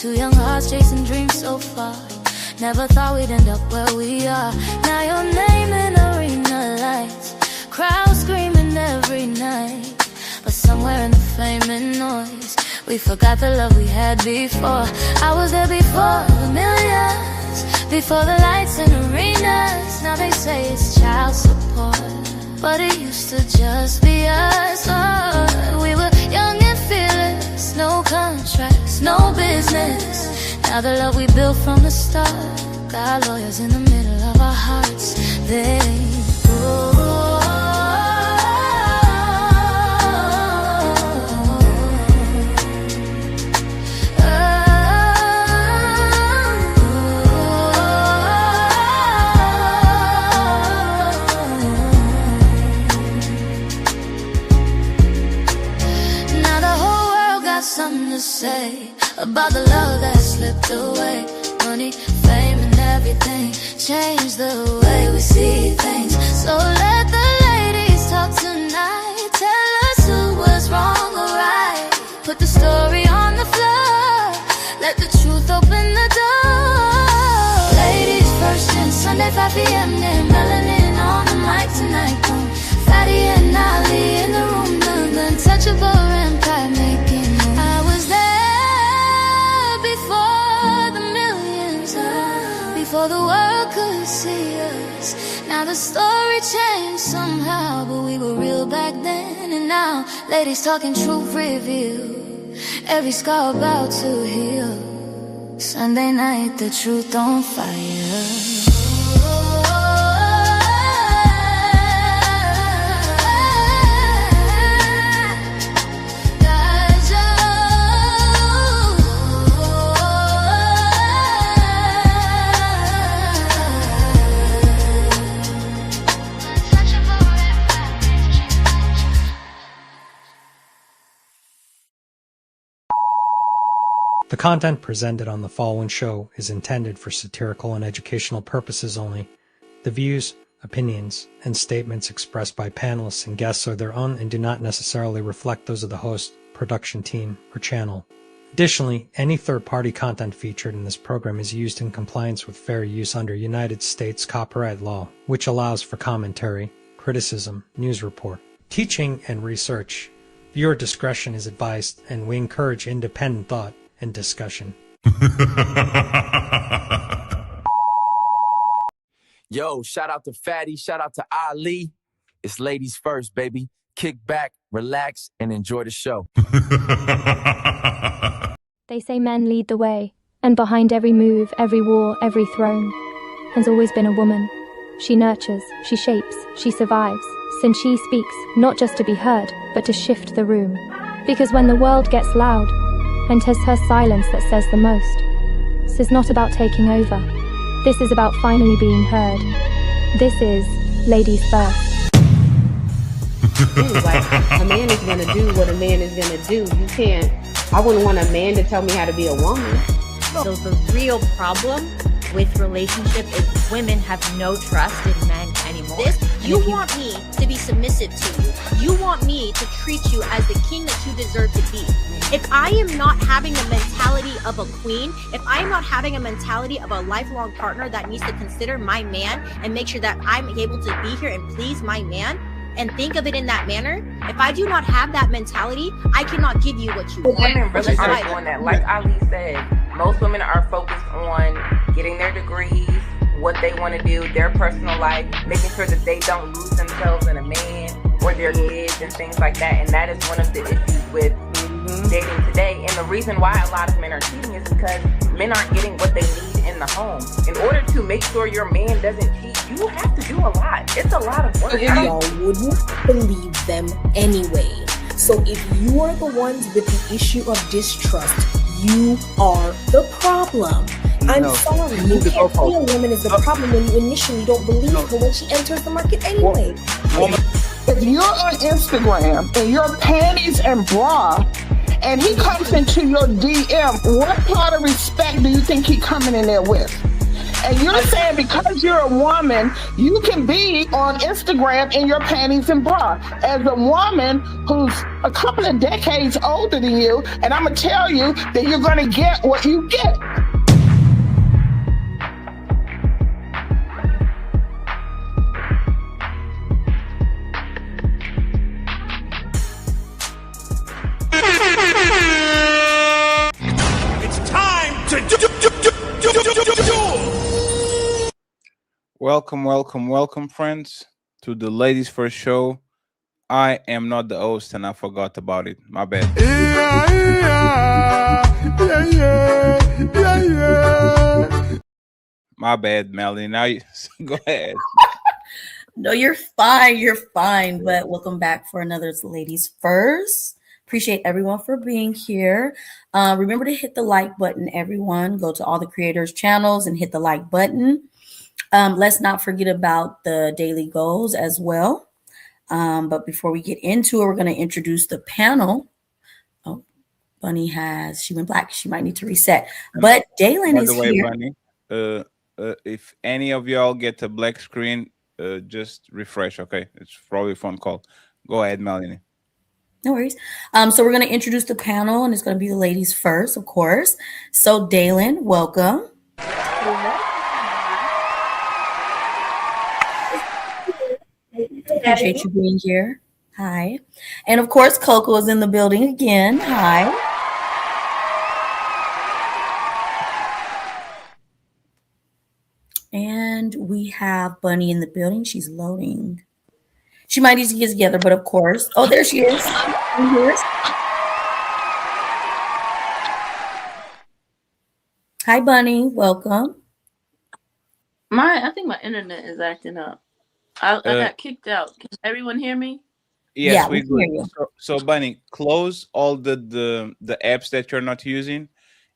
Two young hearts chasing dreams so far. Never thought we'd end up where we are. Now your name in arena lights, crowd screaming every night. But somewhere in the fame and noise, we forgot the love we had before. I was there before the millions, before the lights and arenas. Now they say it's child support, but it used to just be us. Oh, we were young and fearless, no contracts, no business. Now the love we built from the start got lawyers in the middle of our hearts. They now the whole world got something to say about the love that slipped away. Money, fame, and everything changed the way we see things. So let the ladies talk tonight. Tell us who was wrong or right. Put the story on the floor. Let the truth open the door. Ladies first and Sunday 5 p.m. and Melanin on the mic tonight. Boom. Fatty and Ali in the room. The Untouchable Empire making moves. I was there before the world could see us. Now the story changed somehow, but we were real back then. And now, ladies talking truth reveal, every scar about to heal. Sunday night, the truth on fire. The content presented on the following show is intended for satirical and educational purposes only. The views, opinions, and statements expressed by panelists and guests are their own and do not necessarily reflect those of the host, production team, or channel. Additionally, any third-party content featured in this program is used in compliance with fair use under United States copyright law, which allows for commentary, criticism, news report, teaching, and research. Viewer discretion is advised, and we encourage independent thought and discussion. Yo, shout out to Fatty, shout out to Ali. It's ladies first, baby. Kick back, relax, and enjoy the show. They say men lead the way, and behind every move, every war, every throne has always been a woman. She nurtures, she shapes, she survives, since she speaks, not just to be heard, but to shift the room. Because when the world gets loud, and 'tis her silence that says the most. This is not about taking over. This is about finally being heard. This is Ladies First. Like, a man is going to do what a man is going to do. You can't, I wouldn't want a man to tell me how to be a woman. So the real problem with relationship is women have no trust in men anymore. You want me to be submissive to you. You want me to treat you as the king that you deserve to be. If I am not having the mentality of a queen, if I am not having a mentality of a lifelong partner that needs to consider my man and make sure that I'm able to be here and please my man and think of it in that manner, if I do not have that mentality, I cannot give you what you want. Women really are doing that. Like Ali said, most women are focused on getting their degrees, what they want to do, their personal life, making sure that they don't lose themselves in a man or their kids and things like that. And that is one of the issues with dating today. And the reason why a lot of men are cheating is because men aren't getting what they need in the home. In order to make sure your man doesn't cheat, you have to do a lot. It's a lot of work. Y'all wouldn't believe them anyway. So if you are the ones with the issue of distrust, you are the problem. I'm sorry, you can't say a woman is the problem when you initially don't believe her when she enters the market anyway. If you're on Instagram and your panties and bra, and he comes into your DM, what part of respect do you think he coming in there with? And you're saying because you're a woman, you can be on Instagram in your panties and bra. As a woman who's a couple of decades older than you, and I'm going to tell you that you're going to get what you get. It's time to do. Welcome, friends, to the Ladies First show. I am not the host, and I forgot about it. My bad. My bad, Melanie. Now you go ahead. No, you're fine. You're fine. But welcome back for another Ladies First. Appreciate everyone for being here. Remember to hit the like button, everyone. Go to all the creators' channels and hit the like button. Let's not forget about the daily goals as well. But before we get into it, we're going to introduce the panel. Oh, Bunny she went black. She might need to reset. But Dalen is here. Bunny, if any of y'all get a black screen, just refresh, okay? It's probably a phone call. Go ahead, Melanie. No worries. So we're going to introduce the panel, and it's going to be the ladies first, of course. So Dalen, welcome. Appreciate you being here. Hi. And of course, Coco is in the building again. Hi. And we have Bunny in the building. She's loading. She might need to get together, but of course. Oh, there she is. Hi, Bunny. Welcome. I think my internet is acting up. I got kicked out. Can everyone hear me? Yes, yeah, we hear you. So, Bunny, close all the apps that you're not using.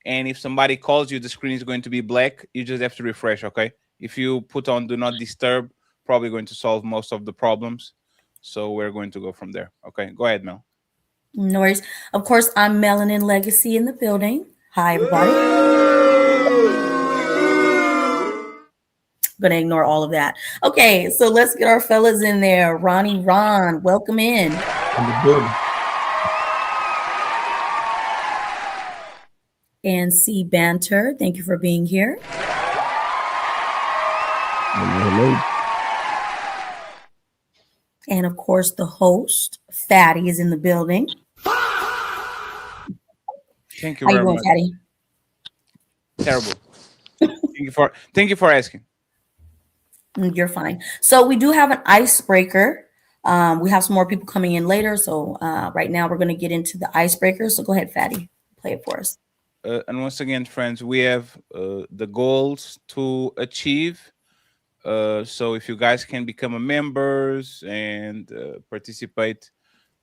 And if somebody calls you, the screen is going to be black. You just have to refresh, okay? If you put on Do Not Disturb, probably going to solve most of the problems. So we're going to go from there. Okay, go ahead, Mel. No worries. Of course, I'm Melanin Legacy in the building. Hi, everybody. I'm going to ignore all of that. Okay, so let's get our fellas in there. Ron, welcome in. And C Banter, thank you for being here. Hello. And of course, the host, Fatty, is in the building. Thank you How very you doing, much. Fatty? Terrible. Thank you for asking. You're fine. So we do have an icebreaker. We have some more people coming in later. So right now we're going to get into the icebreaker. So go ahead, Fatty, play it for us. And once again, friends, we have the goals to achieve. So if you guys can become a members and participate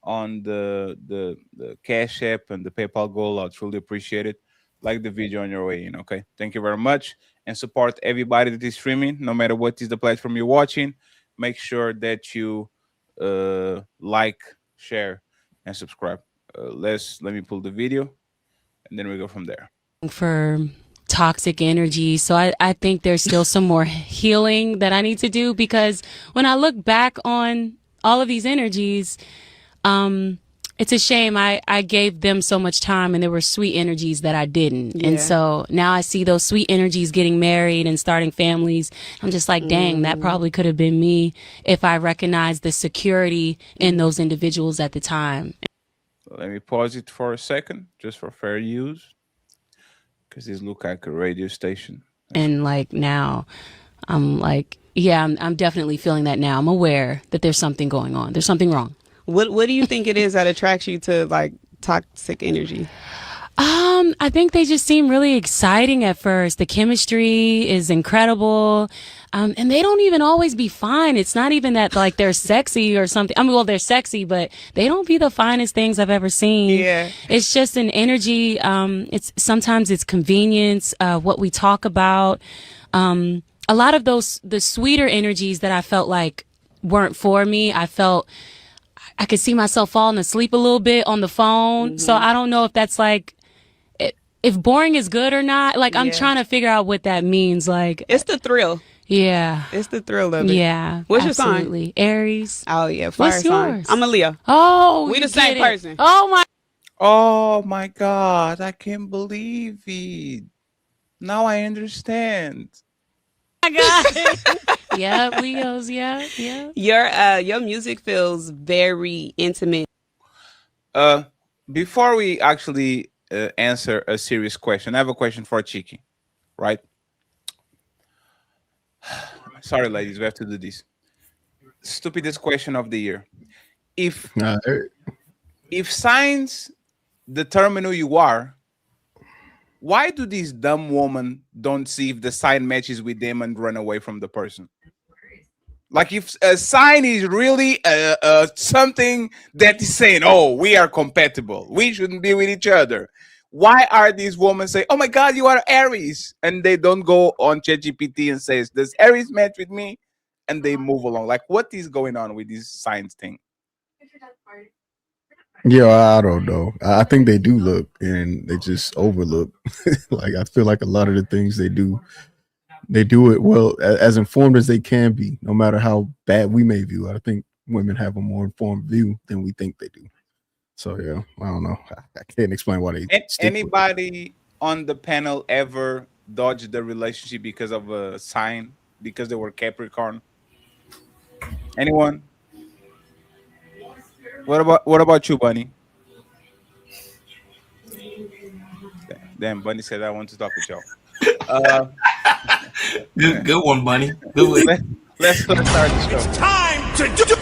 on the Cash App and the PayPal goal, I'd truly appreciate it. Like the video on your way in, okay? Thank you very much. And support everybody that is streaming, no matter what is the platform you're watching. Make sure that you like, share, and subscribe. Let me pull the video, and then we go from there. For toxic energy. So I think there's still some more healing that I need to do, because when I look back on all of these energies, it's a shame I gave them so much time and there were sweet energies that I didn't. Yeah. And so now I see those sweet energies getting married and starting families. I'm just like, dang, that probably could have been me if I recognized the security in those individuals at the time. Let me pause it for a second, just for fair use, because this looks like a radio station. And like now, I'm like, yeah, I'm definitely feeling that now. I'm aware that there's something going on. There's something wrong. What do you think it is that attracts you to like toxic energy? I think they just seem really exciting at first. The chemistry is incredible. And they don't even always be fine. It's not even that like they're sexy or something. I mean, well, they're sexy, but they don't be the finest things I've ever seen. Yeah. It's just an energy. Sometimes it's convenience, what we talk about. A lot of the sweeter energies that I felt like weren't for me. I could see myself falling asleep a little bit on the phone. Mm-hmm. So I don't know if that's like, if boring is good or not. Like, I'm Yeah. trying to figure out what that means. Like, It's the thrill. yeah. It's the thrill of it. Yeah. What's absolutely. your sign? Aries. Oh yeah, fire What's sign. yours? I'm a Leo. Oh, We you the same get it. person. Oh my. Oh my God, I can't believe it. Now I understand. My God. Yeah, Leos. Yeah. Your music feels very intimate. Before we actually answer a serious question, I have a question for Chiki, right? Sorry, ladies, we have to do this. Stupidest question of the year. If signs determine who you are, why do these dumb women don't see if the sign matches with them and run away from the person? Like, if a sign is really something that is saying, "Oh, we are compatible, we shouldn't be with each other," why are these women say, "Oh my God, you are Aries," and they don't go on ChatGPT and says, "Does Aries match with me?" and they move along? Like, what is going on with this signs thing? Yeah, I don't know. I think they do look, and they just overlook. Like, I feel like a lot of the things they do it well, as informed as they can be, no matter how bad we may view it. I think women have a more informed view than we think they do. So yeah, I don't know. I can't explain why they stick with it. Anybody on the panel ever dodged the relationship because of a sign, because they were Capricorn? Anyone? What about you, Bunny? Damn, Bunny said I want to talk with y'all. Good one, Bunny. Good one. Let's start the show. It's time to do.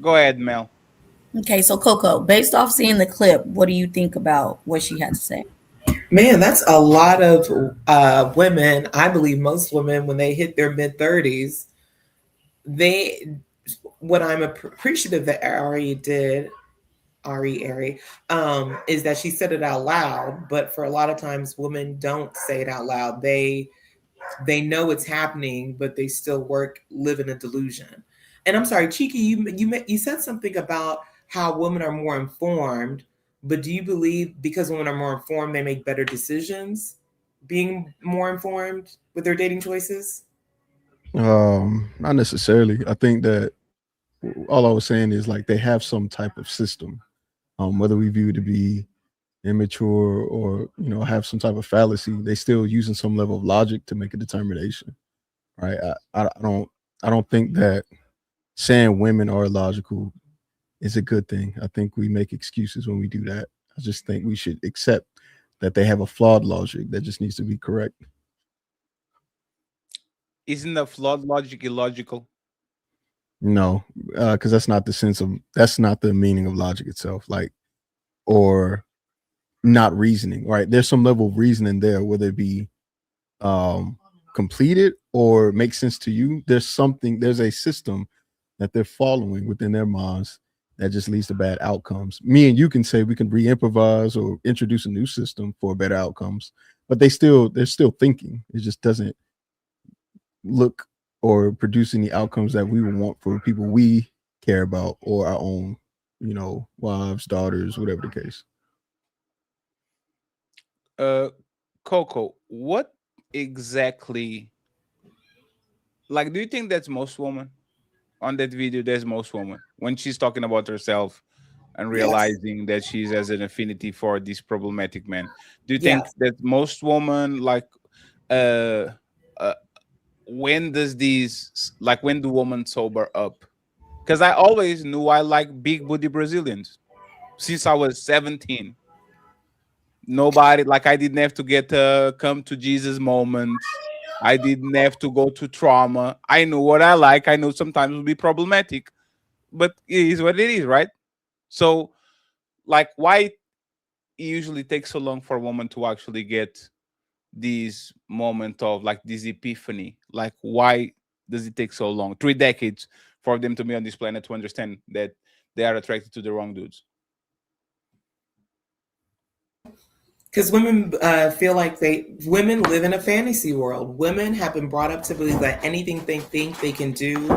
Go ahead, Mel. Okay, so Coco, based off seeing the clip, what do you think about what she had to say? Man, that's a lot of women. I believe most women, when they hit their mid-30s, what I'm appreciative that Ari did, is that she said it out loud. But for a lot of times, women don't say it out loud. They know it's happening, but they still live in a delusion. And I'm sorry, Chiki, you said something about how women are more informed. But do you believe because women are more informed, they make better decisions, being more informed with their dating choices? Not necessarily. I think that all I was saying is, like, they have some type of system, whether we view it to be immature or have some type of fallacy. They still using some level of logic to make a determination, right? I don't think that saying women are illogical is a good thing. I think we make excuses when we do that. I just think we should accept that they have a flawed logic that just needs to be correct. Isn't the flawed logic illogical? No, because that's not the meaning of logic itself. Like, or not reasoning, right? There's some level of reasoning there, whether it be completed or make sense to you. There's a system that they're following within their minds that just leads to bad outcomes. Me and you can say we can re-improvise or introduce a new system for better outcomes, but they're still thinking. It just doesn't look or produce any outcomes that we would want for people we care about or our own, wives, daughters, whatever the case. Coco, what exactly, like, do you think that's most women? On that video, there's most women when she's talking about herself and realizing that she has an affinity for this problematic man. Do you think that most women, like, when do women sober up? Because I always knew I like big booty Brazilians since I was 17. Nobody, like, I didn't have to get come to Jesus moments. I didn't have to go to trauma. I knew what I like. I know sometimes it will be problematic, but it is what it is, right? So, like, why it usually takes so long for a woman to actually get this moment of, like, this epiphany? Like, why does it take so long? 3 decades for them to be on this planet to understand that they are attracted to the wrong dudes? Because women feel like women live in a fantasy world. Women have been brought up to believe that anything they think they can do,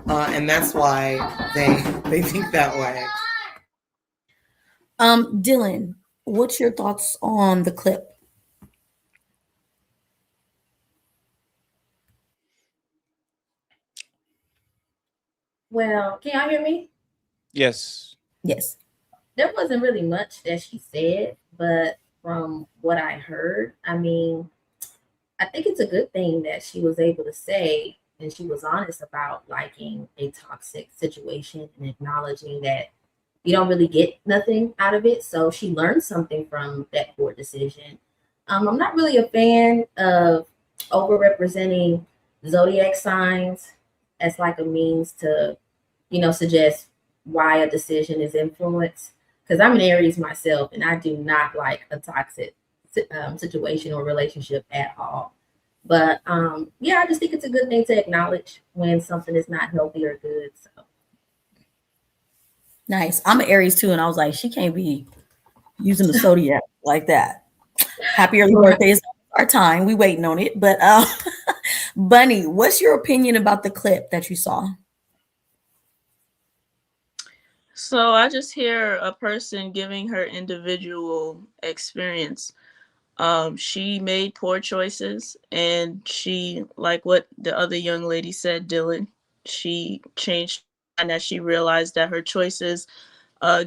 and that's why they think that way. Dylan, what's your thoughts on the clip? Well, can y'all hear me? Yes. Yes. There wasn't really much that she said, but from what I heard, I mean, I think it's a good thing that she was able to say and she was honest about liking a toxic situation and acknowledging that you don't really get nothing out of it. So she learned something from that poor decision. I'm not really a fan of overrepresenting zodiac signs as like a means to, suggest why a decision is influenced. Because I'm an Aries myself, and I do not like a toxic situation or relationship at all. But yeah, I just think it's a good thing to acknowledge when something is not healthy or good. So Nice. I'm an Aries too, and I was like, she can't be using the zodiac like that. Happy early birthday is our time. We waiting on it. But Bunny, what's your opinion about the clip that you saw? So I just hear a person giving her individual experience. She made poor choices, and she, like what the other young lady said, Dylan, she changed and that she realized that her choices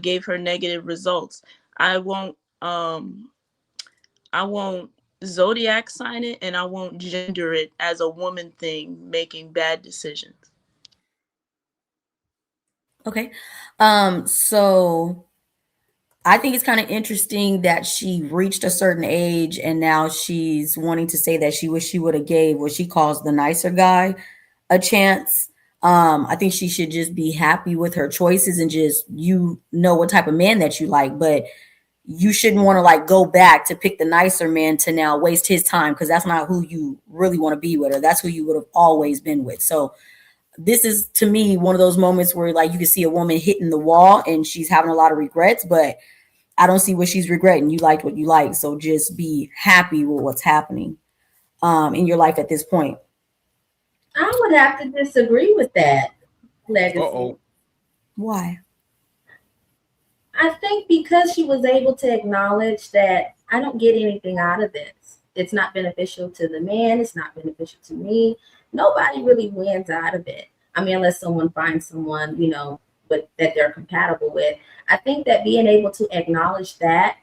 gave her negative results. I won't I won't zodiac sign it, and I won't gender it as a woman thing making bad decisions. Okay. So I think it's kind of interesting that she reached a certain age and now she's wanting to say that she wish she would have gave what she calls the nicer guy a chance. I think she should just be happy with her choices and just what type of man that you like, but you shouldn't want to like go back to pick the nicer man to now waste his time because that's not who you really want to be with, or that's who you would have always been with. So this is to me one of those moments where like you can see a woman hitting the wall and she's having a lot of regrets, but I don't see what she's regretting. You liked what you like, so just be happy with what's happening in your life at this point. I would have to disagree with that, Legacy. Uh-oh. Why? I think because she was able to acknowledge that I don't get anything out of this. It's not beneficial to the man. It's not beneficial to me. Nobody really wins out of it. I mean, unless someone finds someone, that they're compatible with. I think that being able to acknowledge that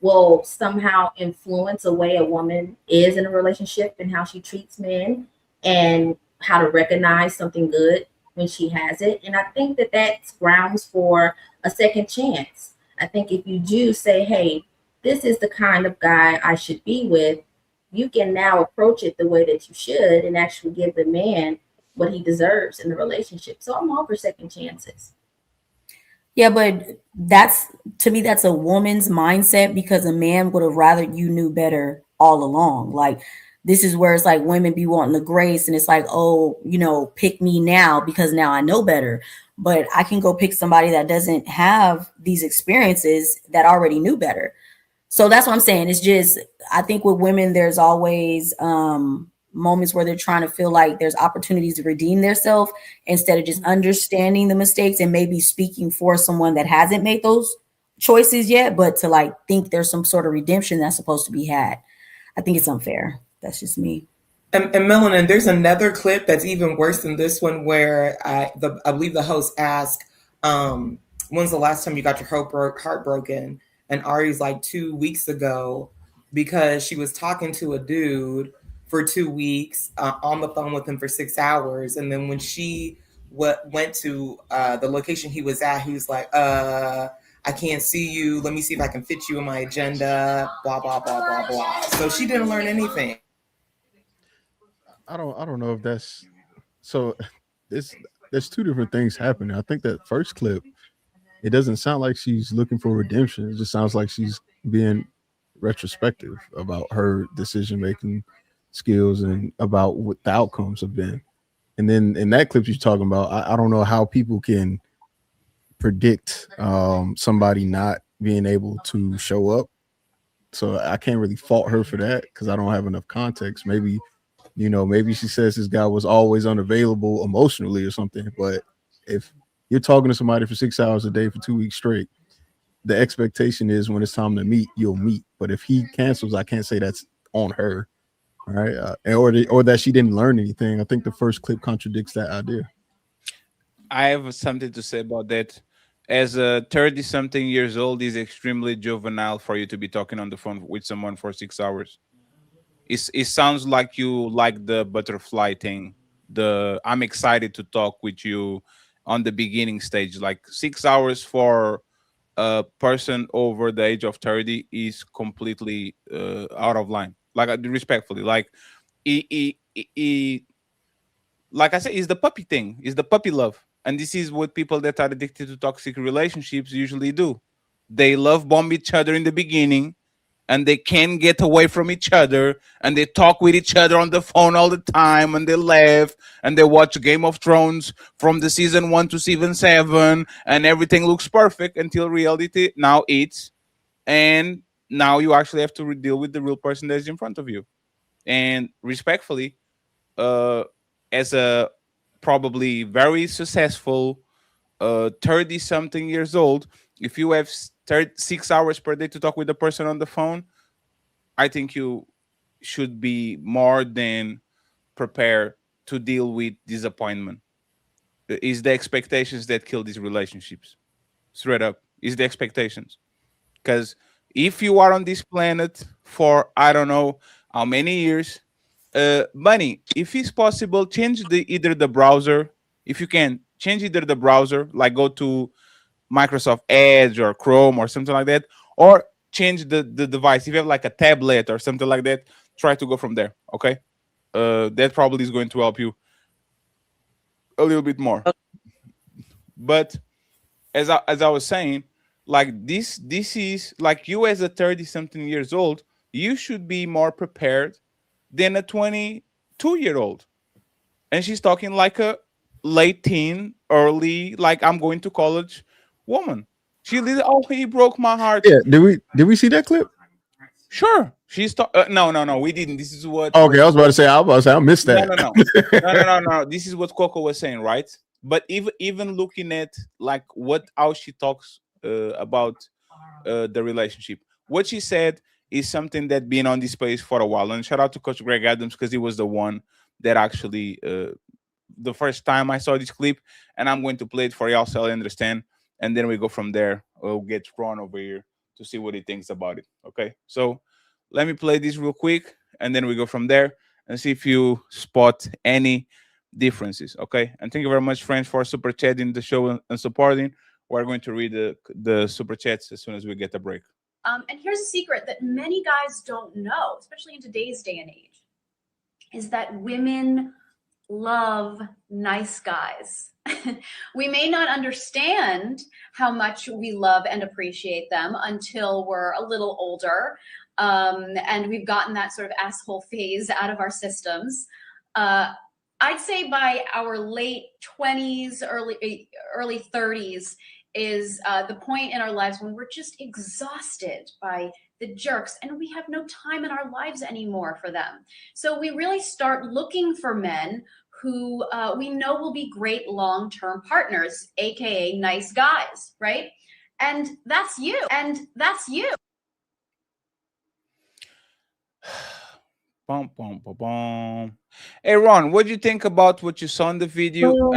will somehow influence the way a woman is in a relationship and how she treats men and how to recognize something good when she has it. And I think that that's grounds for a second chance. I think if you do say, hey, this is the kind of guy I should be with, you can now approach it the way that you should and actually give the man what he deserves in the relationship. So I'm all for second chances. Yeah, but to me, that's a woman's mindset because a man would have rather you knew better all along. Like, this is where it's like women be wanting the grace and it's like, oh, pick me now because now I know better. But I can go pick somebody that doesn't have these experiences that already knew better. So that's what I'm saying. It's just, I think with women, there's always moments where they're trying to feel like there's opportunities to redeem themselves instead of just understanding the mistakes and maybe speaking for someone that hasn't made those choices yet, but to like think there's some sort of redemption that's supposed to be had. I think it's unfair. That's just me. And Melanin, there's another clip that's even worse than this one where I believe the host asked, when's the last time you got your heart broken? And Ari's like 2 weeks ago, because she was talking to a dude for 2 weeks on the phone with him for 6 hours. And then when she went to the location he was at, he was like, I can't see you. Let me see if I can fit you in my agenda, blah, blah, blah, blah, blah. So she didn't learn anything. I don't know if that's so. There's two different things happening. I think that first clip, it doesn't sound like she's looking for redemption. It just sounds like she's being retrospective about her decision making skills and about what the outcomes have been. And then in that clip you're talking about, I don't know how people can predict somebody not being able to show up. So I can't really fault her for that because I don't have enough context. Maybe she says this guy was always unavailable emotionally or something. But if you're talking to somebody for 6 hours a day for 2 weeks straight, the expectation is when it's time to meet, you'll meet. But if he cancels, I can't say that's on her. All right. Or that she didn't learn anything. I think the first clip contradicts that idea. I have something to say about that. As a 30-something years old, is extremely juvenile for you to be talking on the phone with someone for 6 hours. It sounds like you like the butterfly thing. I'm excited to talk with you on the beginning stage. Like 6 hours for a person over the age of 30 is completely out of line. Like respectfully, like I said, it's the puppy thing. It's the puppy love. And this is what people that are addicted to toxic relationships usually do. They love bomb each other in the beginning, and they can't get away from each other, and they talk with each other on the phone all the time, and they laugh, and they watch Game of Thrones from the season 1 to season 7, and everything looks perfect until reality now eats, and now you actually have to deal with the real person that is in front of you. And respectfully, as a probably very successful 30-something years old, if you have 6 hours per day to talk with the person on the phone, I think you should be more than prepared to deal with disappointment. It's the expectations that kill these relationships. Straight up, it's the expectations. Because if you are on this planet for I don't know how many years, Bunny, if it's possible, change either the browser. If you can, change either the browser, like go to Microsoft Edge or Chrome or something like that, or change the device. If you have like a tablet or something like that, try to go from there. Okay, that probably is going to help you a little bit more. But as I was saying, like this is like you as a 30-something years old, you should be more prepared than a 22-year-old. And she's talking like a late teen, early, like I'm going to college woman. She did. Oh, he broke my heart. Yeah. Did we see that clip? Sure. She's no, we didn't. This is what. Okay, I was about to say. I missed that. No. This is what Coco was saying, right? But even looking at like how she talks about the relationship, what she said is something that been on this space for a while. And shout out to Coach Greg Adams because he was the one that actually the first time I saw this clip, and I'm going to play it for y'all so I understand, and then we go from there. We'll get Ron over here to see what he thinks about it. Okay, so let me play this real quick, and then we go from there and see if you spot any differences. Okay, and thank you very much, friends, for super chatting the show and supporting. We're going to read the super chats as soon as we get a break. And here's a secret that many guys don't know, especially in today's day and age, is that women love nice guys. We may not understand how much we love and appreciate them until we're a little older, and we've gotten that sort of asshole phase out of our systems. I'd say by our late 20s, early 30s is the point in our lives when we're just exhausted by the jerks and we have no time in our lives anymore for them. So we really start looking for men who we know will be great long-term partners, aka nice guys, right? And that's you. Bum, bum, bum, bum. Hey Ron, what do you think about what you saw in the video?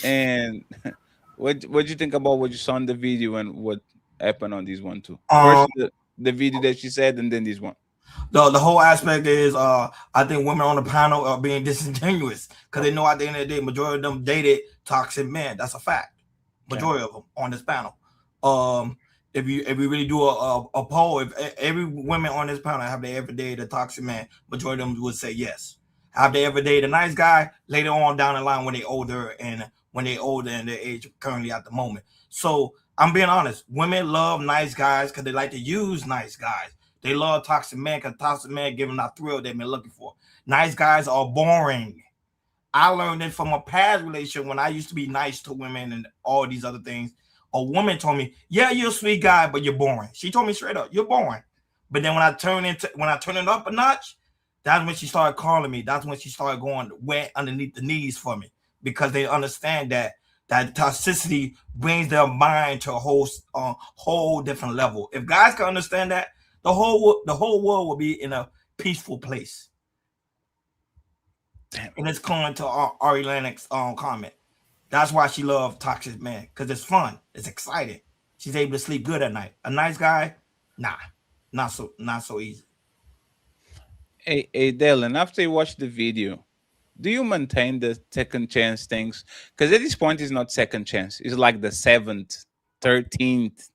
And what do you think about what you saw in the video and what happened on this one too? First the video that she said, and then this one. The whole aspect is I think women on the panel are being disingenuous because they know at the end of the day, majority of them dated toxic men. That's a fact. Majority of them on this panel. If we really do a poll, if every woman on this panel have they ever dated a toxic man, majority of them would say yes. Have they ever dated a nice guy later on down the line when they older in their age currently at the moment? So I'm being honest. Women love nice guys because they like to use nice guys. They love toxic men because toxic men give them that thrill they've been looking for. Nice guys are boring. I learned it from a past relationship when I used to be nice to women and all these other things. A woman told me, "Yeah, you're a sweet guy, but you're boring." She told me straight up, "You're boring." But then when I turn it up a notch, that's when she started calling me. That's when she started going wet underneath the knees for me because they understand that that toxicity brings their mind to a whole different level. If guys can understand that, the whole world will be in a peaceful place. Damn. And it's calling to Ari Lennox comment. That's why she loves toxic men, because it's fun, it's exciting. She's able to sleep good at night. A nice guy, nah, not so easy. Hey, Dylan, after you watch the video, do you maintain the second chance things? Because at this point, it's not second chance. It's like the 7th, 13th,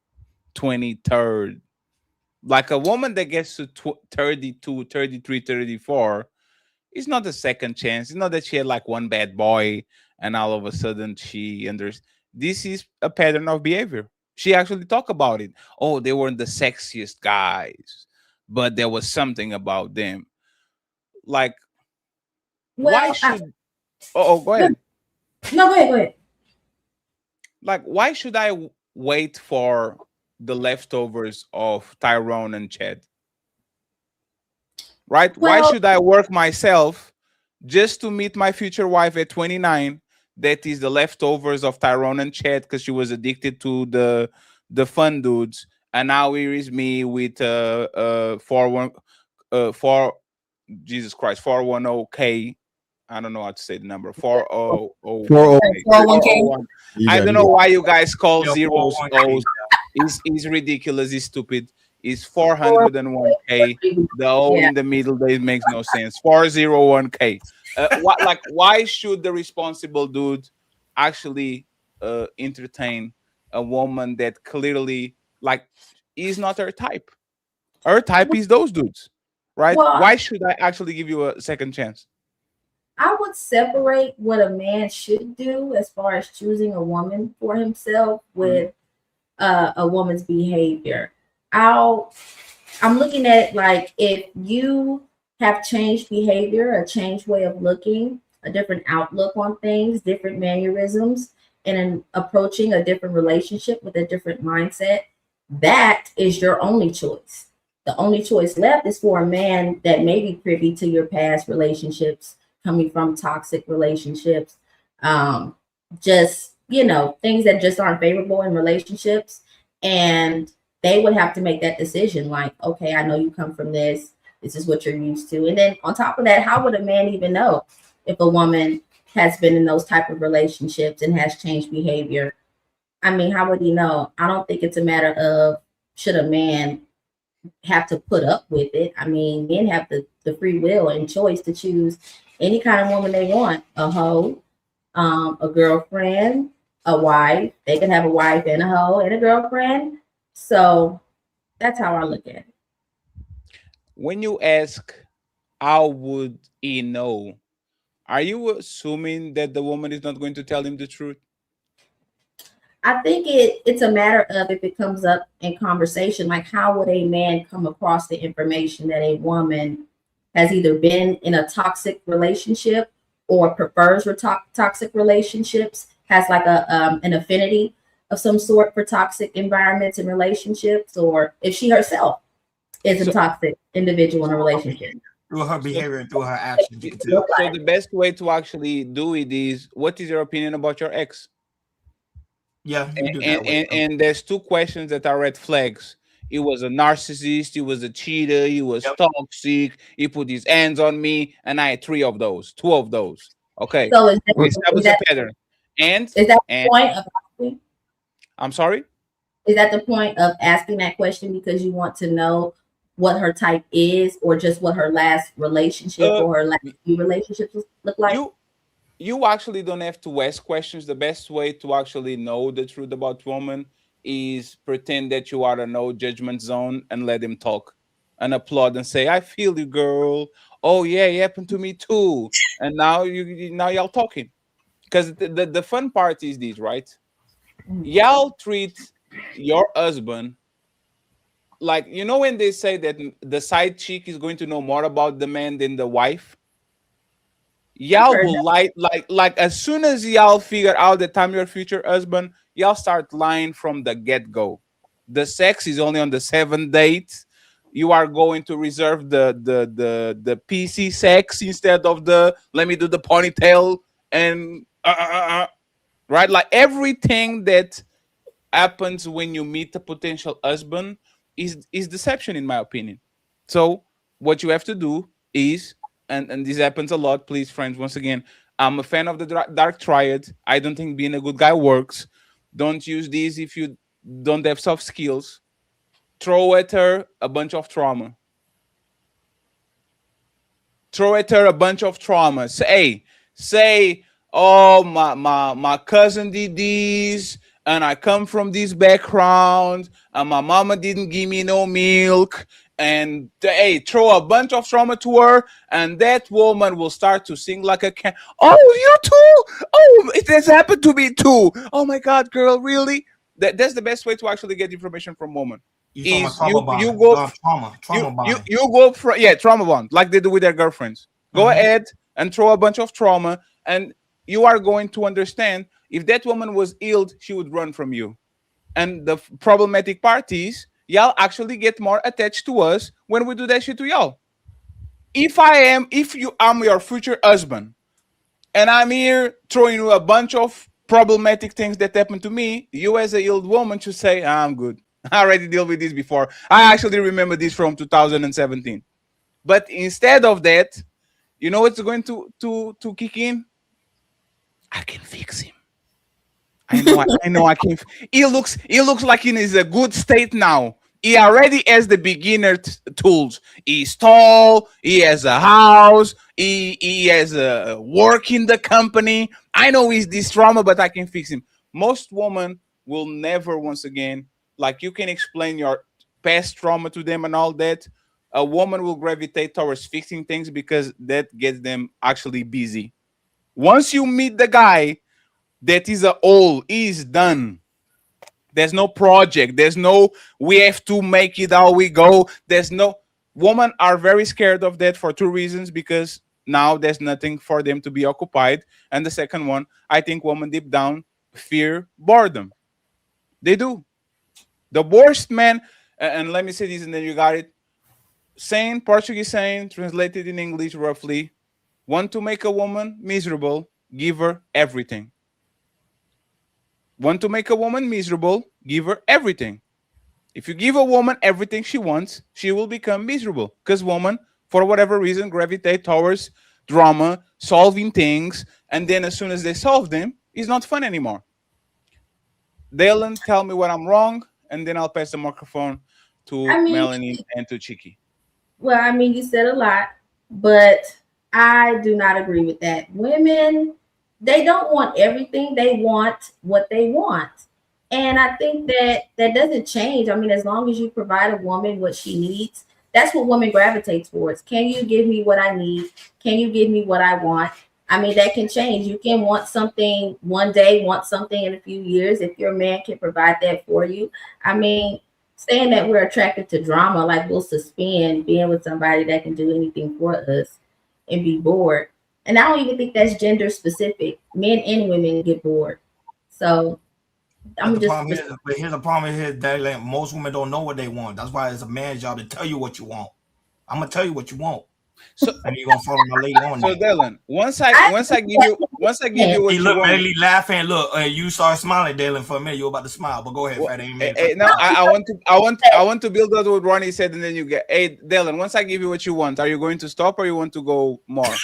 23rd. Like a woman that gets to 32, 33, 34, it's not a second chance. It's not that she had like one bad boy and all of a sudden this is a pattern of behavior. She actually talked about it. Oh, they weren't the sexiest guys, but there was something about them. Like, why should... go ahead. No, go ahead. Like, why should I wait for the leftovers of Tyrone and Chad? Right? Why should I work myself just to meet my future wife at 29? That is the leftovers of Tyrone and Chad, because she was addicted to the fun dudes, and now here is me with 410K. I don't know how to say the number. 401K. I don't know why you guys call zeros O's. It's ridiculous. It's stupid. It's 401K. The O in the middle there makes no sense. 401K. Why should the responsible dude actually entertain a woman that clearly is not her type? Her type is those dudes, right? Well, why should I actually give you a second chance? I would separate what a man should do as far as choosing a woman for himself with a woman's behavior. I'm looking at like, if you have changed behavior, a changed way of looking, a different outlook on things, different mannerisms, and approaching a different relationship with a different mindset, that is your only choice. The only choice left is for a man that may be privy to your past relationships, coming from toxic relationships, just, things that just aren't favorable in relationships. And they would have to make that decision like, okay, I know you come from this. This is what you're used to. And then on top of that, how would a man even know if a woman has been in those type of relationships and has changed behavior? I mean, how would he know? I don't think it's a matter of should a man have to put up with it. I mean, men have the free will and choice to choose any kind of woman they want. A hoe, a girlfriend, a wife. They can have a wife and a hoe and a girlfriend. So that's how I look at it. When you ask, how would he know? Are you assuming that the woman is not going to tell him the truth? I think it's a matter of, if it comes up in conversation, like how would a man come across the information that a woman has either been in a toxic relationship or prefers toxic relationships, has like an affinity of some sort for toxic environments and relationships, or if she herself is a toxic individual in a relationship. Through her behavior and through her actions. So the best way to actually do it is, what is your opinion about your ex? Yeah, and there's two questions that are red flags. He was a narcissist, he was a cheater, he was toxic, he put his hands on me, and I had two of those. Okay. So is that a pattern. And is that the point of asking? I'm sorry? Is that the point of asking that question, because you want to know what her type is, or just what her last relationship or her last few relationships look like? You actually don't have to ask questions. The best way to actually know the truth about women is pretend that you are a no judgment zone and let him talk and applaud and say, I feel you, girl. Oh yeah, it happened to me too. And now y'all talking. Because the fun part is this, right? Y'all treat your husband like, when they say that the side chick is going to know more about the man than the wife. Y'all will like as soon as y'all figure out that I'm your future husband, y'all start lying from the get-go. The sex is only on the 7th date. You are going to reserve the PC sex instead of the let me do the ponytail and right? Like everything that happens when you meet a potential husband is deception, in my opinion. So what you have to do is, and this happens a lot. Please, friends, once again, I'm a fan of the dark triad. I don't think being a good guy works. Don't use these if you don't have soft skills. Throw at her a bunch of trauma. Throw at her a bunch of trauma. Say, oh, my cousin did this, and I come from this background, and my mama didn't give me no milk. And hey, throw a bunch of trauma to her, and that woman will start to sing like a can. Oh, you too? Oh, it has happened to me too. Oh my God, girl, really? That's the best way to actually get information from women. You talking Is about trauma bond? you go Trauma bond. you go for trauma bond like they do with their girlfriends. Go ahead and throw a bunch of trauma, and you are going to understand if that woman was ill, she would run from you. And the problematic part is y'all actually get more attached to us when we do that shit to y'all. If I'm your future husband, and I'm here throwing you a bunch of problematic things that happened to me, you as a ill woman should say, I'm good. I already dealt with this before. I actually remember this from 2017. But instead of that, you know what's going to kick in? I can fix him. I know I can. He looks like he is a good state now. He already has the beginner tools. He's tall. He has a house. He has a work in the company. I know he's this trauma, but I can fix him. Most women will never, once again, like you can explain your past trauma to them and all that. A woman will gravitate towards fixing things because that gets them actually busy. Once you meet the guy that is he's done. There's no project. There's no, we have to make it how we go. There's no, women are very scared of that for two reasons, because now there's nothing for them to be occupied. And the second one, I think women deep down fear boredom. They do. The worst man, and let me say this and then you got it. Saying, Portuguese saying, translated in English roughly, want to make a woman miserable, give her everything. Want to make a woman miserable, give her everything. If you give a woman everything she wants, she will become miserable, because women, for whatever reason, gravitate towards drama, solving things, and then as soon as they solve them, it's not fun anymore. Dalen, tell me what I'm wrong, and then I'll pass the microphone to Melanin and to Chiki. Well, I mean, you said a lot, but I do not agree with that. Women, they don't want everything. They want what they want. And I think that doesn't change. I mean, as long as you provide a woman what she needs, that's what women gravitate towards. Can you give me what I need? Can you give me what I want? I mean, that can change. You can want something one day, want something in a few years. If your man can provide that for you, I mean, saying that we're attracted to drama, like we'll suspend being with somebody that can do anything for us and be bored. And I don't even think that's gender specific. Men and women get bored. So but here's the problem here that like, most women don't know what they want. That's why it's a man's job to tell you what you want. I'm gonna tell you what you want. So and you're gonna follow my lady on. So Dylan, once I give you what you look, want. Bailey laughing. Look, you start smiling, Dylan. For a minute, you're about to smile, but go ahead, No, I want to build on what Ronnie said, and then you get. Hey, Dylan, once I give you what you want, are you going to stop or you want to go more?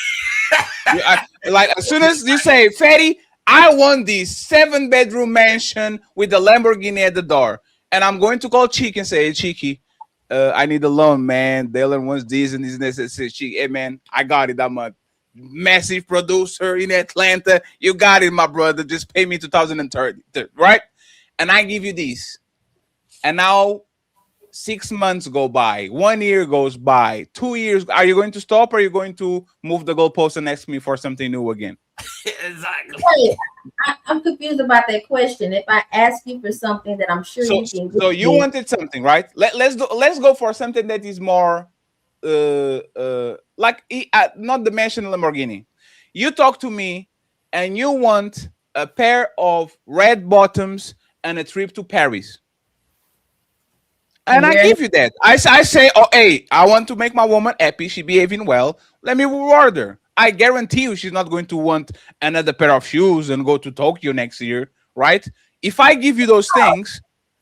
Like as soon as you say, Fatty, I want this 7-bedroom mansion with a Lamborghini at the door, and I'm going to call Cheeky and say, hey, Cheeky, I need a loan, man. Dylan wants this and this and this. Cheeky, hey man, I got it. I'm a massive producer in Atlanta. You got it, my brother. Just pay me 2030, right? And I give you this. And now 6 months go by, 1 year goes by, 2 years. Are you going to stop or are you going to move the goalpost and ask me for something new again? Exactly. Wait, I'm confused about that question. If I ask you for something that I'm sure you can so you wanted something, right? Let's go for something that is more like not the mansion Lamborghini. You talk to me and you want a pair of red bottoms and a trip to Paris. And I give you that. I say, oh, hey, I want to make my woman happy. She behaving well. Let me reward her. I guarantee you she's not going to want another pair of shoes and go to Tokyo next year, right? If I give you those things,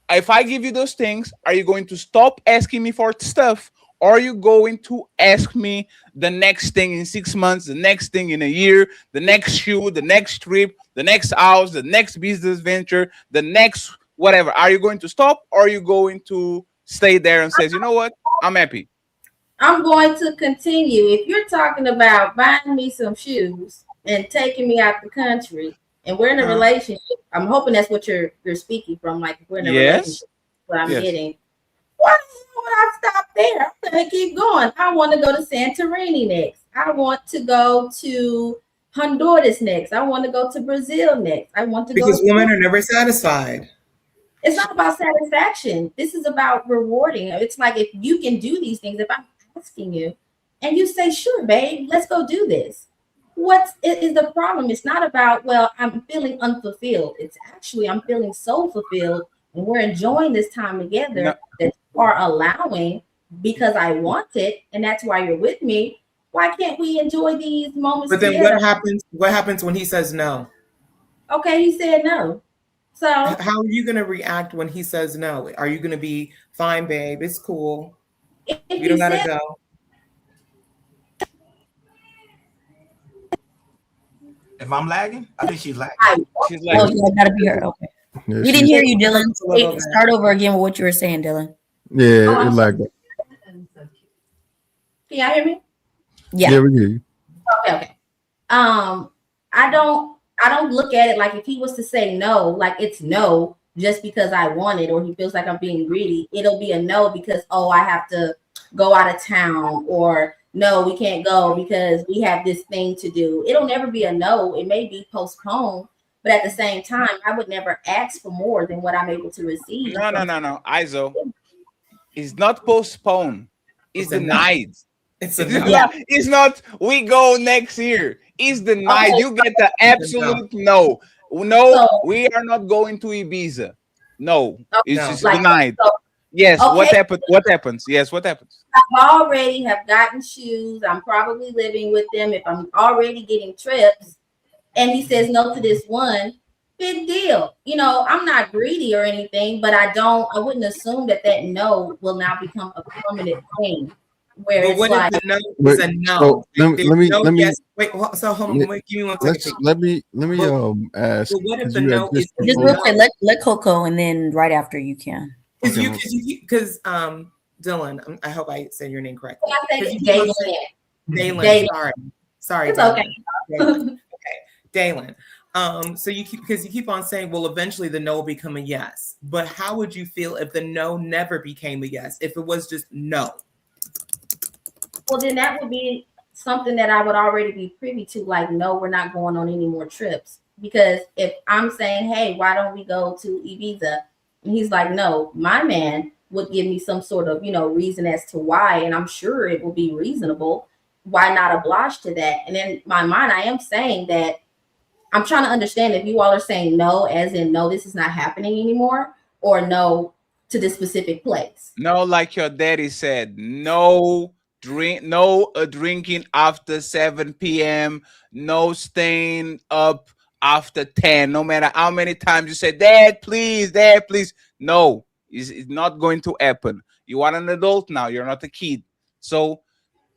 are you going to stop asking me for stuff? Or are you going to ask me the next thing in 6 months, the next thing in a year, the next shoe, the next trip, the next house, the next business venture, the next whatever? Are you going to stop, or are you going to stay there and says, you know what, I'm happy? I'm going to continue. If you're talking about buying me some shoes and taking me out the country, and we're in a relationship, I'm hoping that's what you're speaking from. Like, if we're in a relationship, what I'm getting. Why would I stop there? I'm gonna keep going. I want to go to Santorini next. I want to go to Honduras next. I want to go to Brazil next. I want to go because women are never satisfied. It's not about satisfaction. This is about rewarding. It's like, if you can do these things, if I'm asking you and you say, sure, babe, let's go do this. What is the problem? It's not about, well, I'm feeling unfulfilled. It's actually, I'm feeling so fulfilled and we're enjoying this time together that you are allowing because I want it. And that's why you're with me. Why can't we enjoy these moments But then together? what happens when he says no? Okay, he said no. So how are you going to react when he says no? Are you going to be fine, babe? It's cool. You don't got to go. If I'm lagging, I think she's lagging. She's Oh, yeah, gotta be her. Okay. Yeah, We didn't hear you, Dylan. Wait, start over again with what you were saying, Dylan. Yeah, it like that. Can y'all hear me? Yeah, we hear you. Okay. I don't look at it like, if he was to say no, like it's no just because I want it, or he feels like I'm being greedy. It'll be a no because, oh, I have to go out of town, or no, we can't go because we have this thing to do. It'll never be a no. It may be postponed, but at the same time, I would never ask for more than what I'm able to receive. No. Iso, it's not postponed. It's denied. It's not we go next year. It's denied. You get the absolute no. No, we are not going to Ibiza. No, it's just denied. Yes, what happened? What happens? Yes, what happens? I already have gotten shoes. I'm probably living with them. If I'm already getting trips and he says no to this one, big deal. You know, I'm not greedy or anything, but I wouldn't assume that no will now become a permanent thing. Where but it's what like, if the no is a no? So let me yes. Wait, so hold on. Wait, give me 1 second. Let me ask. But what if the no is just real quick? Let Coco, and then right after you can. Because Dylan, I hope I said your name correctly. Dalen. Sorry. It's okay. Okay, Dalen. So you keep on saying, well, eventually the no will become a yes. But how would you feel if the no never became a yes? If it was just no? Well, then that would be something that I would already be privy to. Like, no, we're not going on any more trips. Because if I'm saying, hey, why don't we go to Ibiza? And he's like, no, my man would give me some sort of, reason as to why. And I'm sure it will be reasonable. Why not oblige to that? And in my mind, I am saying that I'm trying to understand if you all are saying no, as in no, this is not happening anymore, or no to this specific place. No, like your daddy said, no drinking after 7 p.m., no staying up after 10, no matter how many times you say, Dad, please. No, it's not going to happen. You are an adult now. You're not a kid. So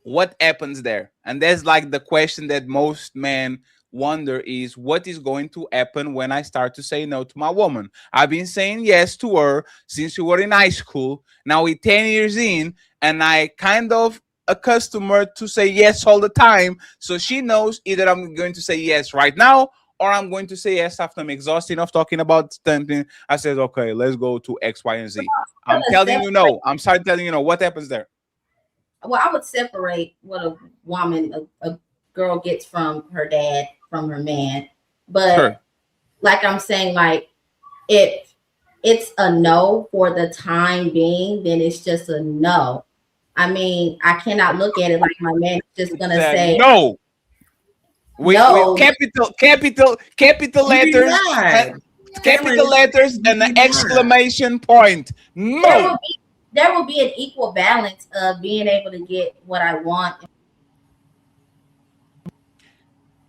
what happens there? And that's like the question that most men wonder is, what is going to happen when I start to say no to my woman? I've been saying yes to her since we were in high school. Now we're 10 years in, and I kind of accustomed her to say yes all the time. So she knows either I'm going to say yes right now, or I'm going to say yes after I'm exhausted enough talking about something. I said, okay, let's go to X, Y, and Z. I'm telling you no. I'm sorry telling you no. What happens there? Well, I would separate what a woman, a girl gets from her dad, from her man. But like I'm saying, like, if it's a no for the time being, then it's just a no. I mean, I cannot look at it like my man is just gonna say no. With capital letters, capital letters, and an exclamation point. No. There will be an equal balance of being able to get what I want.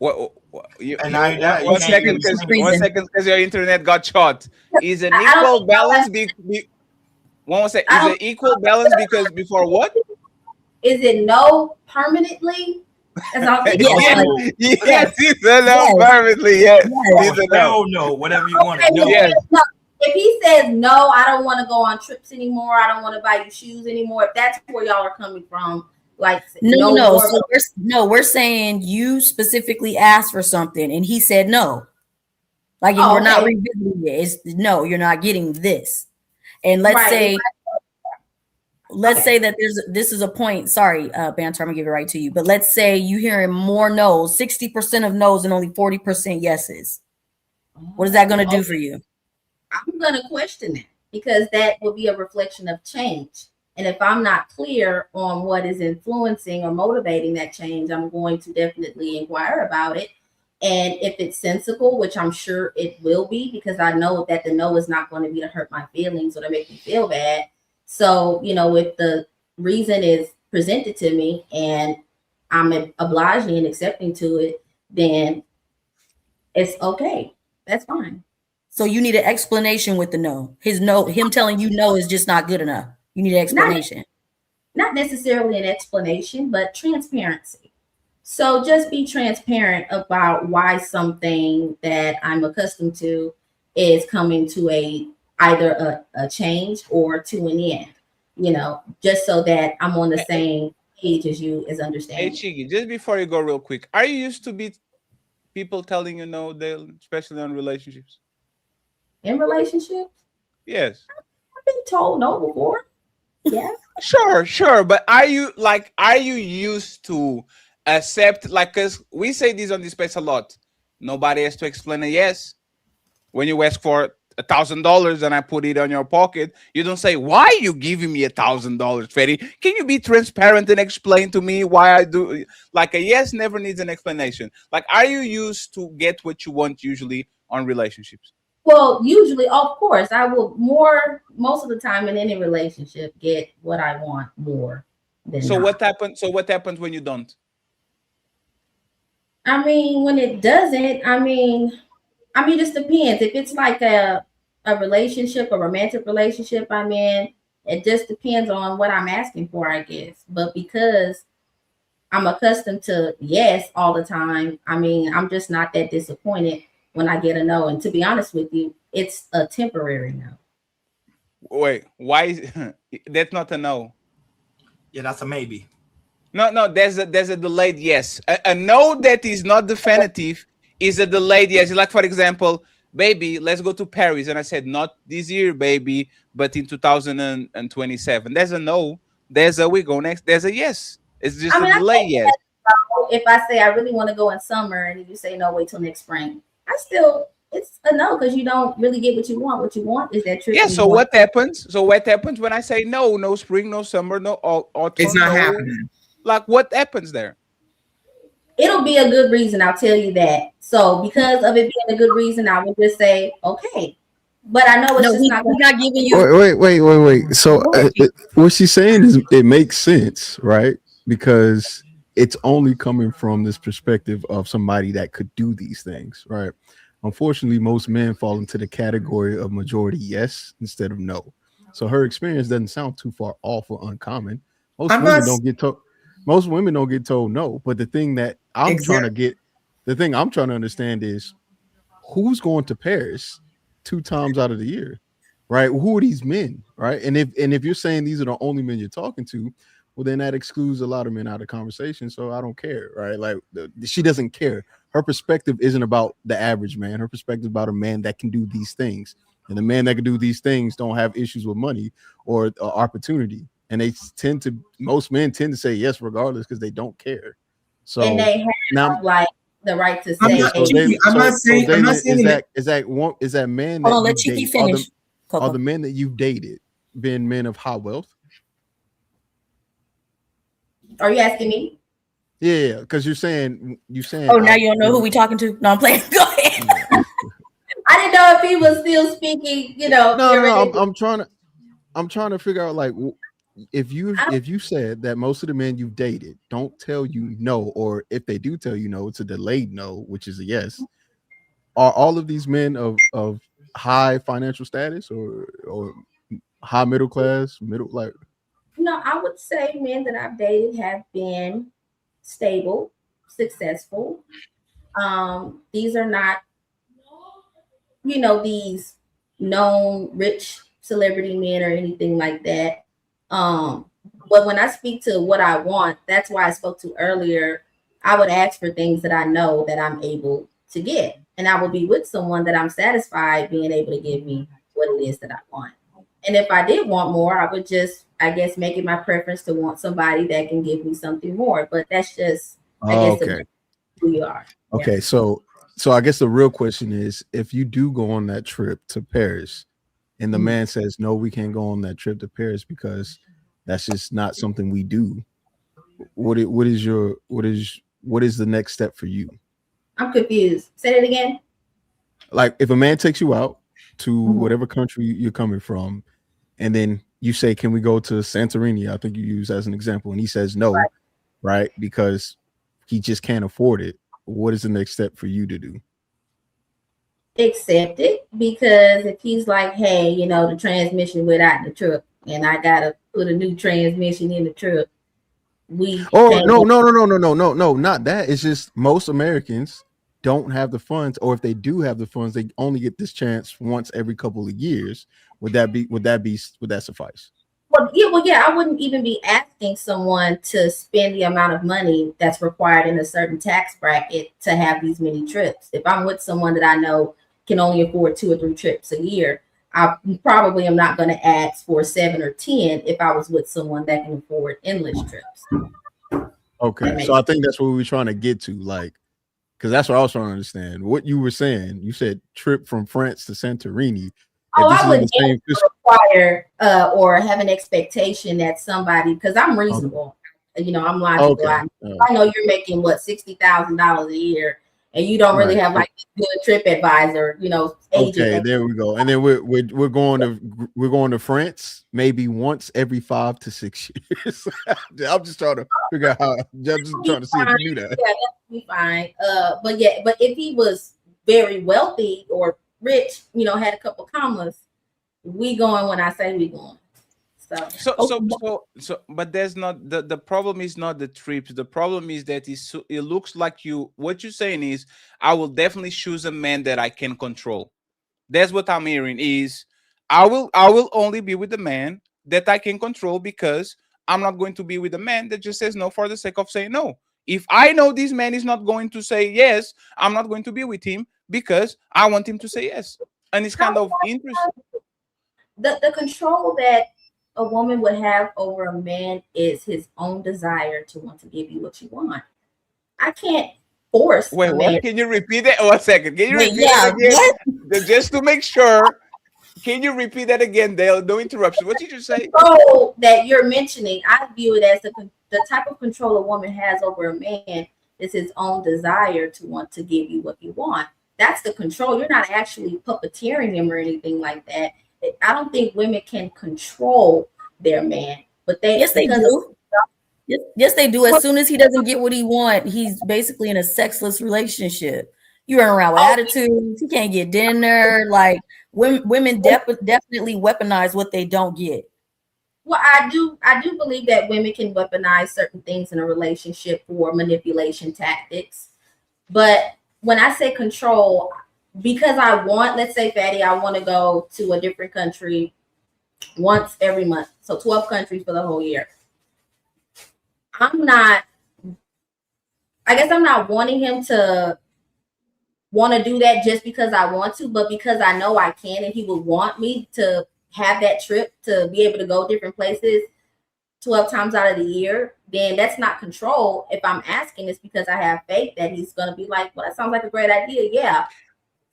And now you got one second, because your internet got shot. Is an equal balance one second. Is an equal balance because before what? Is it no permanently? Yes, it's a no permanently. Yes, it's a no, whatever you want. No. If he says no, I don't want to go on trips anymore. I don't want to buy you shoes anymore. If that's where y'all are coming from, like no. So we're saying you specifically asked for something and he said no. Like we're not revisiting it. It's no, you're not getting this. And let's say that this is a point. Sorry, Banter, I'm gonna give it right to you. But let's say you hearing more no's, 60% of no's and only 40% yeses. What is that gonna do for you? I'm gonna question that because that will be a reflection of change. And if I'm not clear on what is influencing or motivating that change, I'm going to definitely inquire about it. And if it's sensible, which I'm sure it will be, because I know that the no is not going to be to hurt my feelings or to make me feel bad. So, if the reason is presented to me and I'm obliging and accepting to it, then it's okay. That's fine. So you need an explanation with the no. Him telling you no is just not good enough. You need an explanation. Not necessarily an explanation, but transparency. So just be transparent about why something that I'm accustomed to is coming to either a change or to an end, just so that I'm on the same page as you as understanding. Hey, Chigi, just before you go real quick, are you used to be people telling you no, especially on relationships? In relationships? Yes. I've been told no before. Yeah. Sure. But are you used to accept, because we say this on this space a lot. Nobody has to explain a yes. When you ask for $1,000 and I put it on your pocket, you don't say, why are you giving me $1,000, Fetty? Can you be transparent and explain to me why I do? Like a yes never needs an explanation. Like, are you used to get what you want usually on relationships? Well, usually, of course, I will most of the time in any relationship get what I want more than what happens? So what happens when you don't? When it doesn't, it just depends. If it's like a relationship, a romantic relationship, it just depends on what I'm asking for, I guess. But because I'm accustomed to yes all the time, I'm just not that disappointed when I get a no. And to be honest with you, it's a temporary no. Wait, why? That's not a no. Yeah, that's a maybe. No, there's a delayed yes. A no that is not definitive is a delayed yes. Like, for example, baby, let's go to Paris. And I said, not this year, baby, but in 2027. There's a no. There's a we go next. There's a yes. It's just a delay yes. If I say I really want to go in summer and you say no, wait till next spring, it's a no because you don't really get what you want. What you want is that trip. Yeah. So what happens? So what happens when I say no? No spring, no summer, no autumn. It's not happening. Like, what happens there? It'll be a good reason. I'll tell you that. So because of it being a good reason, I would just say okay. But I know it's not giving you. Wait. So what she's saying is it makes sense, right? Because it's only coming from this perspective of somebody that could do these things, right? Unfortunately, most men fall into the category of majority yes instead of no. So her experience doesn't sound too far off or uncommon. Most women don't get told no. But the thing that I'm trying to understand is who's going to Paris 2 times out of the year, right? Who are these men, right? And if you're saying these are the only men you're talking to, well, then that excludes a lot of men out of conversation. So I don't care, right? Like she doesn't care. Her perspective isn't about the average man. Her perspective is about a man that can do these things. And the man that can do these things don't have issues with money or opportunity. And most men tend to say yes regardless because they don't care. So and they have the right to say. Is that man that let Chiki finish? Are the men that you've dated been men of high wealth? Are you asking me? Yeah, because you're saying. Oh, now you don't know who we talking to? No, I'm playing. Go ahead. I didn't know if he was still speaking. No. I'm trying to figure out like if you said that most of the men you've dated don't tell you no, or if they do tell you no, it's a delayed no, which is a yes. Are all of these men of high financial status or high middle class, middle like? No, I would say men that I've dated have been stable, successful. These are not, these known rich celebrity men or anything like that. But when I speak to what I want, that's why I spoke to earlier. I would ask for things that I know that I'm able to get, and I will be with someone that I'm satisfied being able to give me what it is that I want. And if I did want more, I would just, I guess, make it my preference to want somebody that can give me something more. But that's just, I guess, Okay. who you are. Okay, so I guess the real question is, if you do go on that trip to Paris and the man says no, we can't go on that trip to Paris because that's just not something we do, what is the next step for you? I'm confused. Say it again. Like, if a man takes you out to whatever country you're coming from, and then you say, can we go to Santorini? I think you use as an example, and he says no, right? Because he just can't afford it. What is the next step for you to do? Accept it, because if he's like, hey, the transmission went out in the truck and I gotta put a new transmission in the truck, no, not that. It's just most Americans don't have the funds, or if they do have the funds, they only get this chance once every couple of years. Would that suffice? Well, yeah, I wouldn't even be asking someone to spend the amount of money that's required in a certain tax bracket to have these many trips. If I'm with someone that I know can only afford 2 or 3 trips a year, I probably am not going to ask for 7 or 10 if I was with someone that can afford endless trips. Okay, so I think that's what we were trying to get to, like, because that's what I was trying to understand. What you were saying, you said trip from France to Santorini. I would require or have an expectation that somebody, because I'm reasonable, I'm logical. I know you're making $60,000 a year, and you don't really have like a good trip advisor, agent. Okay, there we go. And then we're going to France maybe once every 5 to 6 years. I'm just trying to figure out how. I'm just trying to see if you do that. Yeah, that would be fine. But if he was very wealthy or rich, had a couple commas, we going when I say we going. But there's not the problem is not the trips. The problem is that it looks like what you're saying is, I will definitely choose a man that I can control. That's what I'm hearing is, I will only be with the man that I can control, because I'm not going to be with a man that just says no for the sake of saying no. If I know this man is not going to say yes, I'm not going to be with him because I want him to say yes. And it's kind of interesting. The control that a woman would have over a man is his own desire to want to give you what you want. I can't force. Wait, what? Can you repeat that? 1 second. Can you repeat that again? Just to make sure. Can you repeat that again, Dale? No interruption. What did you say? Control that you're mentioning, I view it as the type of control a woman has over a man is his own desire to want to give you what you want. That's the control. You're not actually puppeteering him or anything like that. I don't think women can control their man, but yes, they do. Yes, they do. As soon as he doesn't get what he wants, he's basically in a sexless relationship. You run around with attitudes. He can't get dinner. Like women definitely weaponize what they don't get. Well, I do believe that women can weaponize certain things in a relationship for manipulation tactics. But when I say control, because I want, let's say, Fatty, I want to go to a different country once every month. So 12 countries for the whole year. I'm not wanting him to want to do that just because I want to, but because I know I can, and he would want me to have that trip to be able to go different places 12 times out of the year, then that's not control. If I'm asking, it's because I have faith that he's going to be like, well, that sounds like a great idea. Yeah.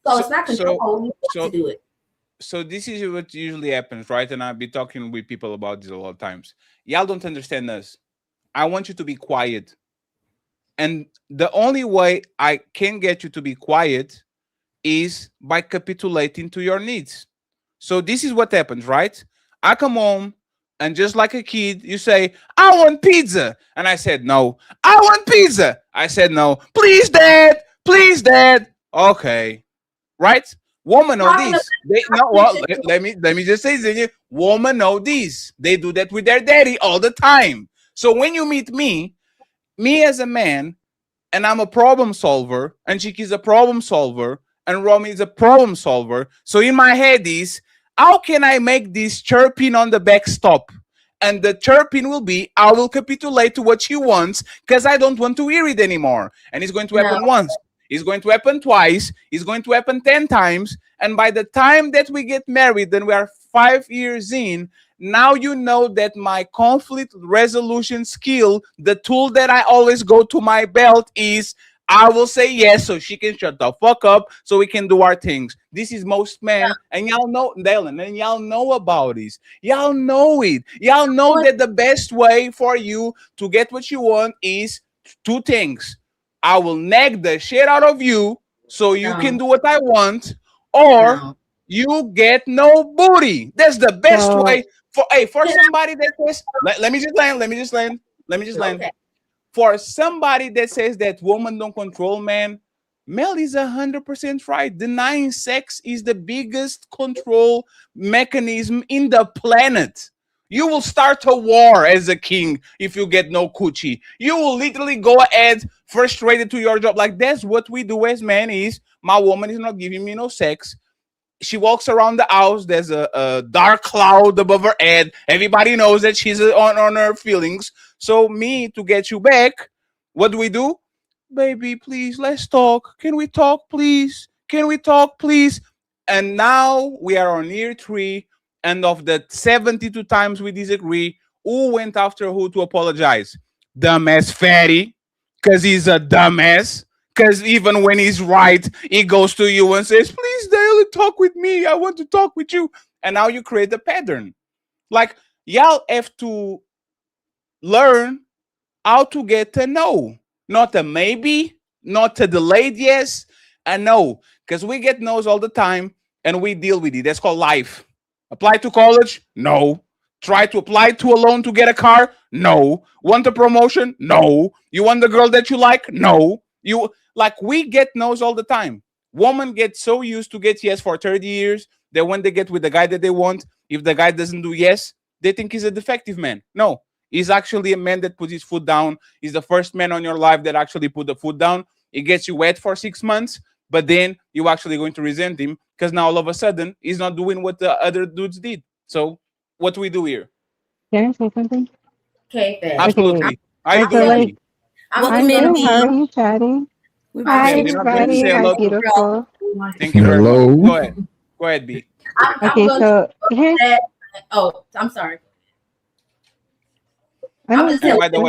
So it's not control. You have to do it. So this is what usually happens, right? And I've been talking with people about this a lot of times. Y'all don't understand us. I want you to be quiet. And the only way I can get you to be quiet is by capitulating to your needs. So this is what happens, right? I come home, And just like a kid, you say, I want pizza. And I said, no. I want pizza. I said, no. Please, Dad. Please, Dad. Okay. Right? Women know these. They no, well, let me just say this. Women know these. They do that with their daddy all the time. So when you meet me as a man, and I'm a problem solver, and Chiki's a problem solver, and Romy is a problem solver. So in my head is, how can I make this chirping on the backstop? And the chirping will be, I will capitulate to what she wants because I don't want to hear it anymore. And it's going to happen once. It's going to happen twice. It's going to happen 10 times. And by the time that we get married, then we are 5 years in, now you know that my conflict resolution skill, the tool that I always go to my belt is I will say yes so she can shut the fuck up so we can do our things. This is most men, and y'all know, Dylan, and y'all know about this. Y'all know it. Y'all know that the best way for you to get what you want is 2 things. I will nag the shit out of you so you can do what I want, or you get no booty. That's the best way for somebody that says, let me just land. Okay. For somebody that says that women don't control men, Mel is 100% right. Denying sex is the biggest control mechanism in the planet. You will start a war as a king if you get no coochie. You will literally go ahead frustrated to your job. Like, that's what we do as men is, my woman is not giving me no sex. She walks around the house. There's a dark cloud above her head. Everybody knows that she's on her feelings. So me, to get you back, what do? Baby, please, let's talk. Can we talk, please? Can we talk, please? And now we are on year 3. And of the 72 times we disagree, who went after who to apologize? Dumbass fatty, because he's a dumbass. Because even when he's right, he goes to you and says, please, Dale, talk with me. I want to talk with you. And now you create a pattern. Like, y'all have to learn how to get a no. Not a maybe, not a delayed yes, a no. Because we get no's all the time and we deal with it. That's called life. Apply to college? No. Try to apply to a loan to get a car? No. Want a promotion? No. You want the girl that you like? No. You like, we get no's all the time. Women get so used to get yes for 30 years that when they get with the guy that they want, if the guy doesn't do yes, they think he's a defective man. No, he's actually a man that puts his foot down. He's the first man on your life that actually put the foot down. It gets you wet for 6 months, but then you're actually going to resent him because now all of a sudden he's not doing what the other dudes did. So what do we do here? Can I say something? Okay, absolutely. Okay. How you I feel doing? like I'm good. How are you chatting? Hi, Okay, then I'm going to everybody. say Hi, hello to beautiful. Thank you very much. Go ahead. Go ahead, B. Okay, so here's. Oh, I'm sorry. And by the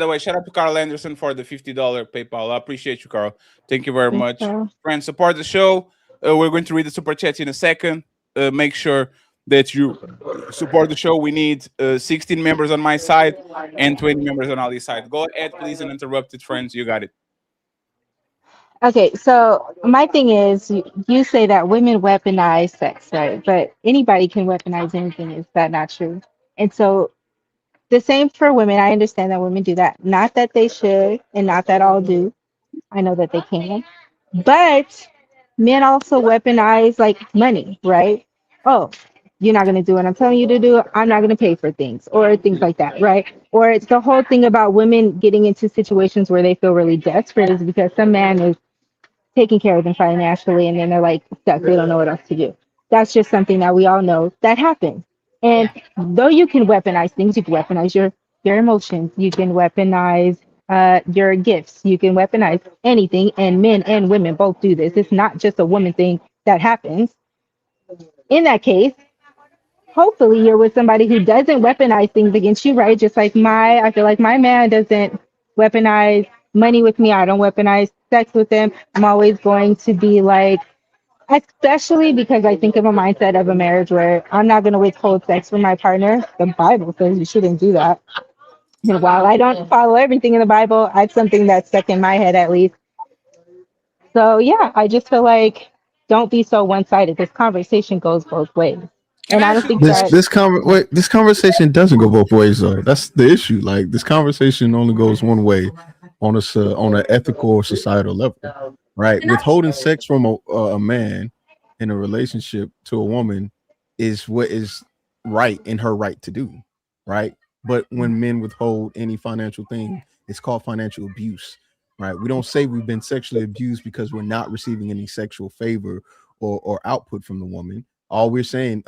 way, shout out to Carl Anderson for the $50 PayPal. I appreciate you, Carl. Thank you very much. Friends, support the show. We're going to read the super chats in a second. Make sure that you support the show. We need 16 members on my side and 20 members on Ali's side. Go ahead, please, and interrupt it, friends. You got it. Okay, so my thing is, you say that women weaponize sex, right? But anybody can weaponize anything. Is that not true? And so the same for women. I understand that women do that. Not that they should, and not that all do. I know that they can. But men also weaponize like money, right? Oh, you're not going to do what I'm telling you to do. I'm not going to pay for things or things like that, right? Or it's the whole thing about women getting into situations where they feel really desperate is because some man is taking care of them financially and then they're like stuck. They don't know what else to do. That's just something that we all know that happens. And though you can weaponize things, you can weaponize your emotions, you can weaponize your gifts, you can weaponize anything, and men and women both do this. It's not just a woman thing that happens. In that case, hopefully you're with somebody who doesn't weaponize things against you, right? Just like I feel like my man doesn't weaponize money with me. I don't weaponize sex with him. I'm always going to be like, especially because I think of a mindset of a marriage where I'm not going to withhold sex from my partner. The Bible says you shouldn't do that. And while I don't follow everything in the Bible, it's something that's stuck in my head at least. So yeah, I just feel like don't be so one-sided. This conversation goes both ways. And I don't think this conversation doesn't go both ways though. That's the issue. Like this conversation only goes one way on an ethical or societal level, right? Withholding sex from a man in a relationship to a woman is what is right in her right to do, right? But when men withhold any financial thing, it's called financial abuse, right? We don't say we've been sexually abused because we're not receiving any sexual favor or output from the woman. All we say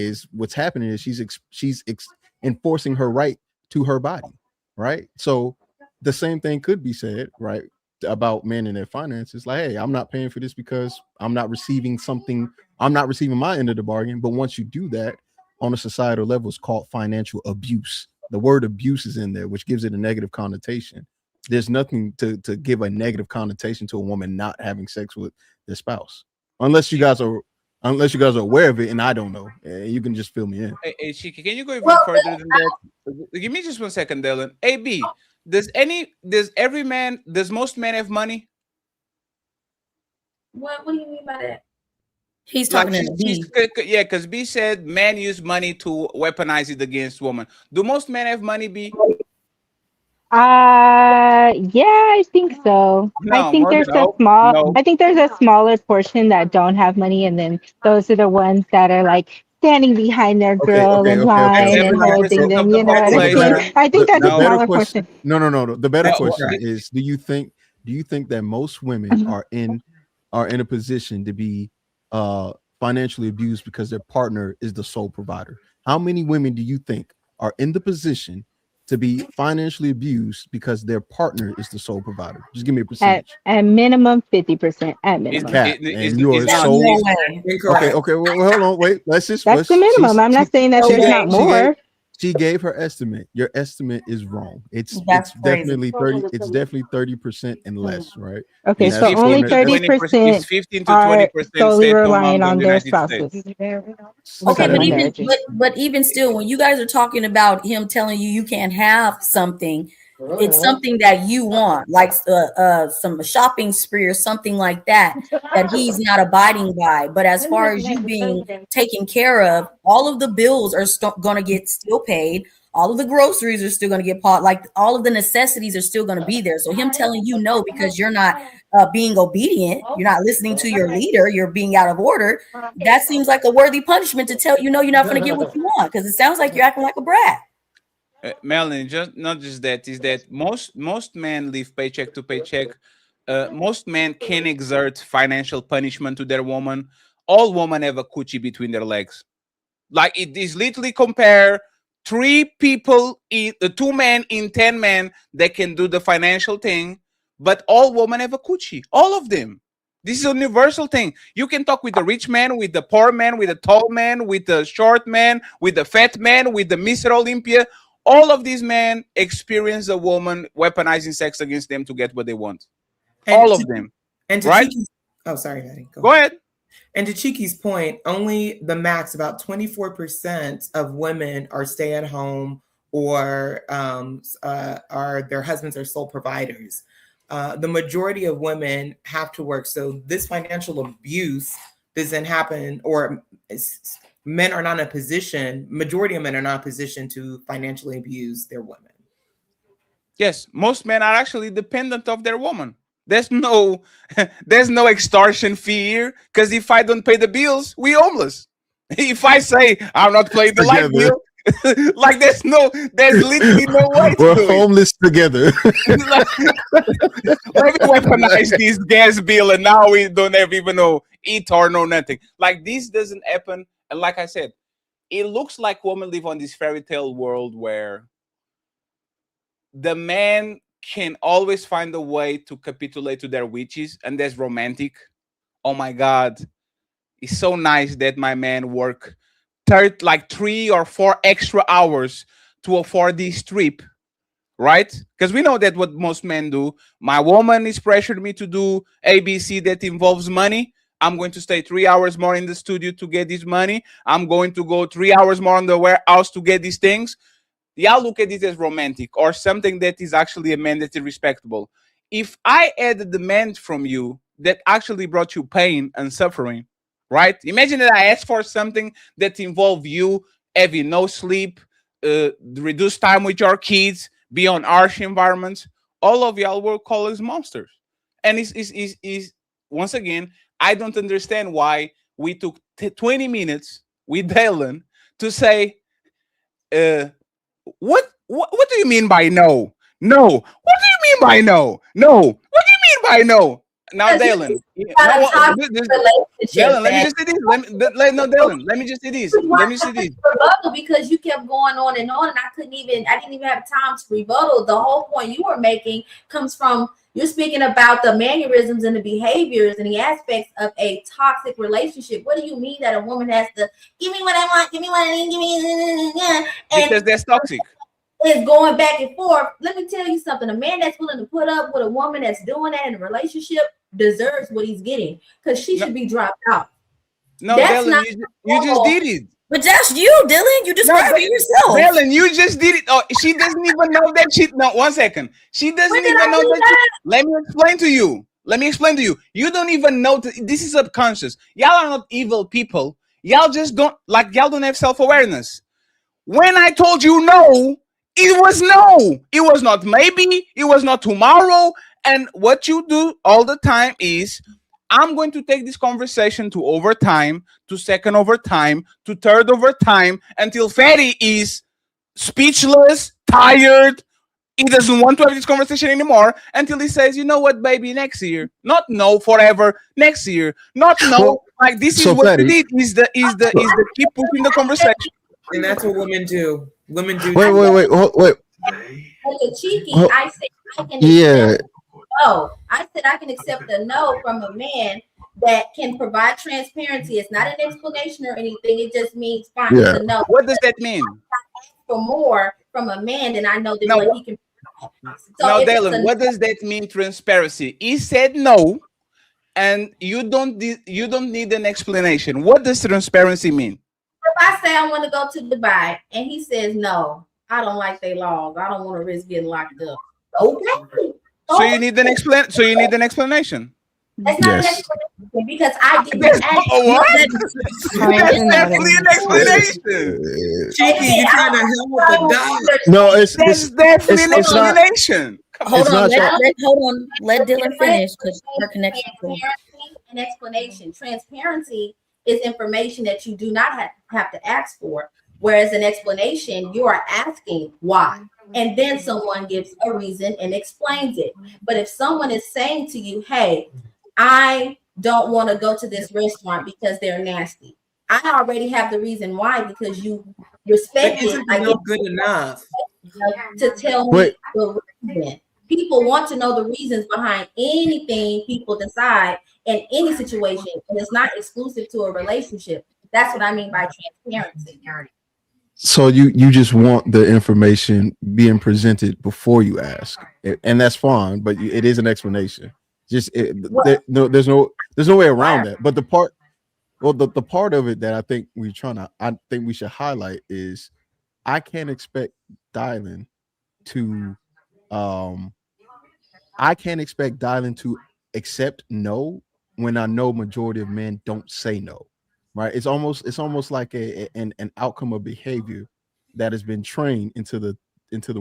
is what's happening is she's enforcing her right to her body, right? So the same thing could be said, right, about men and their finances. Like, hey, I'm not paying for this because I'm not receiving something. I'm not receiving my end of the bargain. But once you do that on a societal level, it's called financial abuse. The word abuse is in there, which gives it a negative connotation. There's nothing to give a negative connotation to a woman not having sex with their spouse, unless you guys are aware of it, and I don't know. You can just fill me in. Hey, Chiki, can you go even further than that? Give me just 1 second, Dylan. AB, does most men have money? What do you mean by that? He's talking to B. Yeah, because B said men use money to weaponize it against women. Do most men have money, B? Yeah, I think so. I think there's a smaller portion that don't have money, and then those are the ones that are like standing behind their girl in line and holding them. You know what I mean? I think that's a smaller portion. No. The better question is: Do you think that most women are in a position to be financially abused because their partner is the sole provider? How many women do you think are in the position to be financially abused because their partner is the sole provider? Just give me a percentage. At minimum 50%. At minimum. And you are so okay. Well, hold on. Wait. That's the minimum. I'm not saying that there's not more. She gave her estimate. Your estimate is wrong. It's definitely 30. It's definitely 30% and less, right? Okay, so only 30% 15 to 20% solely relying on their spouses. Okay, but even still, when you guys are talking about him telling you can't have something, it's something that you want, like some shopping spree or something like that he's not abiding by. But as far as you being taken care of, all of the bills are going to get still paid. All of the groceries are still going to get bought. Like all of the necessities are still going to be there. So him telling you no because you're not being obedient, you're not listening to your leader, you're being out of order. That seems like a worthy punishment to tell you're not going to get what you want, because it sounds like you're acting like a brat. Melanin, not just that, is that most men live paycheck to paycheck. Most men can exert financial punishment to their woman. All women have a coochie between their legs. Like it is literally compare 2 men in 10 men that can do the financial thing, but all women have a coochie. All of them. This is a universal thing. You can talk with the rich man, with the poor man, with the tall man, with the short man, with the fat man, with the Mr. Olympia. All of these men experience a woman weaponizing sex against them to get what they want. All of them. And to right? Sorry, Hattie. Go ahead. And to Chiki's point, only the max, about 24% of women are stay-at-home or are their husbands are sole providers. The majority of women have to work. So this financial abuse doesn't happen, or men are not in a position, majority of men are not in a position to financially abuse their women. Yes, most men are actually dependent of their woman. There's no extortion fear, because if I don't pay the bills, we homeless. If I say I'm not paying the light bill, like there's literally no way to We're do homeless together. Let me weaponize this gas bill, and now we don't have even no eat or no nothing. Like this doesn't happen. And like I said, it looks like women live on this fairy tale world where the man can always find a way to capitulate to their witches, and that's romantic. Oh my God, it's so nice that my man work 3 or 4 extra hours to afford this trip, right? Because we know that what most men do. My woman is pressured me to do ABC that involves money. I'm going to stay 3 hours more in the studio to get this money. I'm going to go 3 hours more in the warehouse to get these things. Y'all look at it as romantic or something that is actually a man that is respectable. If I had a demand from you that actually brought you pain and suffering, right? Imagine that I ask for something that involve you having no sleep, reduce time with your kids, be on harsh environments. All of y'all will call us monsters. And is once again, I don't understand why we took 20 minutes with Dylan to say, what do you mean by no? No. What do you mean by no? No. What do you mean by no? Now, Dylan. Dylan, let me just say this. Dylan, let me just say this. Let me say this. Rebuttal because you kept going on, and I didn't even have time to rebuttal. The whole point you were making comes from you're speaking about the mannerisms and the behaviors and the aspects of a toxic relationship. What do you mean that a woman has to give me what I want, give me what I need, give me, because that's toxic. Is going back and forth. Let me tell you something. A man that's willing to put up with a woman that's doing that in a relationship deserves what he's getting because she should be dropped out. No, Dylan, you just did it. But that's you, Dylan. You described it yourself. Dylan, you just did it. Oh, she doesn't even know that she. No, 1 second. She doesn't even know that. Let me explain to you. You don't even know. This is subconscious. Y'all are not evil people. Y'all just don't Y'all don't have self-awareness. When I told you no, it was no. It was not maybe. It was not tomorrow. And what you do all the time is, I'm going to take this conversation to overtime, to second overtime, to third overtime, until Fatty is speechless, tired. He doesn't want to have this conversation anymore until he says, you know what, baby, next year. Not no forever, next year. Not no. This is what Fatty, you did is the keep pushing the conversation. And that's what women do. Women do. Wait. Cheeky, I said I can no. I said I can accept a no from a man that can provide transparency. It's not an explanation or anything. It just means fine. It's a no. What does that mean? For more from a man than I know that he can. So now, Dylan, what does that mean? Transparency. He said no, and you don't need an explanation. What does transparency mean? If I say I want to go to Dubai and he says no, I don't like their laws. I don't want to risk getting locked up. Okay. So you need an explanation. That's not an explanation because I didn't ask. That's definitely an explanation. Cheeky, you're trying to help with the dog. No, it's definitely an explanation. Hold on. Let Dylan finish because her connection. An explanation. Transparency is information that you do not have to ask for. Whereas an explanation, you are asking why. And then someone gives a reason and explains it. But if someone is saying to you, hey, I don't want to go to this restaurant because they're nasty. I already have the reason why because you respect it. I get good enough to tell me the reason. People want to know the reasons behind anything people decide in any situation. And it's not exclusive to a relationship. That's what I mean by transparency. So you just want the information being presented before you ask, and that's fine. But it is an explanation. There's no way around that. But the part of it that I think we should highlight is I can't expect Dylan to accept no when I know majority of men don't say no. Right, it's almost like an outcome of behavior that has been trained into the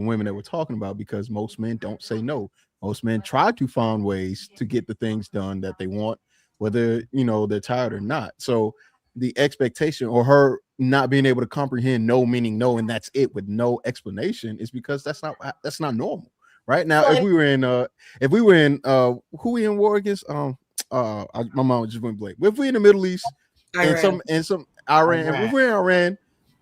women that we're talking about, because most men don't say no. Most men try to find ways to get the things done that they want, whether they're tired or not. So the expectation or her not being able to comprehend no meaning no and that's it with no explanation is because that's not normal. Right now, if we were in who we in war against, my mom just went blank. If we in the Middle East. Iran. And some Iran. If we're in Iran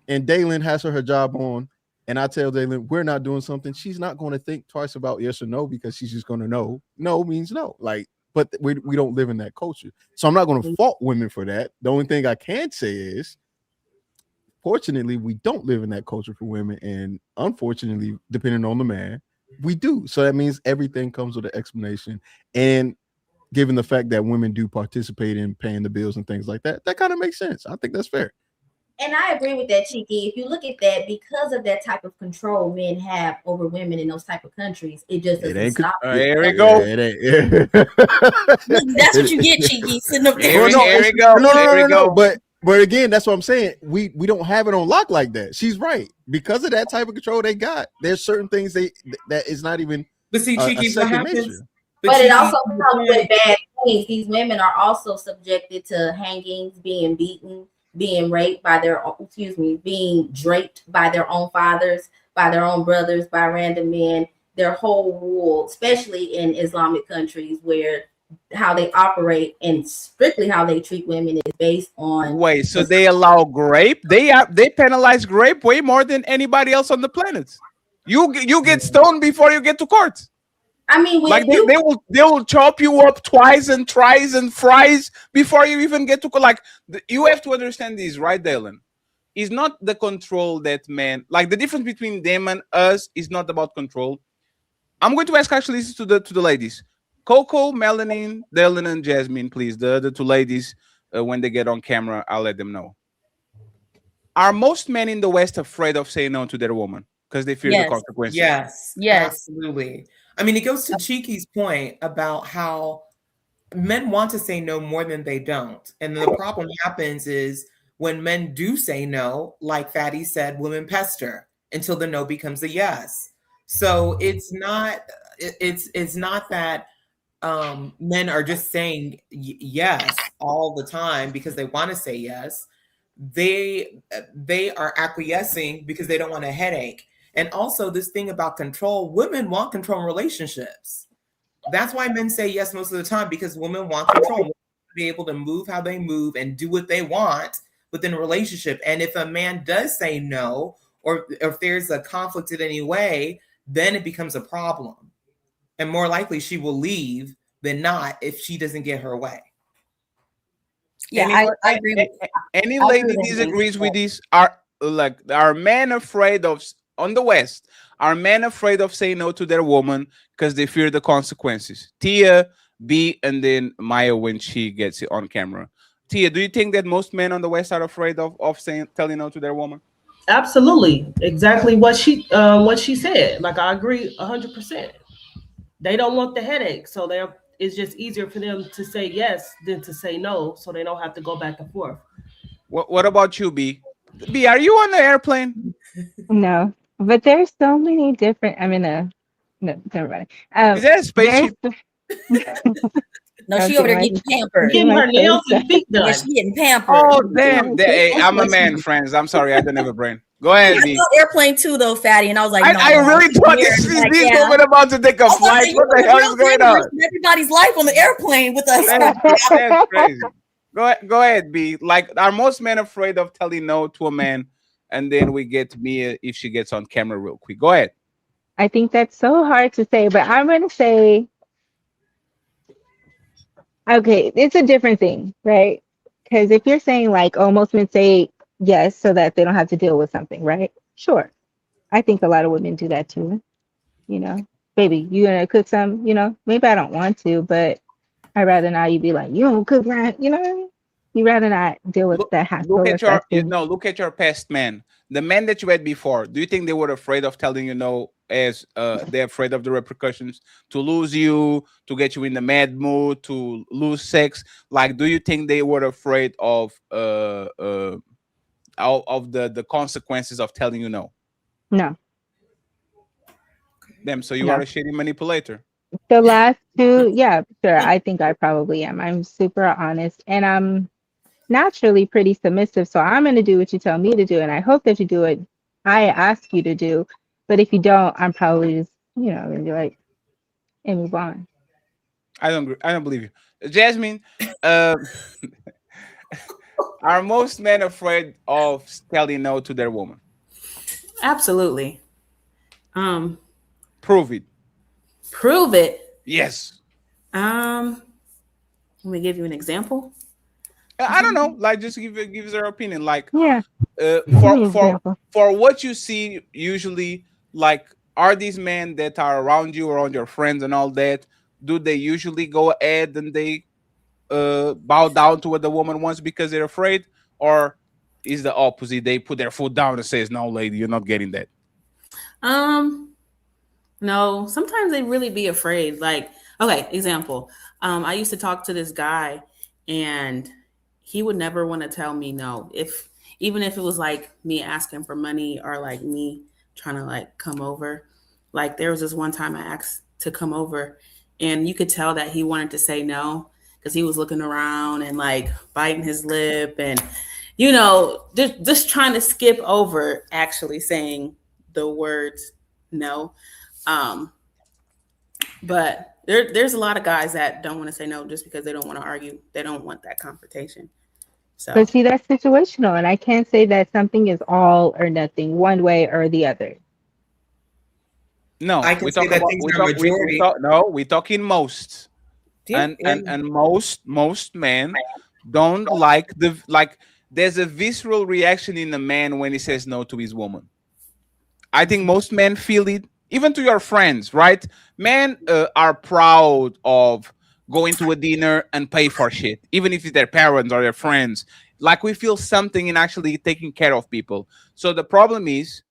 and Daylin has her job on, and I tell Daylin we're not doing something, she's not going to think twice about yes or no because she's just going to know. No means no. But we don't live in that culture. So I'm not going to fault women for that. The only thing I can say is, fortunately, we don't live in that culture for women. And unfortunately, depending on the man, we do. So that means everything comes with an explanation. And given the fact that women do participate in paying the bills and things like that, that kind of makes sense. I think that's fair. And I agree with that, Cheeky. If you look at that, because of that type of control men have over women in those type of countries, it just doesn't stop. Here we go. That's what you get, Cheeky. Sitting up there. Here we go. No. But again, that's what I'm saying. We don't have it on lock like that. She's right. Because of that type of control they got, there's certain things that is not even. But see, Cheeky, what happens? nature. But it also comes with bad things. These women are also subjected to hangings, being beaten, being raped by being draped by their own fathers, by their own brothers, by random men. Their whole rule, especially in Islamic countries where how they operate and strictly how they treat women is based on. Wait, so they allow grape? They penalize grape way more than anybody else on the planet. You get stoned before you get to court. I mean, like they will chop you up twice and thrice and fries before you even get to like. You have to understand this, right, Dylan? It's not the control that men like. The difference between them and us is not about control. I'm going to ask actually to the ladies, Coco, Melanin, Dylan, and Jasmine, please. The two ladies, when they get on camera, I'll let them know. Are most men in the West afraid of saying no to their woman because they fear the consequences? Yes, absolutely. I mean, it goes to Cheeky's point about how men want to say no more than they don't. And the problem happens is when men do say no, like Fatty said, women pester until the no becomes a yes. So it's not that men are just saying yes all the time because they want to say yes. They are acquiescing because they don't want a headache. And also this thing about control, women want control in relationships. That's why men say yes most of the time, because women want control. Women want to be able to move how they move and do what they want within a relationship. And if a man does say no, or if there's a conflict in any way, then it becomes a problem. And more likely she will leave than not if she doesn't get her way. Yeah, I agree with any lady disagrees with this. Are men afraid of on the West? Are men afraid of saying no to their woman because they fear the consequences? Tia, B, and then Maya when she gets it on camera. Tia, do you think that most men on the West are afraid of telling no to their woman? Absolutely, exactly what she said. Like I agree 100%. They don't want the headache, so it's just easier for them to say yes than to say no, so they don't have to go back and forth. What about you, B? B, are you on the airplane? No, but there's so many different. I mean, no, never mind. Is that a spaceship? No, she over there getting pampered. Getting her nails and feet done. Yeah, she getting pampered. Oh, damn. Hey, I'm a man, friends. I'm sorry. I don't have a brain. Go ahead, I B. thought airplane too, though, Fatty, and I was like, no, I really thought this woman about to take a flight. What the hell is going on? Everybody's life on the airplane with us. That's crazy. Go ahead, B. Like, are most men afraid of telling no to a man? And then we get Mia if she gets on camera real quick. Go ahead. I think that's so hard to say, but I'm going to say, okay, it's a different thing, right? Because if you're saying like, oh, most men say yes so that they don't have to deal with something, right? Sure. I think a lot of women do that too. You know, baby, you gonna cook some, you know, maybe I don't want to, but I'd rather not you be like, you don't cook right, you know what I mean? You'd rather not deal with that hassle. Look at your past men. The men that you had before, do you think they were afraid of telling you no as they're afraid of the repercussions, to lose you, to get you in the mad mood, to lose sex? Like, do you think they were afraid of the consequences of telling you no? No. Them, so you are a shitty manipulator. The last two, yeah, sure. I think I probably am. I'm super honest and I'm naturally pretty submissive. So I'm going to do what you tell me to do. And I hope that you do what I ask you to do. But if you don't, I'm probably just, you know, going to be like, and move on. I don't believe you. Jasmine, are most men afraid of telling no to their woman? Absolutely. Prove it. Prove it. Yes. Let me give you an example. I don't know. Like, just give her opinion. Like, yeah. For what you see, usually, like, are these men that are around you, around your friends, and all that? Do they usually go ahead and they bow down to what the woman wants because they're afraid, or is the opposite. They put their foot down and says, "No, lady, you're not getting that." No, sometimes they really be afraid. Like, okay, example. I used to talk to this guy and he would never want to tell me no. Even if it was like me asking for money or like me trying to like come over. Like there was this one time I asked to come over and you could tell that he wanted to say no because he was looking around and like biting his lip and just trying to skip over actually saying the words no. But there's a lot of guys that don't want to say no just because they don't want to argue. They don't want that confrontation. So, But see, that's situational, and I can't say that something is all or nothing, one way or the other. No, I can say that things are majority. We're talking most. Yeah, and most men don't like there's a visceral reaction in a man when he says no to his woman. I think most men feel it, even to your friends, right? Men are proud of going to a dinner and pay for shit, even if it's their parents or their friends. Like we feel something in actually taking care of people. So the problem is,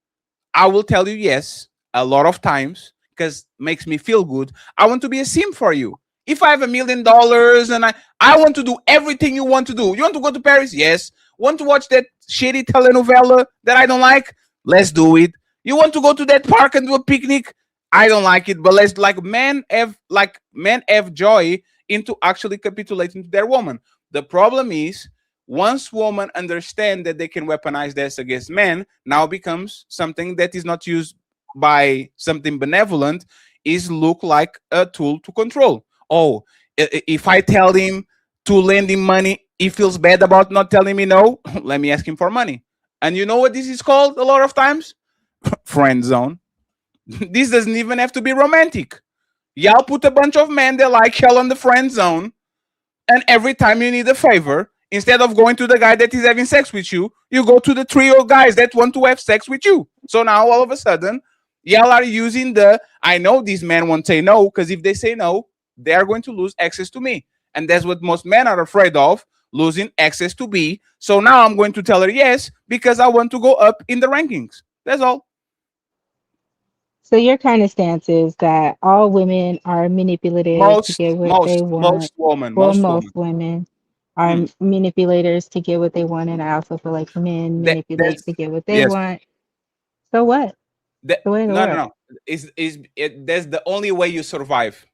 I will tell you yes a lot of times because makes me feel good. I want to be a sim for you. If I have $1 million and I want to do everything you want to do. You want to go to Paris? Yes. Want to watch that shitty telenovela that I don't like? Let's do it. You want to go to that park and do a picnic? I don't like it, but let's men have joy into actually capitulating to their woman. The problem is once women understand that they can weaponize this against men, now becomes something that is not used by something benevolent, is look like a tool to control. Oh, if I tell him to lend him money, he feels bad about not telling me no. Let me ask him for money. And you know what this is called a lot of times? Friend zone. This doesn't even have to be romantic. Y'all put a bunch of men that like hell on the friend zone, and every time you need a favor, instead of going to the guy that is having sex with you, you go to the trio guys that want to have sex with you. So now all of a sudden, y'all are using I know these men won't say no, because if they say no, they are going to lose access to me. And that's what most men are afraid of, losing access to me. So now I'm going to tell her yes, because I want to go up in the rankings. That's all. So your kind of stance is that all women are manipulative to get what they want. Most women are manipulators to get what they want, and I also feel like men manipulate to get what they want. So what? No. That's the only way you survive.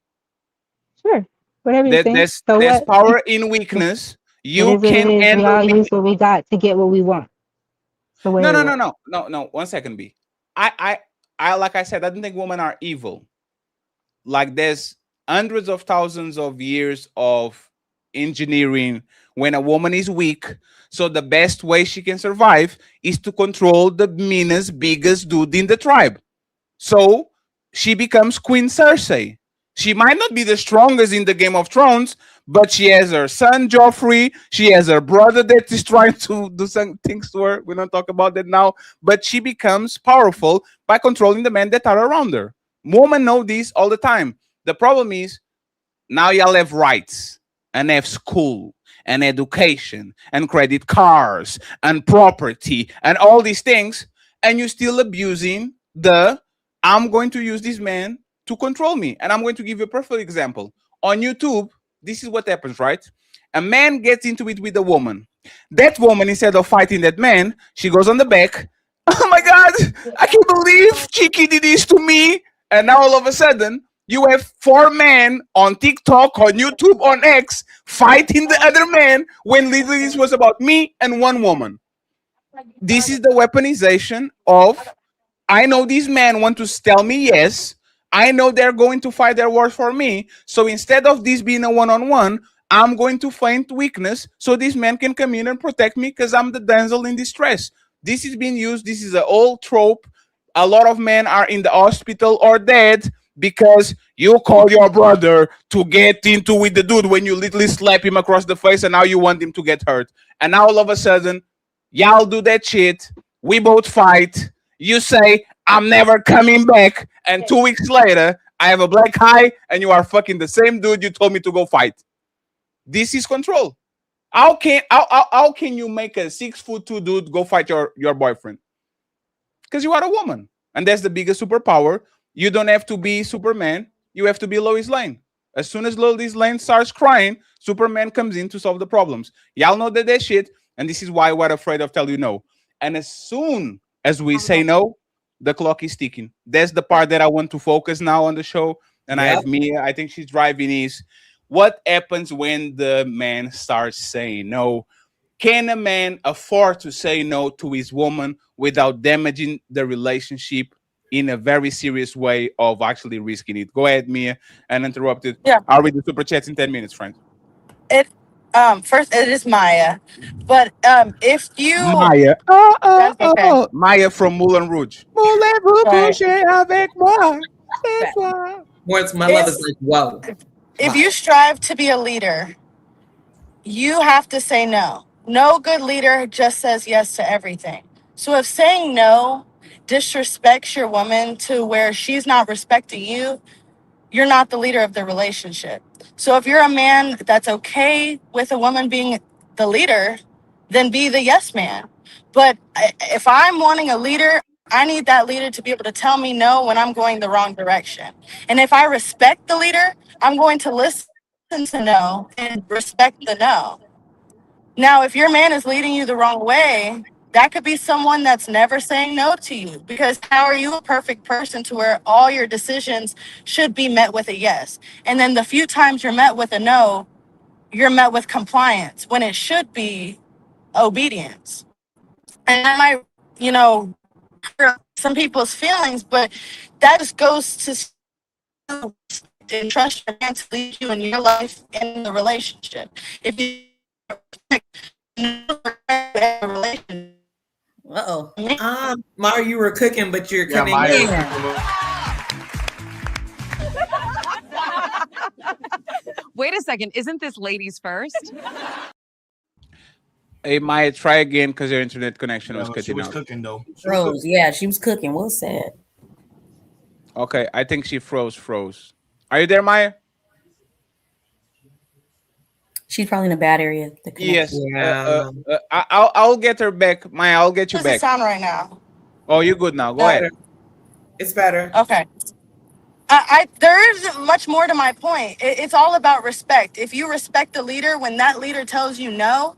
Sure, whatever you think. There's power in weakness. You can we all use what we got to get what we want. So no. 1 second, B. I like I said, I don't think women are evil. Like there's hundreds of thousands of years of engineering when a woman is weak. So the best way she can survive is to control the meanest, biggest dude in the tribe. So she becomes Queen Cersei. She might not be the strongest in the Game of Thrones, but she has her son Joffrey. She has her brother that is trying to do some things to her. We don't talk about that now. But she becomes powerful by controlling the men that are around her. Women know this all the time. The problem is now y'all have rights and have school and education and credit cards and property and all these things, and you're still abusing I'm going to use this man to control me. And I'm going to give you a perfect example. On YouTube, this is what happens, right? A man gets into it with a woman. That woman, instead of fighting that man, she goes on the back. Oh my God, I can't believe Chicky did this to me. And now all of a sudden, you have 4 men on TikTok, on YouTube, on X, fighting the other man when literally this was about me and one woman. This is the weaponization of, I know these men want to tell me yes. I know they're going to fight their wars for me. So instead of this being a one-on-one, I'm going to feign weakness so these men can come in and protect me because I'm the damsel in distress. This is being used. This is an old trope. A lot of men are in the hospital or dead because you call your brother to get into with the dude when you literally slap him across the face and now you want him to get hurt. And now all of a sudden, y'all do that shit. We both fight. You say, I'm never coming back. And 2 weeks later, I have a black eye and you are fucking the same dude you told me to go fight. This is control. How can you make a 6'2" dude go fight your boyfriend? Because you are a woman, and that's the biggest superpower. You don't have to be Superman. You have to be Lois Lane. As soon as Lois Lane starts crying, Superman comes in to solve the problems. Y'all know that shit, and this is why we're afraid of telling you no. And as soon as we say no, the clock is ticking. That's the part that I want to focus now on the show. And I have Mia. I think she's driving is what happens when the man starts saying no. Can a man afford to say no to his woman without damaging the relationship in a very serious way of actually risking it? Go ahead, Mia, and interrupt it. Yeah. I'll read the super chats in 10 minutes, friends. First it is Maya, but if you Maya. That's okay. Maya from Moulin Rouge. Right. Coucher avec moi. C'est toi. Once my love is like, whoa. If you strive to be a leader, you have to say no. No good leader just says yes to everything. So if saying no disrespects your woman to where she's not respecting you, you're not the leader of the relationship. So if you're a man that's okay with a woman being the leader, then be the yes man. But if I'm wanting a leader, I need that leader to be able to tell me no when I'm going the wrong direction. And if I respect the leader, I'm going to listen to no and respect the no. Now, if your man is leading you the wrong way, that could be someone that's never saying no to you, because how are you a perfect person to where all your decisions should be met with a yes? And then the few times you're met with a no, you're met with compliance when it should be obedience. And that might, hurt some people's feelings, but that just goes to and trust your man to lead you in your life in the relationship. If you Mara, you were cooking, but you're Yeah, coming Maya. Wait a second. Isn't this ladies first? Hey, Maya, try again because your internet connection was She cutting was out. cooking though. Froze. Yeah, she was cooking. Well said. Okay, I think she froze. Are you there, Maya? She's probably in a bad area. Yes. I'll get her back. Maya, I'll get you How does it back. sound right now? Oh, you're good now. Go ahead. It's better. Okay. There is much more to my point. It's all about respect. If you respect the leader, when that leader tells you no,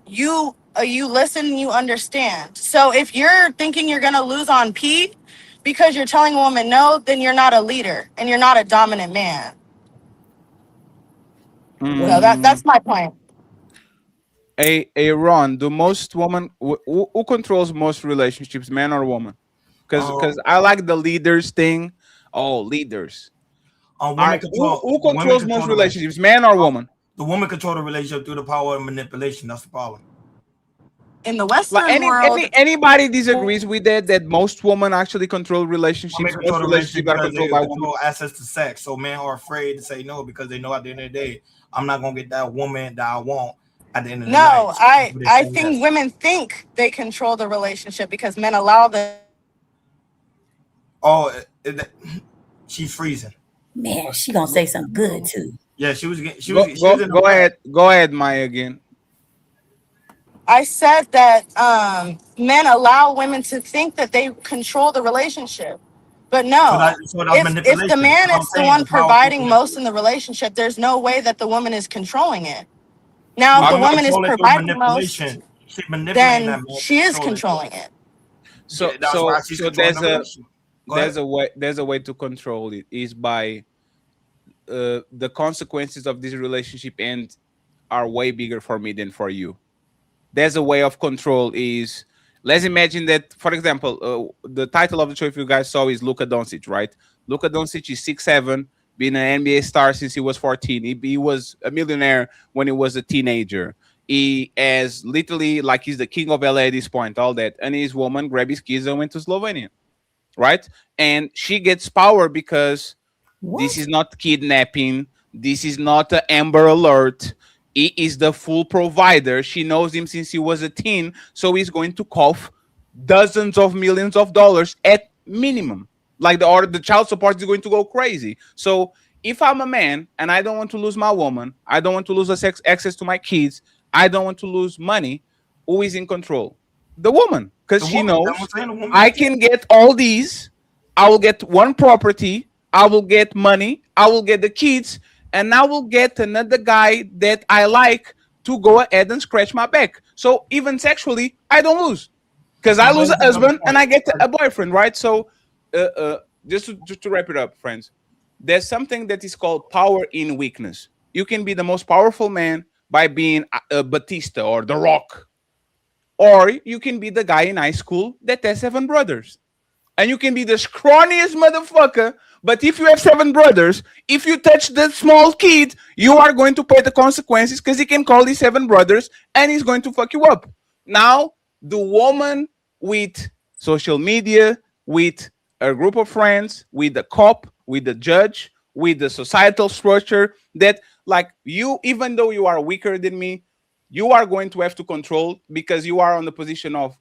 you listen and you understand. So if you're thinking you're going to lose on P because you're telling a woman no, then you're not a leader and you're not a dominant man. So that's my point. Hey, Ron, do most women who controls most relationships, man or woman? Because I like the leaders thing. Oh, leaders. Who controls most relationships, man or woman? The woman control the relationship through the power of manipulation. That's the problem. In the Western Like world, anybody disagrees with that most women actually control relationships. Women Most control the relationships relationship are because they controlled by women. control access to sex. So men are afraid to say no because they know at the end of the day, I'm not gonna get that woman that I want at the end of the night. no, So I they say think yes. women think they control the relationship because men allow them. Oh, she's freezing. Man, she gonna say something good too. Yeah, she was. She Go, was. She was in go ahead. Go ahead, Maya, again. I said that men allow women to think that they control the relationship. But no, So that's if the manipulation. man So I'm is the saying one the powerful providing man- most in the relationship, there's no way that the woman is controlling it. Now, if the woman woman is control it through providing most, manipulation. She's manipulating that then man. she is Control it. controlling it. So Yeah, that's why she's controlling the relationship. Go ahead. there's a way to control it is by the consequences of this relationship and are way bigger for me than for you. There's a way of control is, let's imagine that, for example, the title of the show, if you guys saw, is Luka Dončić, right? Luka Dončić is 6'7", been an NBA star since he was 14. He was a millionaire when he was a teenager. He has literally, like, he's the king of LA at this point, all that. And his woman grabbed his kids and went to Slovenia, right? And she gets power because this is not kidnapping. This is not an Amber Alert. He is the full provider. She knows him since he was a teen, so he's going to cough dozens of millions of dollars at minimum. Like the child support is going to go crazy. So if I'm a man and I don't want to lose my woman, I don't want to lose access to my kids, I don't want to lose money. Who is in control? The woman, because she knows I can get all these. I will get one property. I will get money. I will get the kids, and I will get another guy that I like to go ahead and scratch my back. So even sexually, I don't lose, because I lose a husband and I get a boyfriend, right? So just to wrap it up, friends, there's something that is called power in weakness. You can be the most powerful man by being a Batista or The Rock, or you can be the guy in high school that has 7 brothers. And you can be the scrawniest motherfucker, but if you have 7 brothers, if you touch the small kid, you are going to pay the consequences, because he can call these 7 brothers and he's going to fuck you up. Now, the woman with social media, with a group of friends, with the cop, with the judge, with the societal structure, that like you, even though you are weaker than me, you are going to have to control, because you are on the position of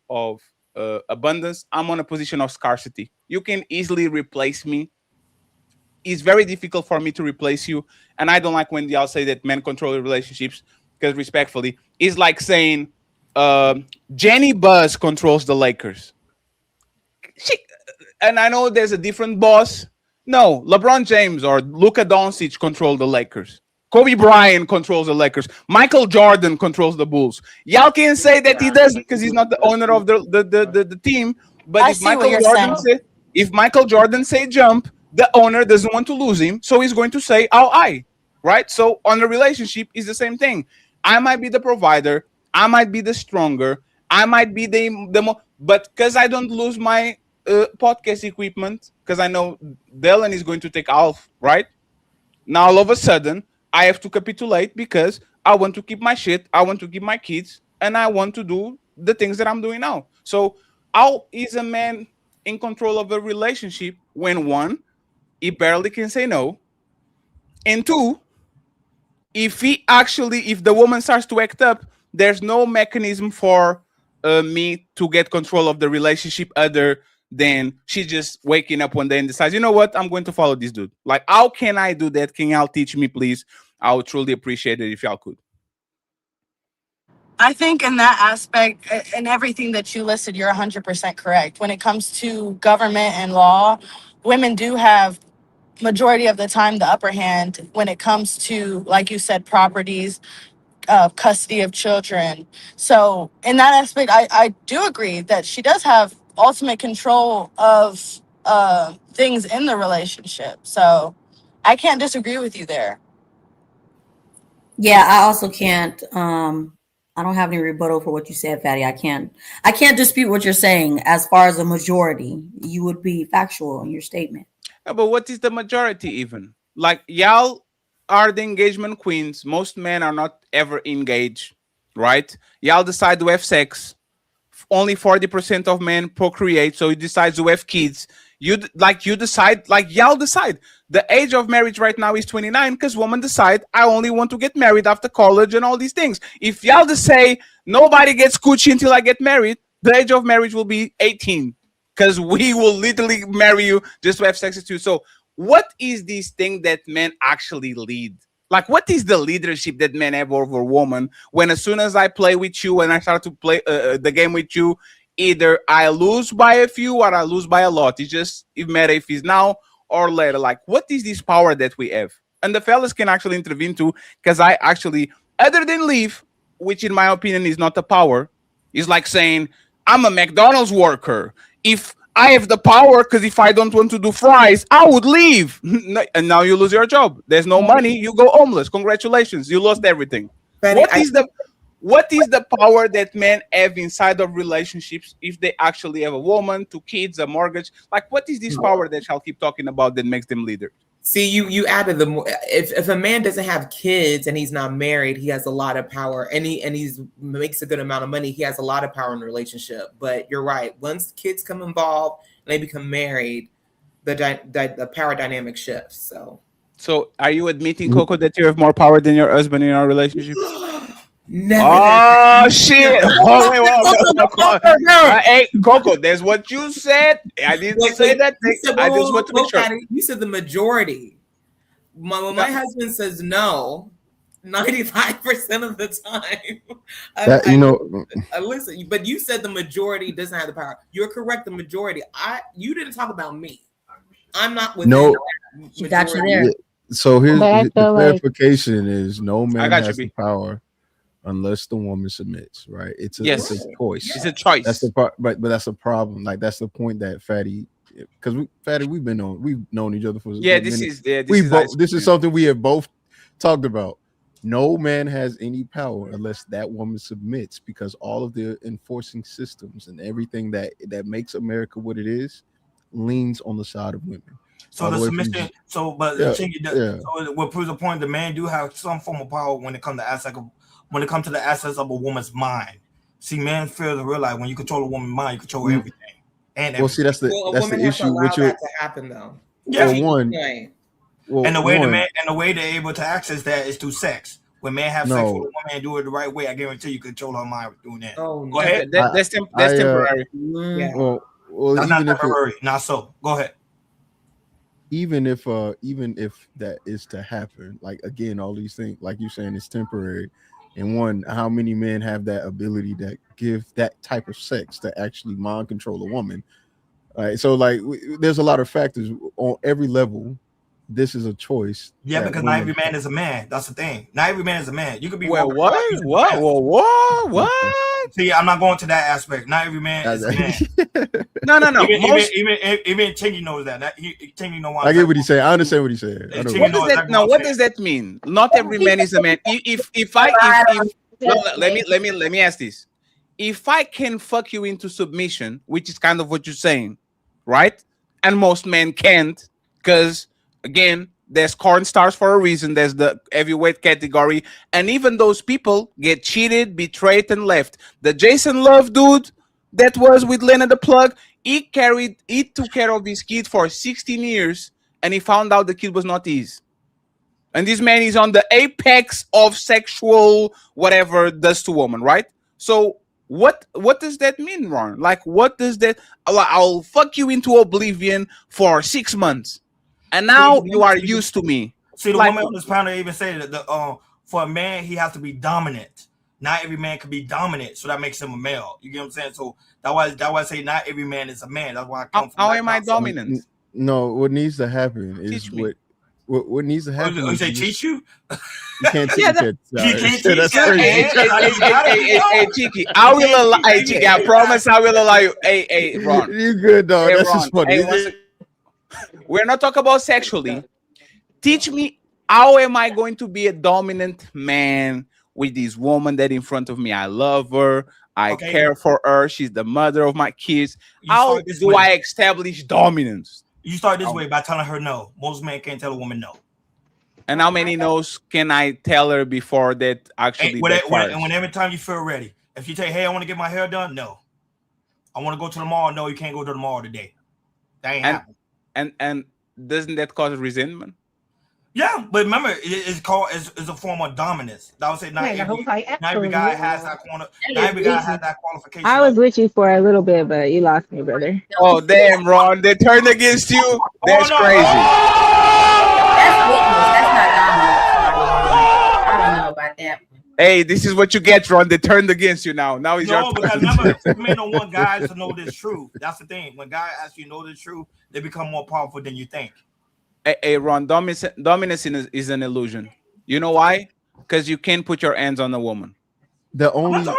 abundance. I'm on a position of scarcity. You can easily replace me. It's very difficult for me to replace you. And I don't like when y'all say that men control relationships, because respectfully, it's like saying Jenny Buzz controls the Lakers. And I know there's a different boss. No, LeBron James or Luka Dončić control the Lakers. Kobe Bryant controls the Lakers. Michael Jordan controls the Bulls. Y'all can say that he doesn't, because he's not the owner of the team. But if Michael Jordan say jump, the owner doesn't want to lose him, so he's going to say I. Right? So on a relationship, it's the same thing. I might be the provider. I might be the stronger. I might be the more, but because I don't lose my podcast equipment, because I know Dylan is going to take off, right? Now all of a sudden, I have to capitulate, because I want to keep my shit, I want to keep my kids, and I want to do the things that I'm doing now. So how is a man in control of a relationship when, 1, he barely can say no, and 2, if the woman starts to act up, there's no mechanism for me to get control of the relationship other than she just waking up one day and decides, you know what, I'm going to follow this dude. Like, how can I do that? Can y'all teach me, please? I would truly appreciate it if y'all could. I think in that aspect, in everything that you listed, you're 100% correct. When it comes to government and law, women do have majority of the time the upper hand when it comes to, like you said, properties, custody of children. So in that aspect, I do agree that she does have ultimate control of things in the relationship. So I can't disagree with you there. Yeah, I also can't. I don't have any rebuttal for what you said, Fatty. I can't dispute what you're saying. As far as a majority, you would be factual in your statement. But what is the majority even? Like, y'all are the engagement queens. Most men are not ever engaged, right? Y'all decide to have sex. Only 40% of men procreate, so you decide to have kids. Y'all decide. The age of marriage right now is 29, because women decide, I only want to get married after college and all these things. If y'all just say nobody gets coochie until I get married, the age of marriage will be 18, because we will literally marry you just to have sex with you. So what is this thing that men actually lead? Like, what is the leadership that men have over women, when as soon as I play with you and I start to play the game with you, either I lose by a few or I lose by a lot. It's just, it matter if it's now or later. Like, what is this power that we have? And the fellas can actually intervene too, because I actually, other than leave, which in my opinion is not a power, is like saying, I'm a McDonald's worker. If I have the power, because if I don't want to do fries, I would leave. And now you lose your job. There's no money. You go homeless. Congratulations. You lost everything. What is the power that men have inside of relationships if they actually have a woman, 2 kids, a mortgage? Like, what is this power that I'll keep talking about that makes them leader? See, you added the more. If a man doesn't have kids and he's not married, he has a lot of power, and he's makes a good amount of money. He has a lot of power in the relationship. But you're right. Once kids come involved and they become married, the power dynamic shifts. So are you admitting, Coco, that you have more power than your husband in our relationship? Never. Oh shit! Hey, Coco, that's what you said. I didn't say that. I just want to make sure. You said the majority. When my husband says no, 95% of the time. That Listen, but you said the majority doesn't have the power. You're correct. The majority. You didn't talk about me. I'm not within. No. She got you there. So here's But I the feel like clarification: is no man got has you, the B. power unless the woman submits. Right? It's a choice. It's a choice. That's the part, but that's a problem. Like that's the point that Fatty, because we've known each other for this is something we have both talked about. No man has any power unless that woman submits, because all of the enforcing systems and everything that makes America what it is leans on the side of women. So the submission. So what proves the point? The man do have some form of power when it comes to the assets of a woman's mind. See, men fail to realize when you control a woman's mind, you control everything. And well, see, that's the issue. Which that to happen though. Yeah. And the way they're able to access that is through sex. When men have sex with a woman and do it the right way, I guarantee you control her mind doing that. Oh, go ahead. That's temporary. Yeah. Well, that's even not temporary. Not so. Go ahead. Even if that is to happen, like again, all these things, like you're saying, is temporary. And one, how many men have that ability that give that type of sex to actually mind control a woman? All right, so like there's a lot of factors on every level. This is a choice. Yeah, because not every man is a man. That's the thing. Not every man is a man. You could be. What? See, I'm not going to that aspect. Not every man is a man. No. Even Chingy knows that. Chingy know why. I get what he's saying. I understand what he's saying. What does that? No, what does that mean? Not every man is a man. Let me ask this. If I can fuck you into submission, which is kind of what you're saying, right? And most men can't, because again, there's corn stars for a reason. There's the heavyweight category, and even those people get cheated, betrayed, and left. The Jason Love dude that was with Lena the Plug, he took care of his kid for 16 years, and he found out the kid was not his. And this man is on the apex of sexual whatever does to woman, right? So what does that mean, Ron? Like, what does that? I'll fuck you into oblivion for 6 months, and now you are used to me. See, the woman on this panel even say that for a man he has to be dominant. Not every man can be dominant, so that makes him a male. You get what I'm saying? So that's why I say not every man is a man. That's why I come from. How am I dominant? No, what needs to happen is what needs to happen. You say teach you? You can't teach it. That's crazy. Hey, Cheeky, I will allow. Hey, Cheeky, I promise I will allow you. Hey, Ron, you good, dog? That's just funny. We're not talking about sexually. Teach me, how am I going to be a dominant man with this woman that in front of me? I love her. I care for her. She's the mother of my kids. How do I establish dominance? You start this way by telling her no. Most men can't tell a woman no. And how many no's can I tell her before that actually? And every time you feel ready. If you say, "Hey, I want to get my hair done," no. I want to go to the mall. No, you can't go to the mall today. That ain't happening. And doesn't that cause resentment? Yeah, but remember, it's a form of dominance. I would say not every guy has that qualification. I was with you for a little bit, but you lost me, brother. Oh damn, Ron! They turned against you. That's crazy. That's weakness. That's not dominance. I don't know about that. Hey, this is what you get, Ron. They turned against you now. Now he's your turn. Because remember, men don't want guys to know this truth. That's the thing. When guys actually know this truth, they become more powerful than you think. Hey, Ron, dominance is an illusion. You know why? Because you can't put your hands on a woman. Never said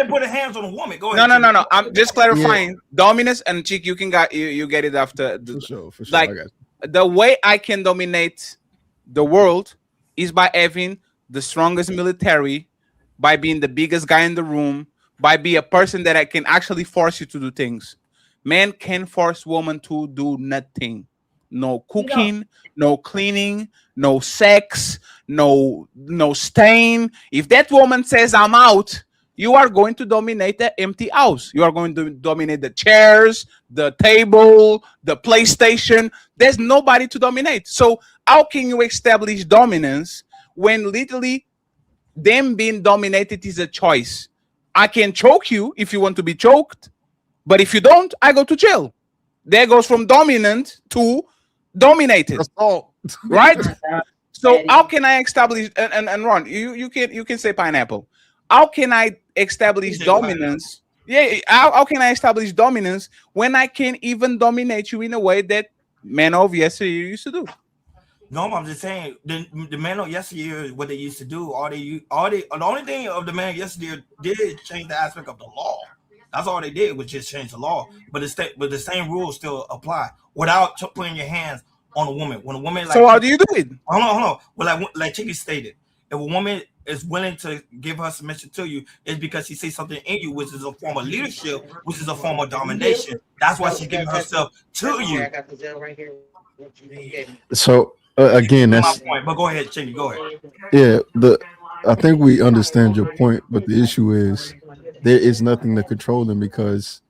put your hands on a woman. Go ahead. No. I'm just clarifying. Yeah. Dominance and Chick, you get it after. For sure. Like the way I can dominate the world is by having the strongest military, by being the biggest guy in the room, by being a person that I can actually force you to do things. Man can't force woman to do nothing. No cooking, no cleaning, no sex, no stain. If that woman says I'm out, you are going to dominate the empty house. You are going to dominate the chairs, the table, the PlayStation. There's nobody to dominate. So how can you establish dominance when literally them being dominated is a choice? I can choke you if you want to be choked, but if you don't, I go to jail. There goes from dominant to dominated, right? So how can I establish and Ron, you can say pineapple. How can I establish dominance? Yeah, how can I establish dominance when I can't even dominate you in a way that men of yesterday used to do? No, I'm just saying the men of yesteryear, what they used to do, the only thing of the man yesteryear did change the aspect of the law. That's all they did was just change the law, but the same rules still apply without putting your hands on a woman. When a woman, like, so how do you do it? Hold on. Well, like Chicky stated, if a woman is willing to give her submission to you, it's because she sees something in you, which is a form of leadership, which is a form of domination. That's why she's giving herself to you. So again, that's my point. But go ahead, Chicky. Go ahead. yeah. I think we understand your point, but the issue is there is nothing to control them, because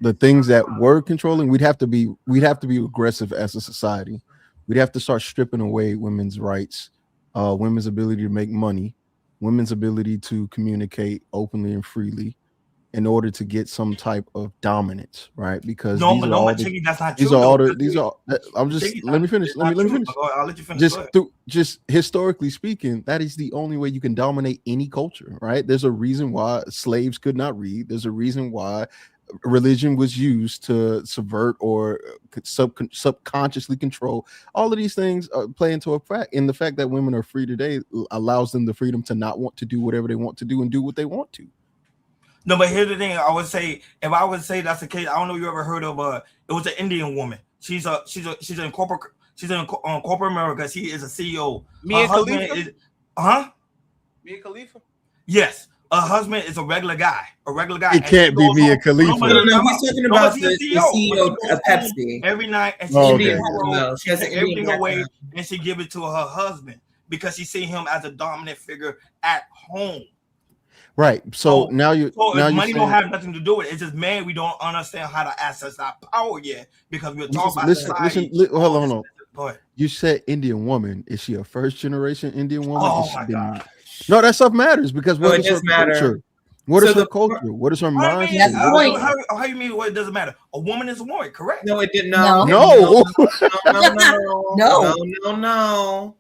the things that were controlling, we'd have to be aggressive as a society. We'd have to start stripping away women's rights, women's ability to make money, women's ability to communicate openly and freely, in order to get some type of dominance, right? Because that's not true. I'm just let me finish. Let me finish. I'll let you finish. Just historically speaking, that is the only way you can dominate any culture, right? There's a reason why slaves could not read. There's a reason why religion was used to subvert or subconsciously control. All of these things play into effect, and the fact that women are free today allows them the freedom to not want to do whatever they want to do and do what they want to. No, but here's the thing. I would say, if I would say that's the case, I don't know if you ever heard of it was an Indian woman. She's in corporate America. She is a CEO. Mia Khalifa? Mia Khalifa? Yes. Her husband is a regular guy. It can't be Mia Khalifa. No, he's talking about the CEO of Pepsi. Every night, and she has everything away, and she give it to her husband because she see him as a dominant figure at home. Right. So now money don't have nothing to do with it. It's just, man, we don't understand how to access that power yet, because we're talking about society. Hold on. Go ahead. You said Indian woman. Is she a first generation Indian woman? Oh my God. No, that stuff matters, because what is her culture? What is her culture? What is her mindset? How you mean what doesn't matter? A woman is a woman, correct? No, it didn't. No. No.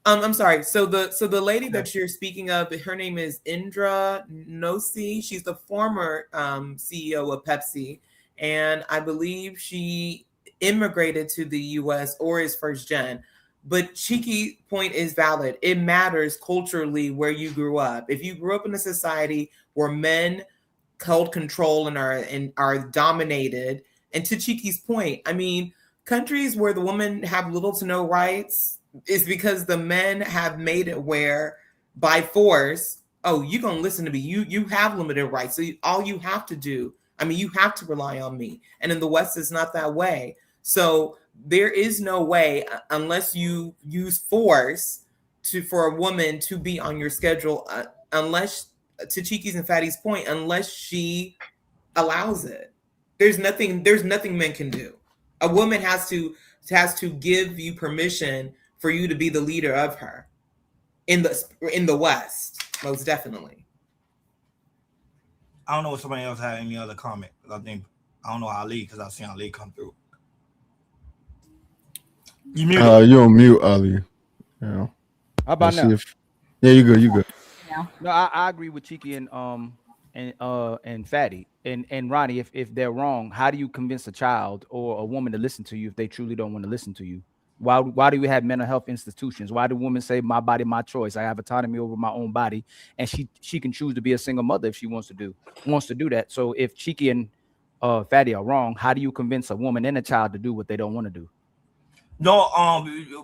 I'm sorry. So the lady that you're speaking of, her name is Indra Nosi. She's the former CEO of Pepsi, and I believe she immigrated to the U.S. or is first gen. But Chiki's point is valid. It matters culturally where you grew up. If you grew up in a society where men hold control and are dominated, and to Chiki's point, I mean, countries where the women have little to no rights is because the men have made it where by force, you're going to listen to me. You have limited rights. So all you have to do, you have to rely on me. And in the West, it's not that way. So there is no way, unless you use force for a woman to be on your schedule, unless, to Chiki's and Fatty's point, unless she allows it. There's nothing men can do. A woman has to give you permission for you to be the leader of her in the West, most definitely. I don't know if somebody else had any other comment. I don't know Ali, because I've seen Ali come through. You're on mute, Ali. Yeah. How about now? You good. No, I agree with Chiki and Fatty and Ronnie. If they're wrong, how do you convince a child or a woman to listen to you if they truly don't want to listen to you? Why do we have mental health institutions? Why do women say my body, my choice? I have autonomy over my own body, and she can choose to be a single mother if she wants to do that. So if Chiki and Fatty are wrong, how do you convince a woman and a child to do what they don't want to do? No,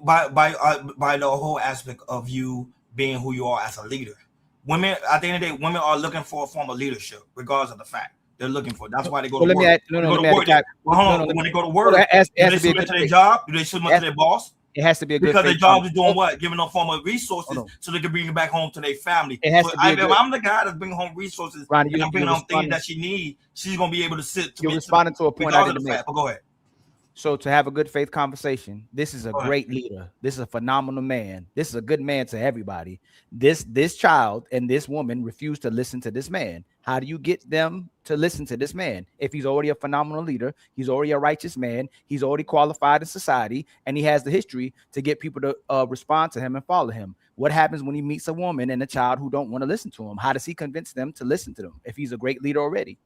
by the whole aspect of you being who you are as a leader. Women, at the end of the day, women are looking for a form of leadership, regardless of the fact they're looking for. That's why they go to work. When they go to work, do they submit to their job? Do they submit to their boss? It has to be a good because their job is doing what? Giving them form of resources so they can bring it back home to their family. It has to be if I'm the guy that's bringing home resources and I'm bringing home things that she needs, she's gonna be able to sit. You're responding to a point I didn't make. Go ahead. So to have a good faith conversation, this is a great leader. This is a phenomenal man. This is a good man to everybody. This child and this woman refuse to listen to this man. How do you get them to listen to this man? If he's already a phenomenal leader, he's already a righteous man, he's already qualified in society, and he has the history to get people to respond to him and follow him. What happens when he meets a woman and a child who don't want to listen to him? How does he convince them to listen to them if he's a great leader already?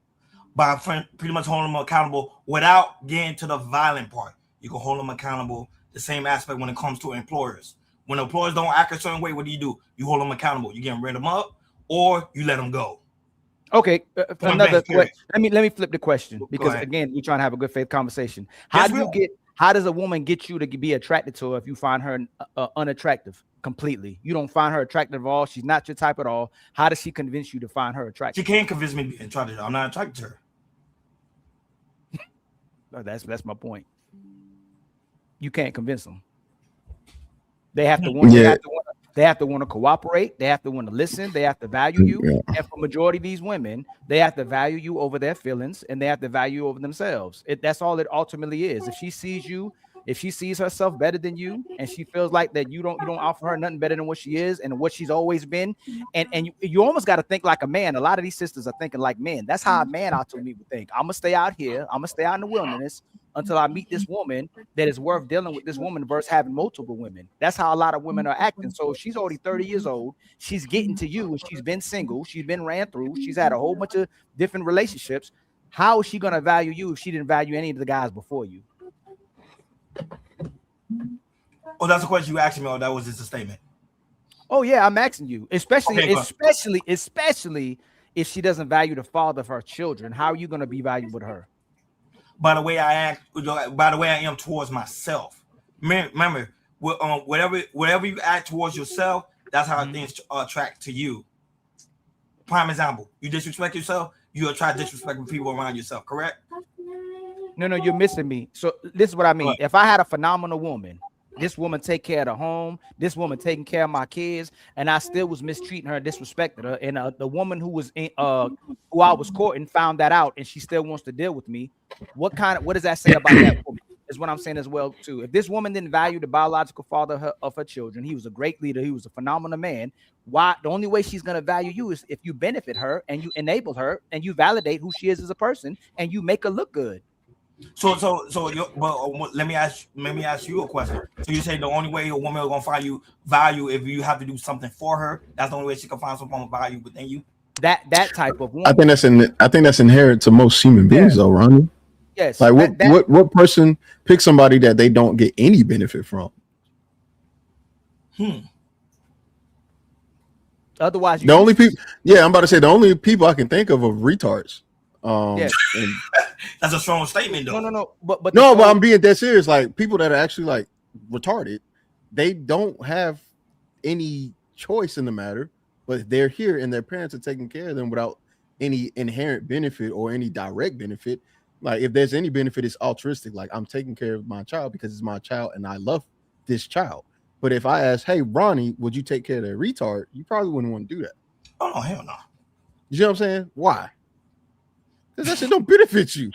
By pretty much holding them accountable without getting to the violent part. You can hold them accountable the same aspect when it comes to employers. When employers don't act a certain way, what do? You hold them accountable. You get rid of them up or you let them go. Okay, let me flip the question, because again, we're trying to have a good faith conversation. How does a woman get you to be attracted to her if you find her unattractive completely? You don't find her attractive at all. She's not your type at all. How does she convince you to find her attractive? She can't convince me to be attracted to her. I'm not attracted to her. No, that's my point. You can't convince them. They have to want. They have to want to cooperate. They have to want to listen. They have to value you. Yeah. And for majority of these women, they have to value you over their feelings, and they have to value you over themselves. That's all it ultimately is. If she sees you, if she sees herself better than you, and she feels like that you don't offer her nothing better than what she is and what she's always been, and you almost got to think like a man. A lot of these sisters are thinking like men. That's how a man ultimately would think. I'm gonna stay out here. I'm gonna stay out in the wilderness until I meet this woman that is worth dealing with this woman versus having multiple women. That's how a lot of women are acting. So if she's already 30 years old, she's getting to you, and she's been single, she's been ran through, she's had a whole bunch of different relationships. How is she gonna value you if she didn't value any of the guys before you? Oh, that's a question you asked me, or that was just a statement? Oh yeah, I'm asking you, especially if she doesn't value the father of her children. How are you gonna be valuable to her? By the way I act, by the way I am towards myself. Remember, whatever you act towards yourself, that's how things attract to you. Prime example: you disrespect yourself, you attract disrespectful people around yourself. Correct? No, you're missing me. So this is what I mean. What? If I had a phenomenal woman, this woman take care of the home, this woman taking care of my kids, and I still was mistreating her, disrespected her, and the woman who was who I was courting found that out, and she still wants to deal with me. What does that say about that woman? Is what I'm saying as well too. If this woman didn't value the biological father of her children, he was a great leader, he was a phenomenal man. Why? The only way she's gonna value you is if you benefit her and you enable her and you validate who she is as a person and you make her look good. So let me ask you a question. So you say the only way a woman is gonna find you value if you have to do something for her. That's the only way she can find some form of value within you. That type of woman. I think that's inherent to most human beings, though, Ronnie. Yes. Like what person picks somebody that they don't get any benefit from? Otherwise, the only people. Yeah, I'm about to say the only people I can think of are retards. Yes. That's a strong statement, though. No. But I'm being dead serious. Like people that are actually like retarded, they don't have any choice in the matter, but they're here and their parents are taking care of them without any inherent benefit or any direct benefit. Like if there's any benefit, it's altruistic. Like I'm taking care of my child because it's my child and I love this child. But if I ask, hey, Ronnie, would you take care of that retard? You probably wouldn't want to do that. Oh, no, hell no. You know what I'm saying? Why? Because that shit don't benefit you.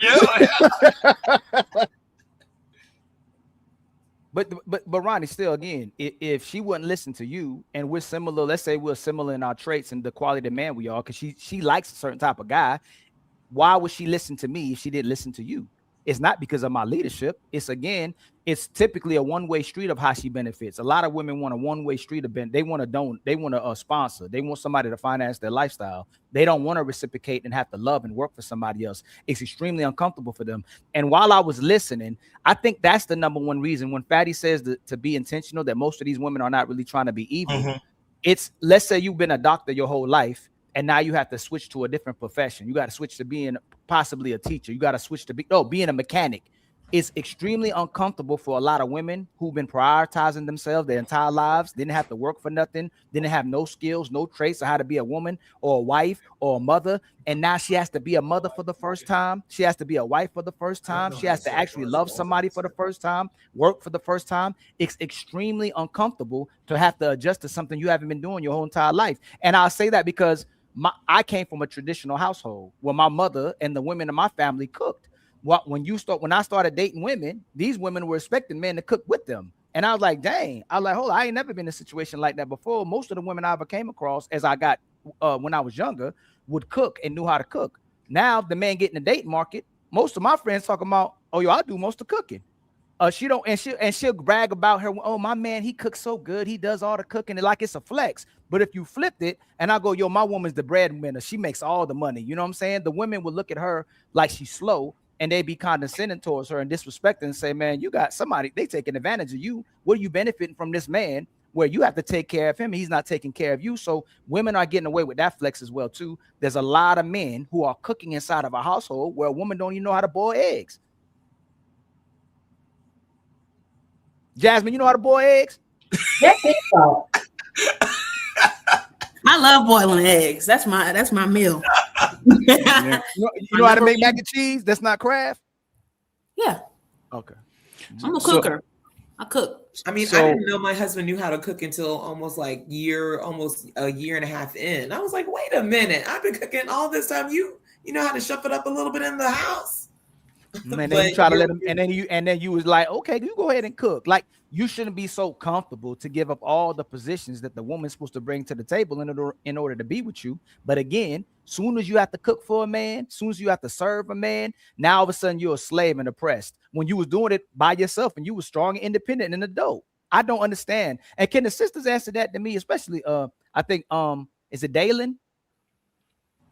But Ronnie, still, again, if she wouldn't listen to you and we're similar, let's say we're similar in our traits and the quality of man we are, because she likes a certain type of guy, why would she listen to me if she didn't listen to you? It's not because of my leadership. It's typically a one-way street of how she benefits. A lot of women want a one-way street of they want to sponsor. They want somebody to finance their lifestyle. They don't want to reciprocate and have to love and work for somebody else. It's extremely uncomfortable for them. And while I was listening, I think that's the number one reason when Fatty says to be intentional, that most of these women are not really trying to be evil. Mm-hmm. It's, let's say you've been a doctor your whole life, and now you have to switch to a different profession. You got to switch to being possibly a teacher. You got to switch to being a mechanic. It's extremely uncomfortable for a lot of women who've been prioritizing themselves their entire lives, didn't have to work for nothing, didn't have no skills, no traits of how to be a woman or a wife or a mother. And now she has to be a mother for the first time. She has to be a wife for the first time. She has to actually love somebody for the first time, work for the first time. It's extremely uncomfortable to have to adjust to something you haven't been doing your whole entire life. And I'll say that because I came from a traditional household where my mother and the women in my family cooked. when I started dating women, these women were expecting men to cook with them. And I was like, dang, I was like, hold on, I ain't never been in a situation like that before. Most of the women I ever came across as I got when I was younger would cook and knew how to cook. Now the man getting the dating market, most of my friends talking about, oh, yo, I do most of cooking. She'll brag about her. Oh, my man, he cooks so good. He does all the cooking, like it's a flex. But if you flipped it, and I go, yo, my woman's the breadwinner. She makes all the money. You know what I'm saying? The women would look at her like she's slow, and they be condescending towards her and disrespecting and say, man, you got somebody, they taking advantage of you. What are you benefiting from this man where you have to take care of him? He's not taking care of you. So women are getting away with that flex as well, too. There's a lot of men who are cooking inside of a household where a woman don't even know how to boil eggs. Jasmine, you know how to boil eggs? That's it, though. I love boiling eggs. That's my meal. Yeah. You know how to make mac and cheese? That's not craft? Yeah. Okay. I'm a cooker. I cook. I mean, I didn't know my husband knew how to cook until almost a year and a half in. I was like, wait a minute. I've been cooking all this time. You know how to shuffle it up a little bit in the house. And then you try to let him, and then you was like, okay, you go ahead and cook. Like, you shouldn't be so comfortable to give up all the positions that the woman's supposed to bring to the table in order to be with you. But again, soon as you have to cook for a man, soon as you have to serve a man, now all of a sudden you're a slave and oppressed. When you was doing it by yourself and you were strong and independent and adult. I don't understand. And can the sisters answer that to me, especially I think is it Dalen?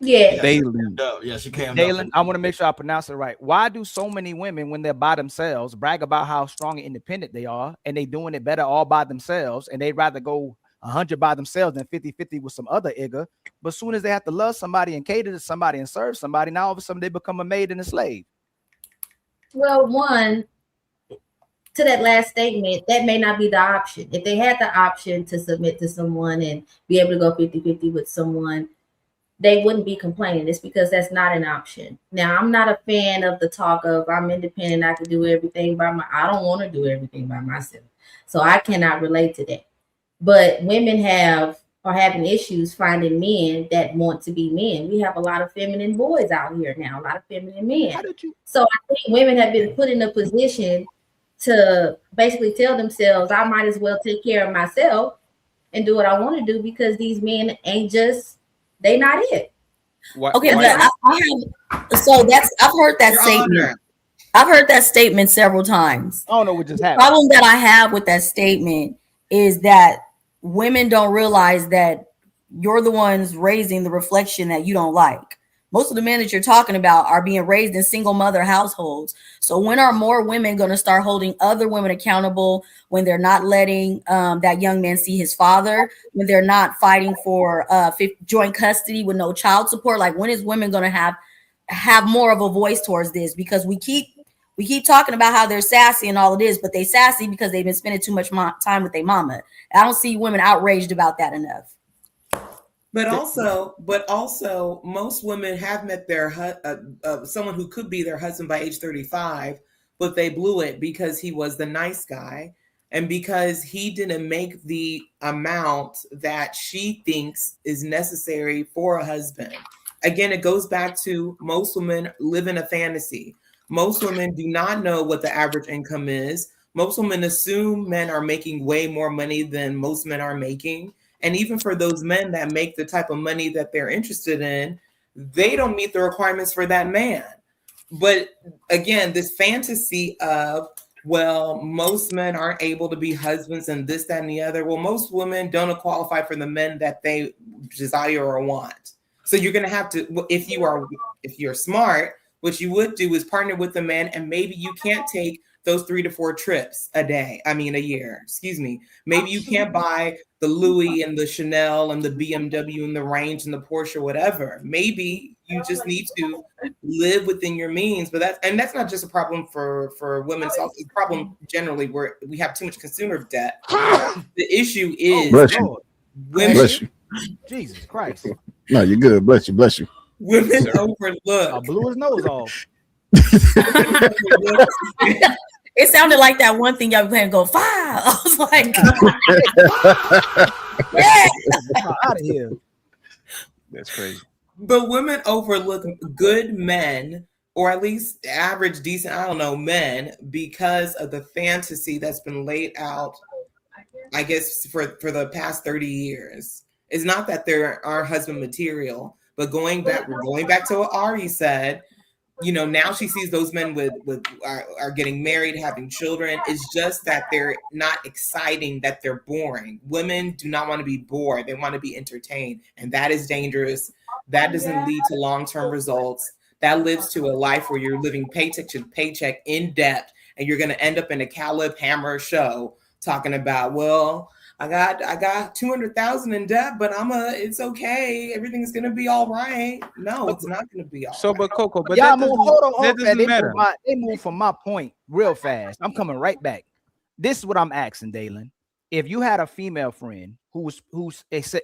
Yeah. Dalen. Yeah, she came. Dalen, I want to make sure I pronounce it right. Why do so many women, when they're by themselves, brag about how strong and independent they are, and they doing it better all by themselves, and they'd rather go 100 by themselves than 50-50 with some other igga? But as soon as they have to love somebody and cater to somebody and serve somebody, now all of a sudden they become a maid and a slave. Well, one, to that last statement, that may not be the option. If they had the option to submit to someone and be able to go 50-50 with someone, they wouldn't be complaining. It's because that's not an option. Now, I'm not a fan of the talk of I'm independent, I can do everything I don't want to do everything by myself. So I cannot relate to that. But women are having issues finding men that want to be men. We have a lot of feminine boys out here now, a lot of feminine men. So I think women have been put in a position to basically tell themselves, I might as well take care of myself and do what I want to do because these men ain't just, they not it. Okay, but I've heard that statement. I've heard that statement several times. I don't know what just happened. The problem that I have with that statement is that women don't realize that you're the ones raising the reflection that you don't like. Most of the men that you're talking about are being raised in single mother households. So when are more women going to start holding other women accountable when they're not letting that young man see his father, when they're not fighting for joint custody with no child support? Like, when is women going to have more of a voice towards this? Because we keep talking about how they're sassy and all of this, but they sassy because they've been spending too much time with their mama. I don't see women outraged about that enough. But also, most women have met their someone who could be their husband by age 35, but they blew it because he was the nice guy and because he didn't make the amount that she thinks is necessary for a husband. Again, it goes back to most women live in a fantasy. Most women do not know what the average income is. Most women assume men are making way more money than most men are making. And even for those men that make the type of money that they're interested in, they don't meet the requirements for that man. But again, this fantasy of, well, most men aren't able to be husbands and this, that, and the other. Well, most women don't qualify for the men that they desire or want. So you're going to have to, if you're smart, what you would do is partner with the man, and maybe you can't take those 3 to 4 trips a year. Excuse me. Maybe you can't buy the Louis and the Chanel and the BMW and the Range and the Porsche, whatever. Maybe you just need to live within your means. But that's not just a problem for women. It's also a problem generally where we have too much consumer debt. The issue is women. Bless you. Jesus Christ. No, you're good. Bless you. Bless you. Women overlook. I blew his nose off. It sounded like that one thing y'all were playing, go 5. I was like, yeah. Out of here. That's crazy. But women overlook good men or at least average, decent, I don't know, men, because of the fantasy that's been laid out, I guess, for the past 30 years. It's not that there are husband material, but going back to what Ari said, you know, now she sees those men are getting married, having children. It's just that they're not exciting, that they're boring. Women do not want to be bored. They want to be entertained. And that is dangerous. That doesn't lead to long-term results. That leads to a life where you're living paycheck to paycheck in debt. And you're going to end up in a Caleb Hammer show talking about, well, I got 200,000 in debt, but it's okay. Everything's gonna be all right. No, it's not gonna be all right. So, but Coco, but y'all that doesn't matter. They move from my point real fast. I'm coming right back. This is what I'm asking, Dalen. If you had a female friend who's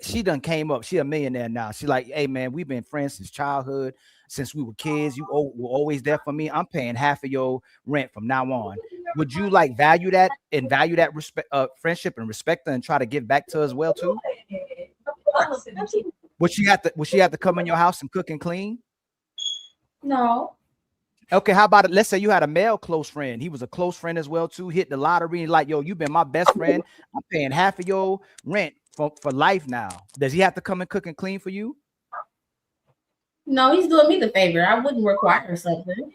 she done came up, she a millionaire now. She like, hey man, we've been friends since childhood, since we were kids. You were always there for me. I'm paying half of your rent from now on. Would you like value that respect, friendship and respect her, and try to give back to her as well too? Would she have to come in your house and cook and clean? No. Okay, how about it? Let's say you had a male close friend. He was a close friend as well too. Hit the lottery and like, yo, you've been my best friend. I'm paying half of your rent for life now. Does he have to come and cook and clean for you? No, he's doing me the favor. I wouldn't require something.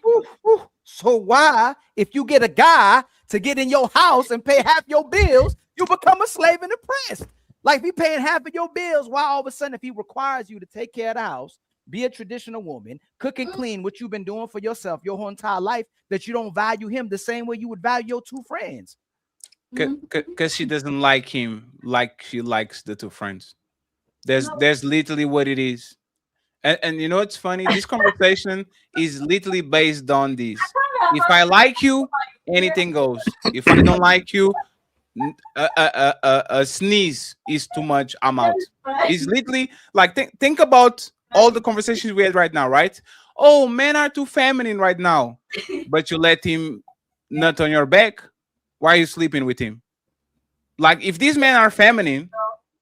So why, if you get a guy to get in your house and pay half your bills, you become a slave and oppressed? Like, be paying half of your bills, why all of a sudden, if he requires you to take care of the house, be a traditional woman, cook and clean what you've been doing for yourself your whole entire life, that you don't value him the same way you would value your two friends? Because she doesn't like him like she likes the two friends. There's literally what it is. And you know it's funny? This conversation is literally based on this. If I like you, anything goes. If I don't like you, a sneeze is too much. I'm out. It's literally like think about all the conversations we had right now, right? Oh, men are too feminine right now, but you let him nut on your back. Why are you sleeping with him? Like, if these men are feminine,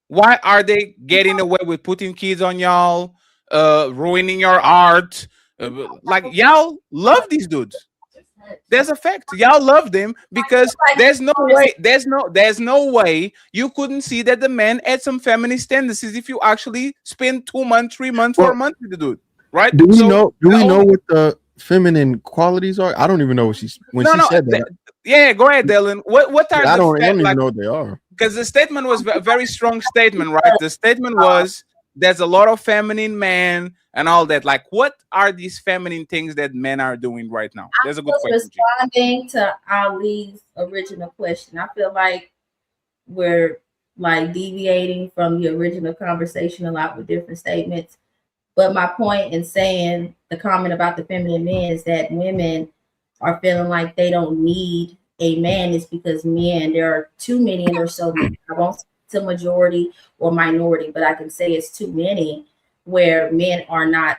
why are they getting away with putting kids on y'all? Ruining your art, like y'all love these dudes. There's a fact, y'all love them because there's no way you couldn't see that the man had some feminist tendencies if you actually spend 2 months, 3 months, 4 months with the dude, right? Do we know what the feminine qualities are? I don't even know what she said that. Yeah, go ahead, Dylan. What are I don't even know what they are. Because the statement was a very strong statement, right? The statement was, there's a lot of feminine men and all that. Like, what are these feminine things that men are doing right now? There's a good question. Responding to Ali's original question, I feel like we're like deviating from the original conversation a lot with different statements. But my point in saying the comment about the feminine men is that women are feeling like they don't need a man is because men, there are too many and there's so many. I won't say it's a majority or minority, but I can say it's too many where men are not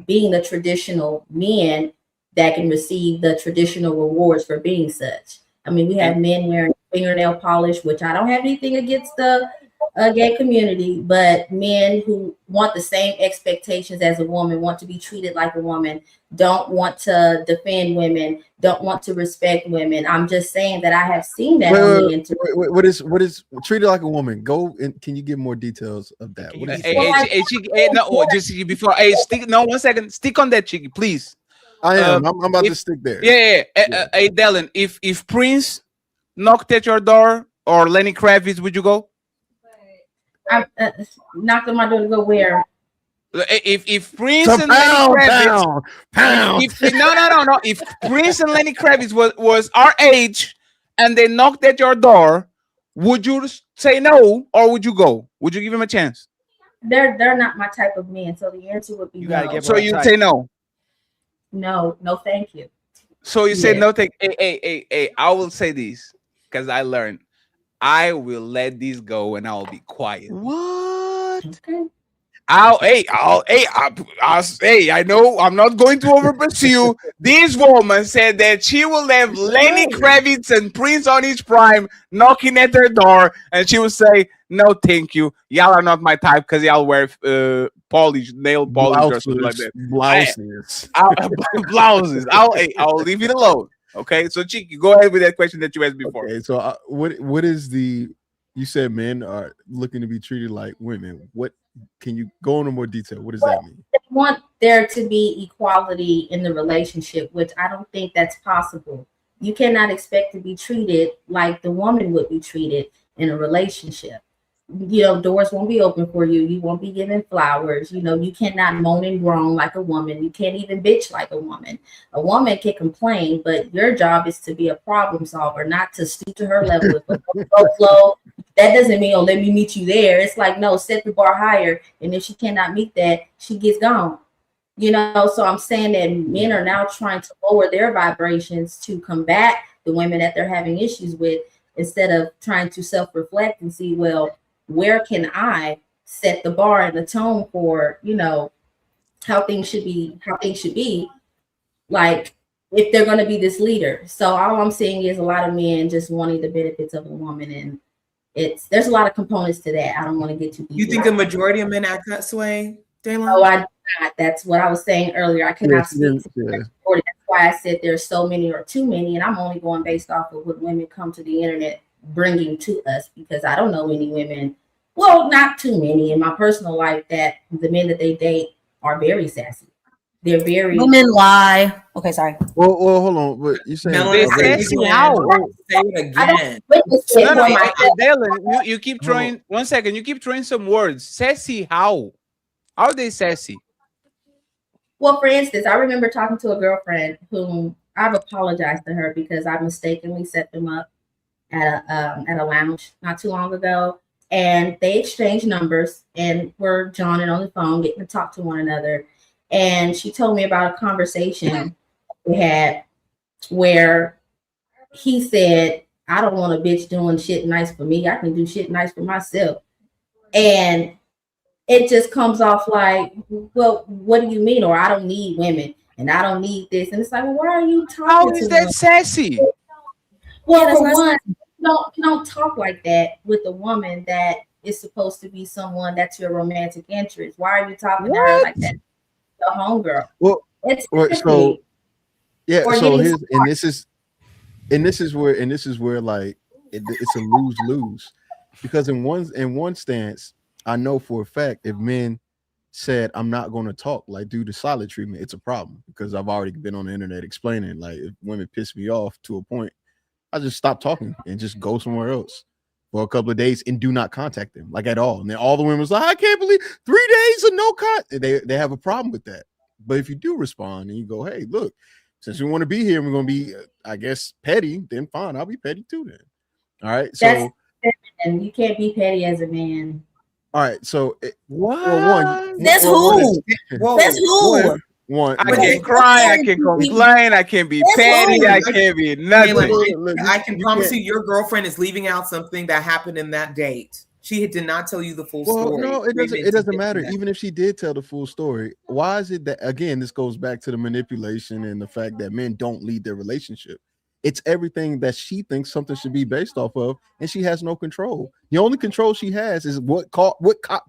being the traditional men that can receive the traditional rewards for being such. I mean, we have men wearing fingernail polish, which I don't have anything against the gay community, but men who want the same expectations as a woman, want to be treated like a woman, don't want to defend women, don't want to respect women. I'm just saying that I have seen that on the internet. What is treated like a woman? Go and can you give more details of that? One second. Stick on that, Chicky, please. I am. I'm about to stick there. Yeah. Hey, Dylan, if Prince knocked at your door or Lenny Kravitz, would you go? I knocked on my door to go where? If Prince and Lenny Kravitz, no. If Prince and Lenny Kravitz was our age and they knocked at your door, would you say no or would you go? Would you give him a chance? They're not my type of men, so the answer would be no. So you say no? No, thank you. So you say no. Hey, I will say this because I learned. I will let this go and I'll be quiet. What? Okay. I know I'm not going to over pursue. This woman said that she will have Lenny Kravitz and Prince on his prime knocking at her door, and she will say, "No, thank you. Y'all are not my type because y'all wear polish, nail polish or something like that. Blouses. Blouses. I'll leave it alone. Okay, so Cheeky, go ahead with that question that you asked before. Okay, so what is the? You said men are looking to be treated like women. What can you go into more detail? What does that mean? They want there to be equality in the relationship, which I don't think that's possible. You cannot expect to be treated like the woman would be treated in a relationship. You know, doors won't be open for you. You won't be given flowers. You know, you cannot moan and groan like a woman. You can't even bitch like a woman. A woman can complain, but your job is to be a problem solver, not to stoop to her level. If it goes low, that doesn't mean, oh, let me meet you there. It's like, no, set the bar higher. And if she cannot meet that, she gets gone. You know, so I'm saying that men are now trying to lower their vibrations to combat the women that they're having issues with, instead of trying to self-reflect and see, well, where can I set the bar and the tone for, you know, how things should be, like if they're going to be this leader. So all I'm saying is a lot of men just wanting the benefits of a woman, and there's a lot of components to that. I don't want to get too deep. You think a majority of men act that way, Daylon? No, I do not. That's what I was saying earlier. I cannot speak to the majority. That's why I said there's so many or too many, and I'm only going based off of what women come to the internet bringing to us, because I don't know any women, well, not too many in my personal life, that the men that they date are very sassy. They're very women lie. Okay, sorry. Well, hold on. But you saying sassy how? Say it again. Dylan, you keep throwing. 1 second. You keep throwing some words. Sassy how? How are they sassy? Well, for instance, I remember talking to a girlfriend whom I've apologized to her because I mistakenly set them up at a lounge not too long ago, and they exchanged numbers and were joining on the phone, getting to talk to one another. And she told me about a conversation we had where he said, I don't want a bitch doing shit nice for me. I can do shit nice for myself. And it just comes off like, well, what do you mean? Or I don't need women and I don't need this. And it's like, well, why are you talking How to is that them? sassy? Well, for one, you don't talk like that with a woman that is supposed to be someone that's your romantic interest. Why are you talking to her like that? The homegirl. Well, so yeah, Or so getting here's this is where like it's a lose-lose, because in one stance, I know for a fact if men said I'm not going to talk, like do the silent treatment, it's a problem, because I've already been on the internet explaining, like if women piss me off to a point, I just stop talking and just go somewhere else for a couple of days and do not contact them, like at all. And then all the women was like, I can't believe 3 days of no contact. They have a problem with that. But if you do respond and you go, hey, look, since we want to be here and we're going to be, I guess, petty, then fine, I'll be petty too then. All right. So and you can't be petty as a man. all right. So what? That's who? That's who? I can cry, I can complain, I can be petty, I can be nothing. I can promise you, your girlfriend is leaving out something that happened in that date. She did not tell you the full story. No, it doesn't matter. Even if she did tell the full story, why is it that, again, this goes back to the manipulation and the fact that men don't lead their relationship? It's everything that she thinks something should be based off of, and she has no control. The only control she has is what cop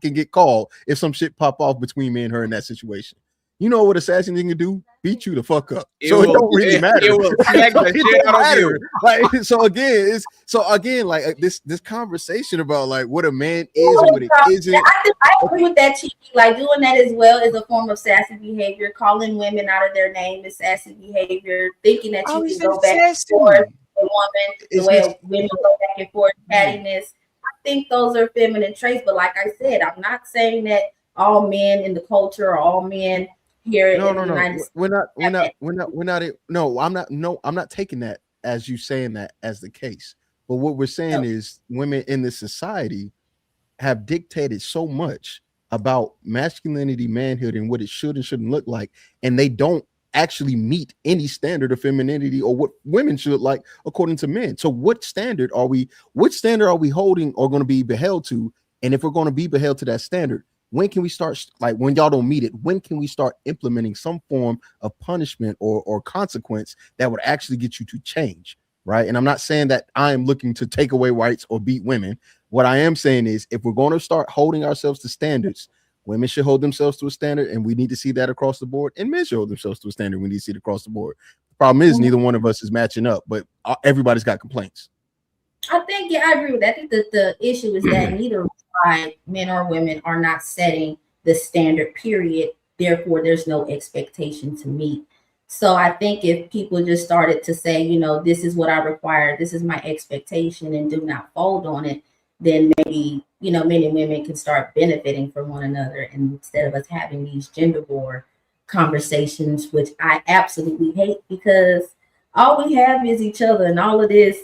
can get called if some shit pop off between me and her in that situation. You know what assassin thing can do? Beat you the fuck up. It don't really matter. It will smack the shit out of you. Like, so again, like this conversation about like what a man is and what it isn't. I agree with that, Cheeky. Like doing that as well is a form of sassy behavior. Calling women out of their name is sassy behavior. Thinking that you can go back and forth a woman the way women go back and forth, cattiness. I think those are feminine traits. But like I said, I'm not saying that all men in the culture or all men here in the United States. I'm not taking that as you saying that as the case. But what we're saying is women in this society have dictated so much about masculinity, manhood, and what it should and shouldn't look like, and they don't actually meet any standard of femininity or what women should like according to men. So what standard are we holding or going to be beheld to? And if we're going to be beheld to that standard, when can we start, like when y'all don't meet it, when can we start implementing some form of punishment or consequence that would actually get you to change, right? And I'm not saying that I am looking to take away rights or beat women. What I am saying is if we're going to start holding ourselves to standards, Women should hold themselves to a standard, and we need to see that across the board. And men should hold themselves to a standard. We need to see it across the board. The problem is neither one of us is matching up, but everybody's got complaints. I think, I agree with that. I think that the issue is that neither side, men or women, are not setting the standard, period. Therefore, there's no expectation to meet. So I think if people just started to say, this is what I require, this is my expectation, and do not fold on it, then maybe, men and women can start benefiting from one another, and instead of us having these gender war conversations, which I absolutely hate, because all we have is each other, and all of this,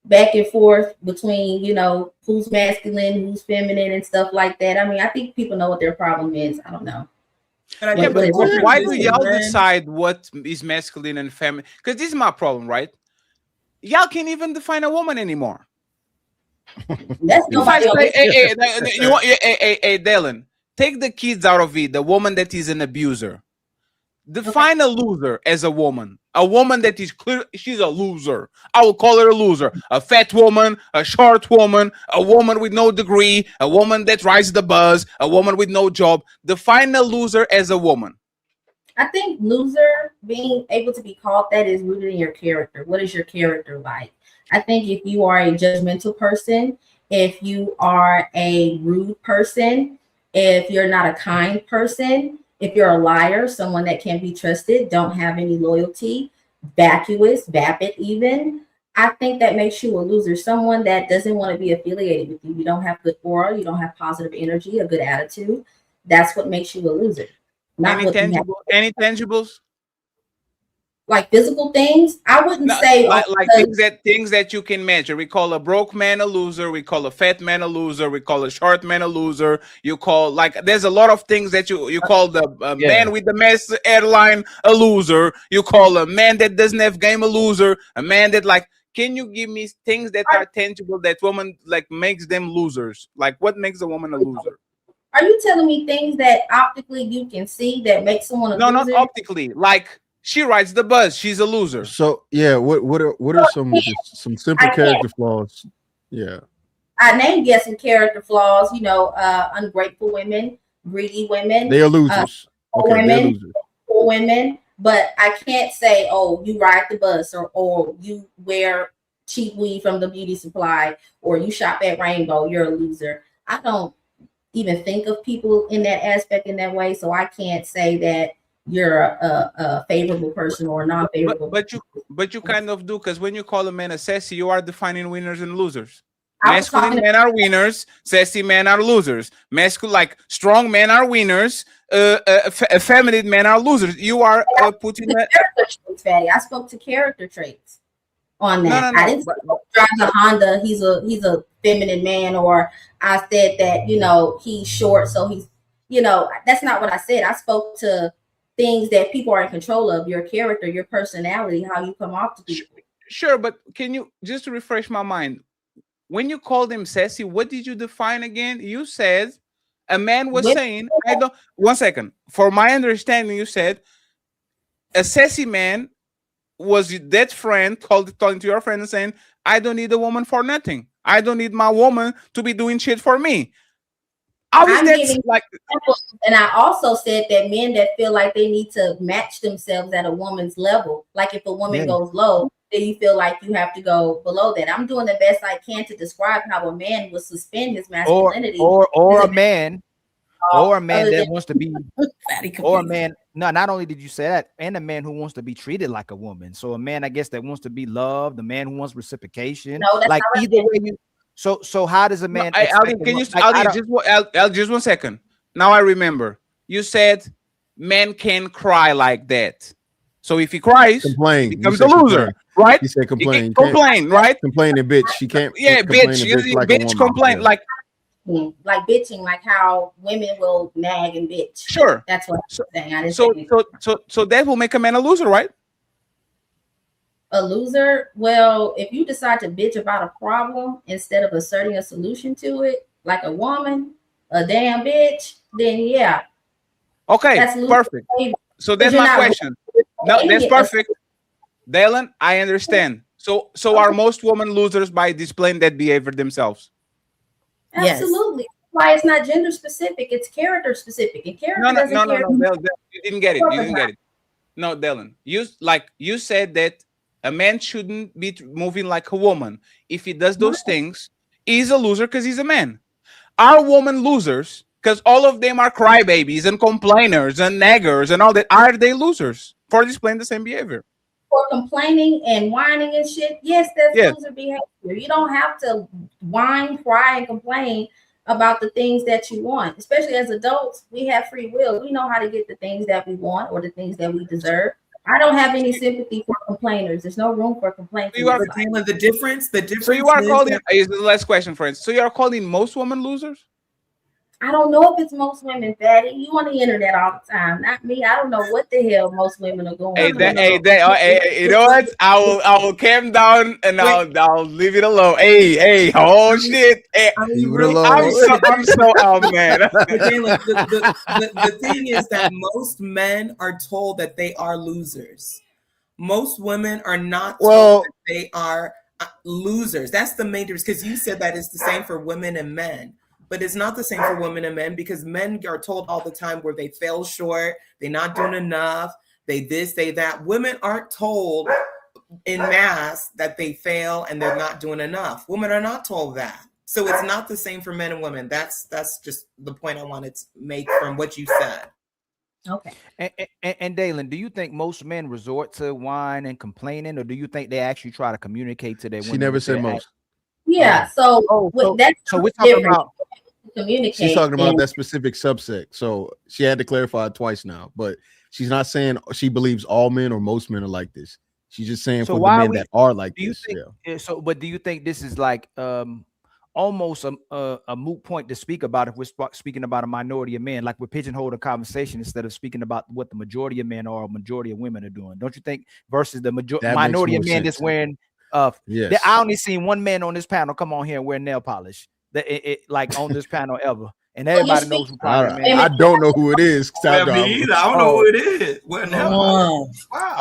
back and forth between, who's masculine, who's feminine, and stuff like that. I mean, I think people know what their problem is. I don't know. Yeah, but why do y'all decide what is masculine and feminine? Because this is my problem, right? Y'all can't even define a woman anymore. That's nobody else. Hey, Dylan, take the kids out of it. The woman that is an abuser. Define a loser as a woman. A woman that is clear, she's a loser. I will call her a loser. A fat woman, a short woman, a woman with no degree, a woman that rides the bus, a woman with no job. Define a loser as a woman. I think loser, being able to be called that, is rooted in your character. What is your character like? I think if you are a judgmental person, if you are a rude person, if you're not a kind person, if you're a liar, someone that can't be trusted, don't have any loyalty, vacuous, vapid even, I think that makes you a loser. Someone that doesn't want to be affiliated with you. You don't have good aura, you don't have positive energy, a good attitude. That's what makes you a loser. Any tangibles? Like physical things? I wouldn't say like things that you can measure. We call a broke man a loser. We call a fat man a loser. We call a short man a loser. You call, there's a lot of things that you call the man with the mess airline a loser. You call a man that doesn't have game a loser. A man that can you give me things that are tangible that woman makes them losers? Like what makes a woman a loser? Are you telling me things that optically you can see that make someone a loser? No, not optically. She rides the bus. She's a loser. So what are some simple character flaws? Yeah, I named some character flaws. Ungrateful women, greedy women. They are losers. Poor women. But I can't say, oh, you ride the bus, or you wear cheap weed from the beauty supply, or you shop at Rainbow. You're a loser. I don't even think of people in that aspect in that way, so I can't say that you're a favorable person or a non-favorable. But you kind of do, because when you call a man a sassy, you are defining winners and losers. Masculine men are winners, sassy men are losers. Strong men are winners, feminine men are losers. You are putting that. Character traits, Fatty. I spoke to character traits on that. No, I didn't drive a Honda. He's a feminine man, or I said that he's short, so he's that's not what I said. I spoke to things that people are in control of: your character, your personality, how you come off to people. Sure, but can you just refresh my mind? When you called him sassy, what did you define again? You said a man was saying, I don't. One second. For my understanding, you said a sassy man was that friend talking to your friend and saying, I don't need a woman for nothing. I don't need my woman to be doing shit for me. And I also said that men that feel like they need to match themselves at a woman's level, like if a woman goes low, then you feel like you have to go below that. I'm doing the best I can to describe how a man would suspend his masculinity, or a man that wants to be, or a man. No, not only did you say that, and a man who wants to be treated like a woman. So a man, I guess, that wants to be loved, the man who wants reciprocation. No, that's not either way you. So how does a man? Just 1 second. Now I remember you said men can cry like that. So if he cries, he becomes a loser, right? He said complain. He complain, right? Complaining bitch. She can't. Yeah, bitch. Complain like bitching, like how women will nag and bitch. Sure, that's what I'm saying. So that will make a man a loser, right? A loser? Well, if you decide to bitch about a problem instead of asserting a solution to it, like a woman, a damn bitch, then yeah. Okay, perfect. So that's my question. No, that's perfect. Dylan, I understand. So are most women losers by displaying that behavior themselves? Absolutely. why it's not gender specific, it's character specific. And character No, doesn't care. Dylan, you didn't get it. You didn't get it. No, Dylan, you said that a man shouldn't be moving like a woman. If he does those things, he's a loser because he's a man. Are women losers? Because all of them are crybabies and complainers and naggers and all that. Are they losers for displaying the same behavior? For complaining and whining and shit, yes, that's loser behavior. You don't have to whine, cry, and complain about the things that you want. Especially as adults, we have free will. We know how to get the things that we want or the things that we deserve. I don't have any sympathy for complainers. There's no room for complaints. The difference. So you are calling. Is the last question, friends? So you are calling most women losers? I don't know if it's most women, Fatty. You on the internet all the time, not me. I don't know what the hell most women are going. You know what? I will calm down and I'll leave it alone. Oh shit! Leave it alone. I'm so out, man. The thing is that most men are told that they are losers. Most women are not told that they are losers. That's the main difference, because you said that it's the same for women and men. But it's not the same for women and men, because men are told all the time where they fell short, they're not doing enough, they this, they that. Women aren't told in mass that they fail and they're not doing enough. Women are not told that. So it's not the same for men and women. That's just the point I wanted to make from what you said. Okay. And Dalen, do you think most men resort to whine and complaining, or do you think they actually try to communicate to their women? She never said most. Yeah. So that's so we're talking about. Communicate. She's talking about that specific subset. So she had to clarify it twice now, but she's not saying she believes all men or most men are like this. She's just saying for the men that are like this. But do you think this is like almost a moot point to speak about if we're speaking about a minority of men, like we're pigeonholing a conversation instead of speaking about what the majority of men or a majority of women are doing? Don't you think? Versus the minority of men that's wearing. Yes. I only seen one man on this panel come on here and wear nail polish. Like on this panel ever, and everybody knows who I don't know who it is. Me either. I don't know who it is. Wow.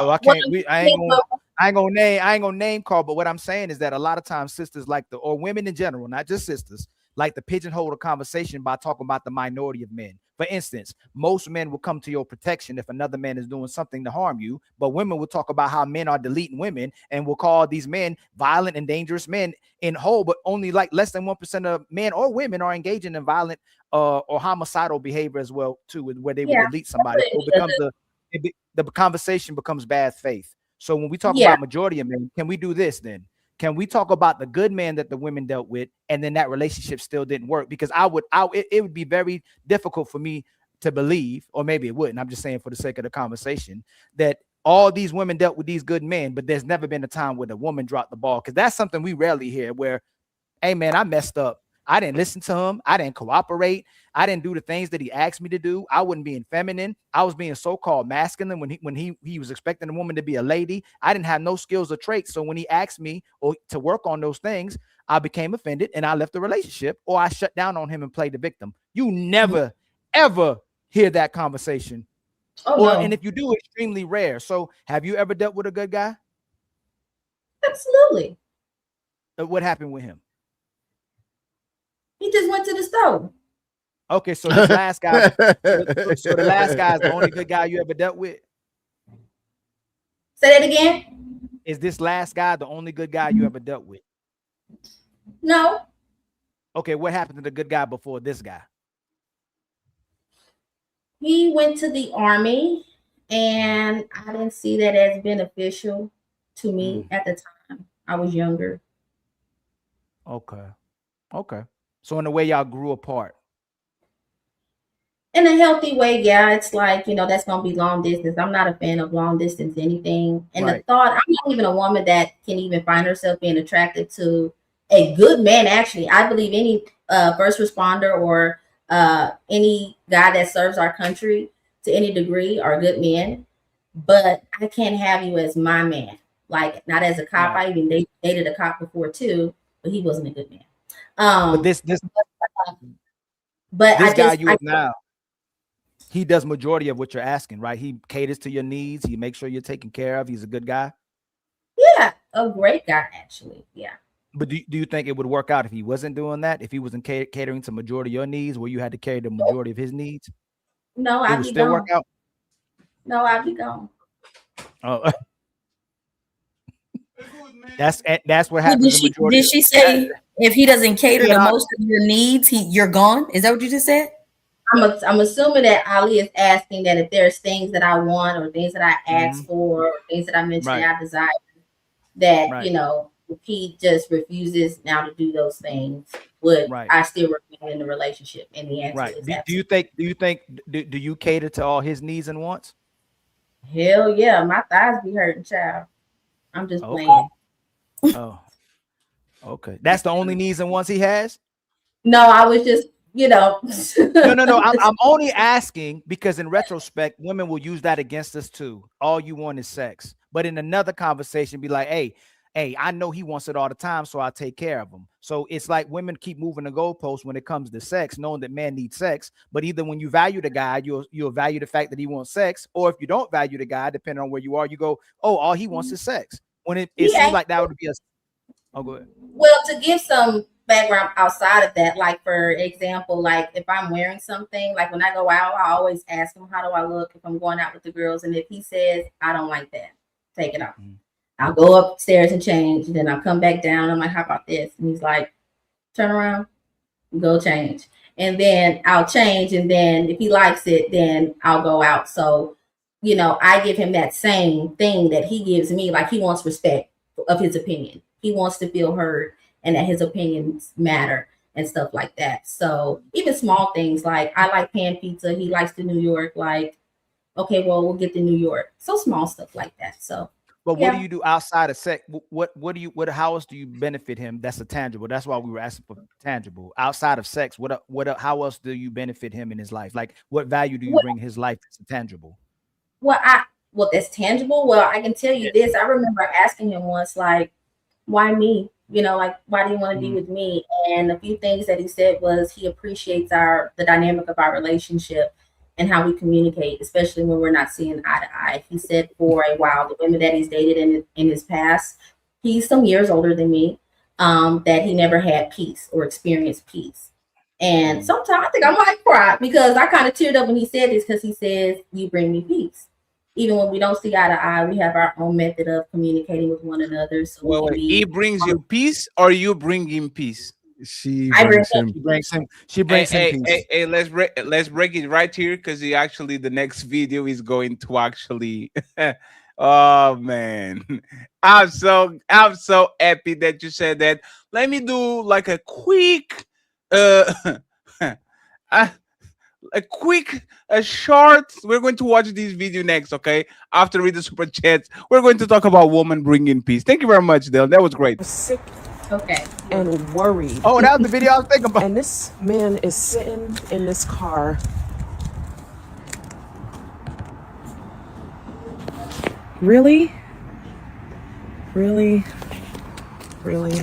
I can't. I ain't gonna name call. But what I'm saying is that a lot of times sisters like or women in general, not just sisters, like to pigeonhole the conversation by talking about the minority of men. For instance, most men will come to your protection if another man is doing something to harm you, but women will talk about how men are deleting women and will call these men violent and dangerous men in whole, but only like less than 1% of men or women are engaging in violent or homicidal behavior as well too, where they will delete somebody. So it becomes the conversation becomes bad faith. So when we talk about majority of men, can we do this then? Can we talk about the good man that the women dealt with, and then that relationship still didn't work? Because it would be very difficult for me to believe, or maybe it wouldn't. I'm just saying for the sake of the conversation, that all these women dealt with these good men, but there's never been a time where the woman dropped the ball. Because that's something we rarely hear. Where, hey man, I messed up. I didn't listen to him. I didn't cooperate. I didn't do the things that he asked me to do. I wasn't being feminine. I was being so-called masculine when he was expecting a woman to be a lady. I didn't have no skills or traits. So when he asked me to work on those things, I became offended and I left the relationship, or I shut down on him and played the victim. You never, ever hear that conversation. And if you do, extremely rare. So have you ever dealt with a good guy? Absolutely. What happened with him? He just went to the store. Okay, so this last guy, so the last guy is the only good guy you ever dealt with? Say that again. Is this last guy the only good guy you ever dealt with? No. Okay, what happened to the good guy before this guy? He went to the army, and I didn't see that as beneficial to me at the time. I was younger. Okay. So in a way, y'all grew apart. In a healthy way, yeah. It's like, that's going to be long distance. I'm not a fan of long distance anything. And the thought, I'm not even a woman that can even find herself being attracted to a good man, actually. I believe any first responder or any guy that serves our country to any degree are good men. But I can't have you as my man. Like, not as a cop. I even dated a cop before, too. But he wasn't a good man. But this guy you with now, he does majority of what you're asking, right? He caters to your needs. He makes sure you're taken care of. He's a good guy. Yeah, a great guy, actually. Yeah. But do you think it would work out if he wasn't doing that? If he wasn't catering to majority of your needs, where you had to carry the majority of his needs? No, It I'd would be still gone. work out. No, I'd be gone. Oh, that's what Well, happens in majority. did she say if he doesn't cater to most of your needs, you're gone? Is that what you just said? I'm assuming that Ali is asking that if there's things that I want or things that I ask for or things that I mentioned Right. I desire, that Right. you know, if he just refuses now to do those things, would Right. I still remain in the relationship? And the answer Right. is Do you think do you cater to all his needs and wants? hell yeah, my thighs be hurting, child. I'm just Okay. playing. Oh. Okay. That's the only needs and wants he has? No, I was just, you know. No. I'm only asking because in retrospect, women will use that against us too. All you want is sex. But in another conversation, be like, hey, I know he wants it all the time, so I'll take care of him. So it's like women keep moving the goalposts when it comes to sex, knowing that men need sex. But either when you value the guy, you'll value the fact that he wants sex, or if you don't value the guy, depending on where you are, you go, oh, all he wants is sex. When it seems like that would be oh, go ahead. Well, to give some background outside of that, like for example, like if I'm wearing something, like when I go out, I always ask him, how do I look if I'm going out with the girls? And if he says, I don't like that, take it off. I'll go upstairs and change. And then I'll come back down. I'm like, how about this? And he's like, turn around, go change. And then I'll change. And then if he likes it, then I'll go out. So, you know, I give him that same thing that he gives me. Like he wants respect of his opinion. He wants to feel heard and that his opinions matter and stuff like that. So even small things like I like pan pizza. He likes the New York. Like, okay, well, we'll get the New York. So small stuff like that. So, but what do you do outside of sex? How else do you benefit him? That's a tangible. That's why we were asking for tangible. Outside of sex, how else do you benefit him in his life? Like what value do you bring his life that's tangible? Well, that's tangible. Well, I can tell you this. I remember asking him once, like, why me? You know, like, why do you want to be with me? And a few things that he said was he appreciates the dynamic of our relationship and how we communicate, especially when we're not seeing eye to eye. He said for a while, the women that he's dated in his past, he's some years older than me, that he never had peace or experienced peace. And sometimes I think I might cry because I kind of teared up when he said this because he says, you bring me peace. Even when we don't see eye to eye, we have our own method of communicating with one another. So he brings you peace, or you bring him peace? She brings him peace. peace. Hey, let's break it right here because the next video is going to actually. Oh man, I'm so happy that you said that. Let me do like a quick, a short. We're going to watch this video next, okay? After read the super chats, we're going to talk about woman bringing peace. Thank you very much, Dale. That was great. Sick. Okay. And worried. Oh, that was the video I was thinking about. And this man is sitting in this car. Really? Really? Really?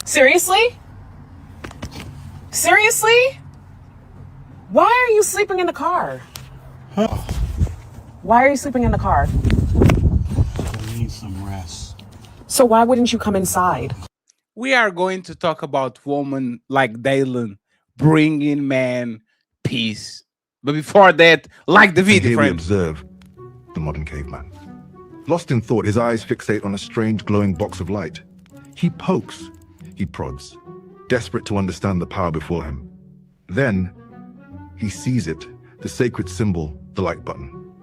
Seriously? Seriously? Why are you sleeping in the car? Why are you sleeping in the car? I need some rest. So why wouldn't you come inside? We are going to talk about woman like Dalen bringing man peace. But before that, like the video, Here we friends. observe the modern caveman. Lost in thought, his eyes fixate on a strange glowing box of light. He pokes, he prods, desperate to understand the power before him. Then, he sees it, the sacred symbol, the like button.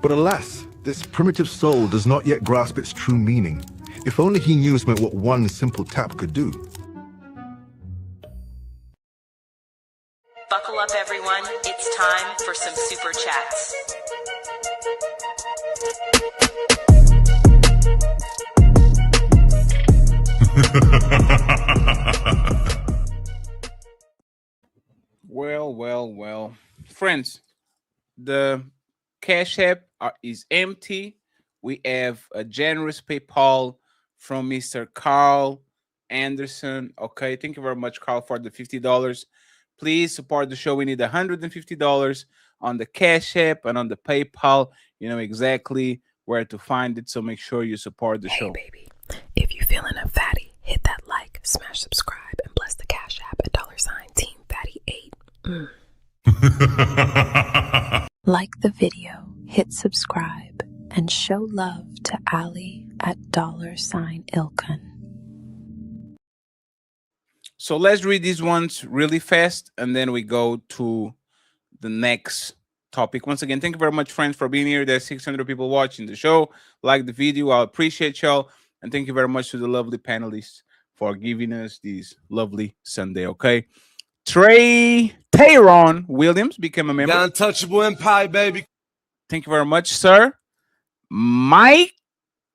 But alas, this primitive soul does not yet grasp its true meaning. If only he knew what one simple tap could do. Buckle up, everyone. It's time for some super chats. Well. Friends, the Cash App is empty. We have a generous PayPal from Mr. Carl Anderson. Okay, thank you very much, Carl, for the $50. Please support the show. We need $150 on the Cash App and on the PayPal. You know exactly where to find it, so make sure you support the show. Baby, if you're feeling a fatty, Smash subscribe and bless the Cash App at $Team Fatty 8. Like the video, hit subscribe, and show love to Ali at $Ilkan. So let's read these ones really fast, and then we go to the next topic. Once again, thank you very much, friends, for being here. There's 600 people watching the show. Like the video, I appreciate y'all, and thank you very much to the lovely panelists for giving us this lovely Sunday. Okay, Tayron Williams became a member. The Untouchable Empire, baby. Thank you very much, sir. My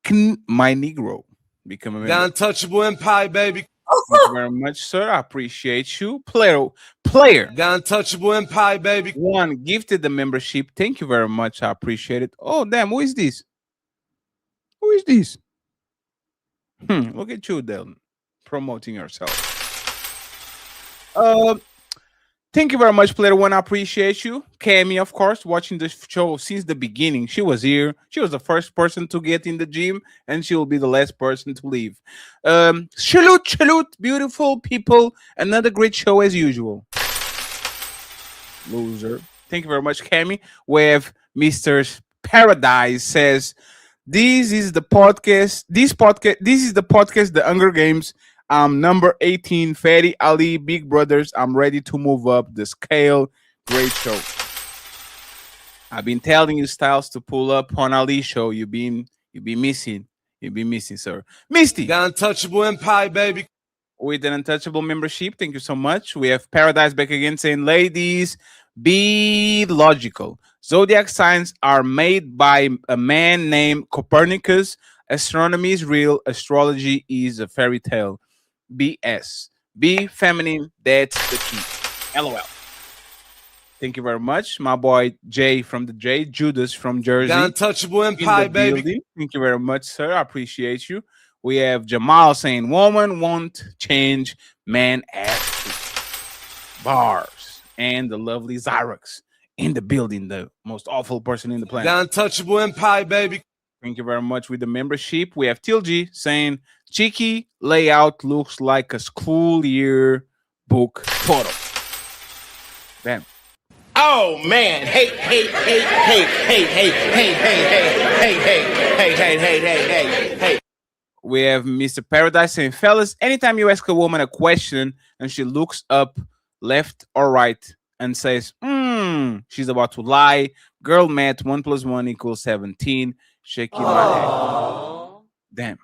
Negro become a member. The Untouchable Empire, baby. Thank you very much, sir. I appreciate you. Player. The Untouchable Empire, baby. One gifted the membership. Thank you very much. I appreciate it. Oh, damn. Who is this? Who is this? Look at you, Dylan, promoting yourself. Thank you very much, Player One. I appreciate you. Cammy, of course, watching the show since the beginning. She was here. She was the first person to get in the gym, and she will be the last person to leave. Salute, beautiful people. Another great show as usual. Loser. Thank you very much, Cammy. We have Mr. Paradise says, this is the podcast, The Hunger Games. I'm number 18, Fatty Ali, Big Brothers. I'm ready to move up the scale. Great show. I've been telling you, Styles, to pull up on Ali show. You be missing. You be missing, sir. Misty. The Untouchable Empire, baby. With an Untouchable membership. Thank you so much. We have Paradise back again saying, ladies, be logical. Zodiac signs are made by a man named Copernicus. Astronomy is real. Astrology is a fairy tale. BS. Be feminine. That's the key. LOL. Thank you very much. My boy Jay from the J. Judas from Jersey. The Untouchable Empire, baby. Building. Thank you very much, sir. I appreciate you. We have Jamal saying, woman won't change, man attitude. Bars. And the lovely Xyrox in the building, the most awful person in the planet. The Untouchable Empire, baby. Thank you very much with the membership. We have Tilgy saying, cheeky layout looks like a school year book photo. Bam. Oh man, hey. We have Mr. Paradise saying, fellas, anytime you ask a woman a question and she looks up left or right and says, she's about to lie. Girl math, 1 + 1 = 17. Shaking my head. Damn.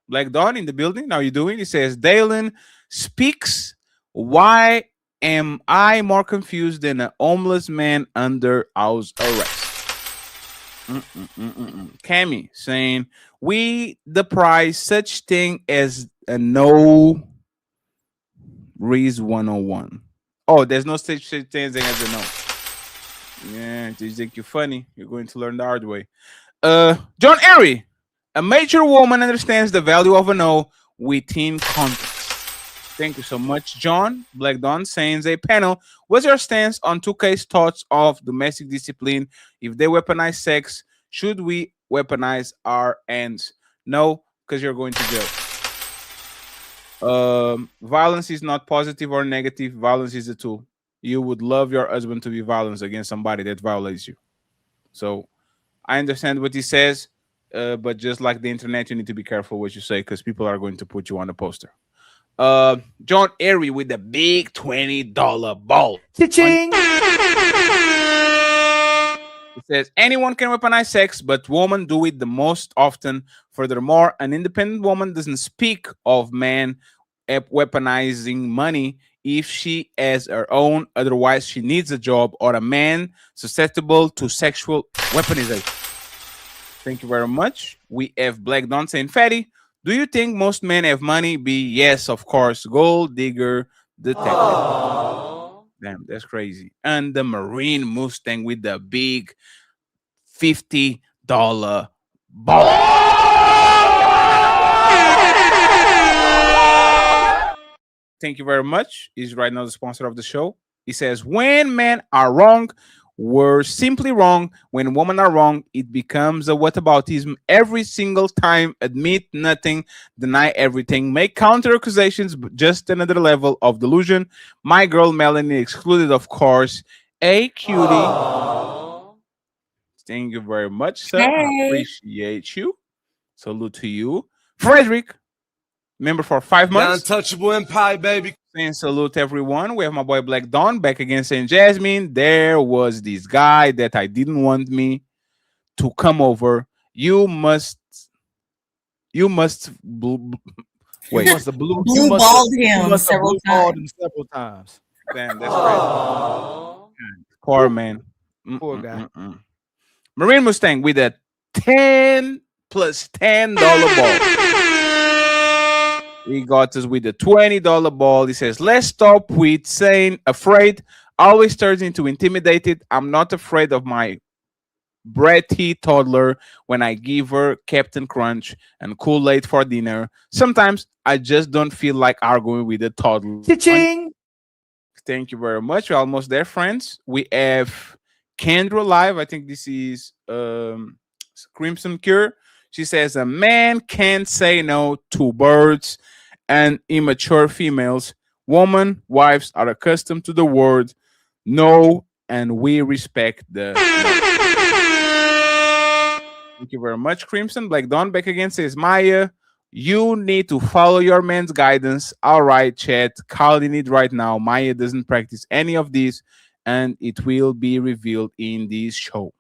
Black Dawn in the building. How you doing? He says, Dalen speaks. Why am I more confused than a homeless man under house arrest? Cammy saying, we the prize such thing as a no Reese 101. Oh, there's no such thing as a no. Yeah, do you think you're funny? You're going to learn the hard way. John Airy, a mature woman understands the value of a no within context. Thank you so much, John. Black Dawn saying, a panel, what's your stance on 2K's thoughts of domestic discipline? If they weaponize sex, should we weaponize our ends? No, because you're going to jail. Violence is not positive or negative. Violence is a tool. You would love your husband to be violent against somebody that violates you. So I understand what he says, but just like the internet, you need to be careful what you say because people are going to put you on a poster. John Airy with the big $20 ball. Cha-ching! It says, anyone can weaponize sex, but women do it the most often. Furthermore, an independent woman doesn't speak of man weaponizing money if she has her own. Otherwise, she needs a job or a man susceptible to sexual weaponization. Thank you very much. We have Black Dawn saying, Fatty, do you think most men have money? B, yes, of course. Gold digger detective. Aww. Damn, that's crazy. And the Marine Mustang with the big $50 ball. Thank you very much. He's right now the sponsor of the show. He says, when men are wrong, were simply wrong. When women are wrong, it becomes a whataboutism every single time. Admit nothing, deny everything, make counter accusations, but just another level of delusion. My girl Melanie excluded, of course. A cutie. Thank you very much, sir. I Hey. appreciate you. Salute to you. Frederick, member for 5 The months. Untouchable Empire, baby. Saying salute everyone. We have my boy Black Dawn back again saying, Jasmine, there was this guy that I didn't want me to come over. You must wait. You must have Blue balled him several times. several times. Damn, that's crazy. Poor man. Poor guy. Marine Mustang with a 10 plus $10 ball. He got us with a $20 ball. He says, let's stop with saying afraid. Always turns into intimidated. I'm not afraid of my bratty toddler when I give her Captain Crunch and Kool-Aid for dinner. Sometimes I just don't feel like arguing with a toddler. Cha-ching! Thank you very much. We're almost there, friends. We have Kendra live. I think this is Crimson Cure. She says, a man can't say no to birds and immature females. Women, wives are accustomed to the word no, and we respect the no. Thank you very much, Crimson. Black Dawn back again says, Maya, you need to follow your man's guidance. All right, chat, calling it right now. Maya doesn't practice any of this, and it will be revealed in this show.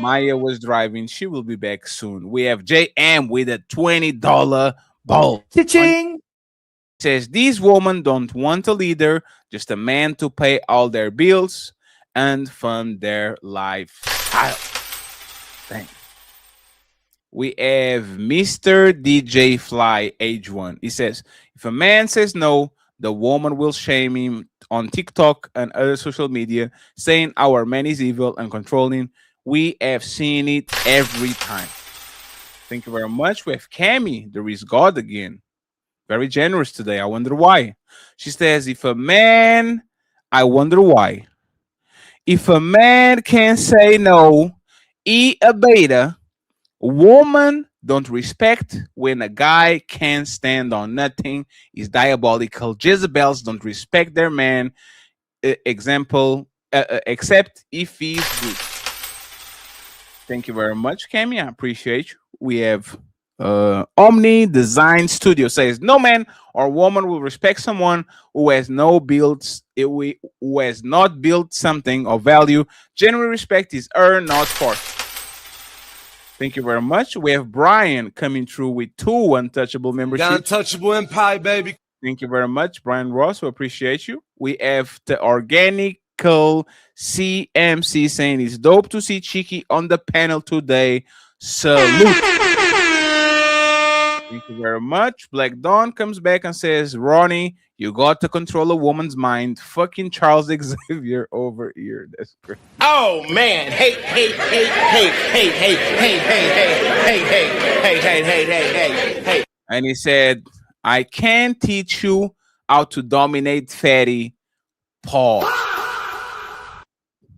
Maya was driving. She will be back soon. We have JM with a $20 ball. Cha-ching! Says, these women don't want a leader, just a man to pay all their bills and fund their lifestyle. Thank you. We have Mr. DJ Fly, age 1. He says, if a man says no, the woman will shame him on TikTok and other social media, saying our man is evil and controlling. We have seen it every time. Thank you very much. We have Cami. There is God again. Very generous today. I wonder why. She says, if a man, I wonder why. If a man can say no, he a beta. Woman don't respect when a guy can't stand on nothing. Is diabolical. Jezebels don't respect their man. Example, except if he's good. Thank you very much, Cami. I appreciate you. We have Omni Design Studio says, no man or woman will respect someone who has not built something of value. Genuine respect is earned, not forced. Thank you very much. We have Brian coming through with 2 Untouchable memberships. The Untouchable Empire, baby. Thank you very much, Brian Ross. We appreciate you. We have the Organical CMC saying it's dope to see Cheeky on the panel today. Salute. Thank you very much. Black Dawn comes back and says, Ronnie, you got to control a woman's mind. Fucking Charles Xavier over here. That's great. Oh man, hey. And he said, I can teach you how to dominate fatty. Paul.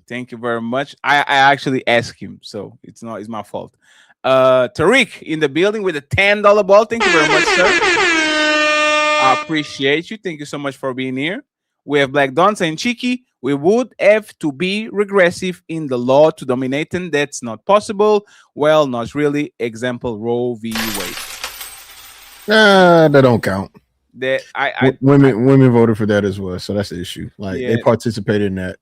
Thank you very much. I actually asked him, so it's my fault. Tariq in the building with a $10 ball. Thank you very much, sir. I appreciate you. Thank you so much for being here. We have Black Dawn saying, Cheeky, we would have to be regressive in the law to dominate, and that's not possible. Well, not really. Example, Roe v. Wade. That don't count. That women voted for that as well, so that's the issue. Like Yeah. they participated in that.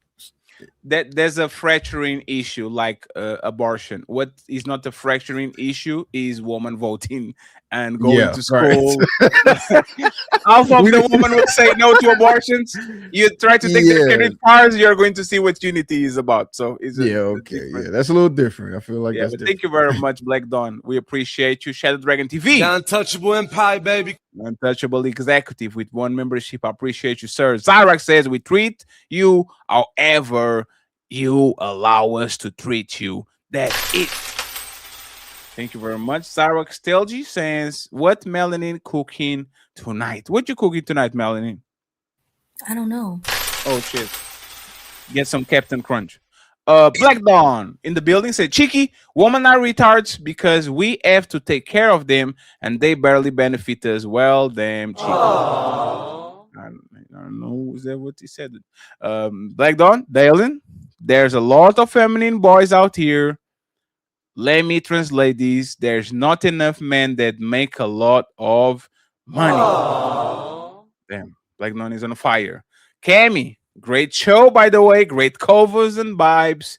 That there's a fracturing issue like abortion. What is not a fracturing issue is woman voting and going to school. Right. Half of the woman would say no to abortions. You try to take the credit cards, you're going to see what unity is about. So it's that's a little different. I feel like yeah, that's but different. thank you very much, Black Dawn. We appreciate you. Shadow Dragon TV. The Untouchable Empire, baby. Untouchable executive with 1 membership. I appreciate you, sir. Zyrak says we treat you however you allow us to treat you. That's it. Thank you very much. Zyrak Stelgi says, what Melanin cooking tonight? What you cooking tonight, Melanin? I don't know. Oh shit. Get some Captain Crunch. Black Dawn in the building said, Cheeky, women are retards because we have to take care of them and they barely benefit us. Well, damn, Cheeky. I don't know. Is that what he said? Black Dawn, Dalen, there's a lot of feminine boys out here. Let me translate these. There's not enough men that make a lot of money. Damn, Black Dawn is on fire. Cammy, great show, by the way. Great covers and vibes.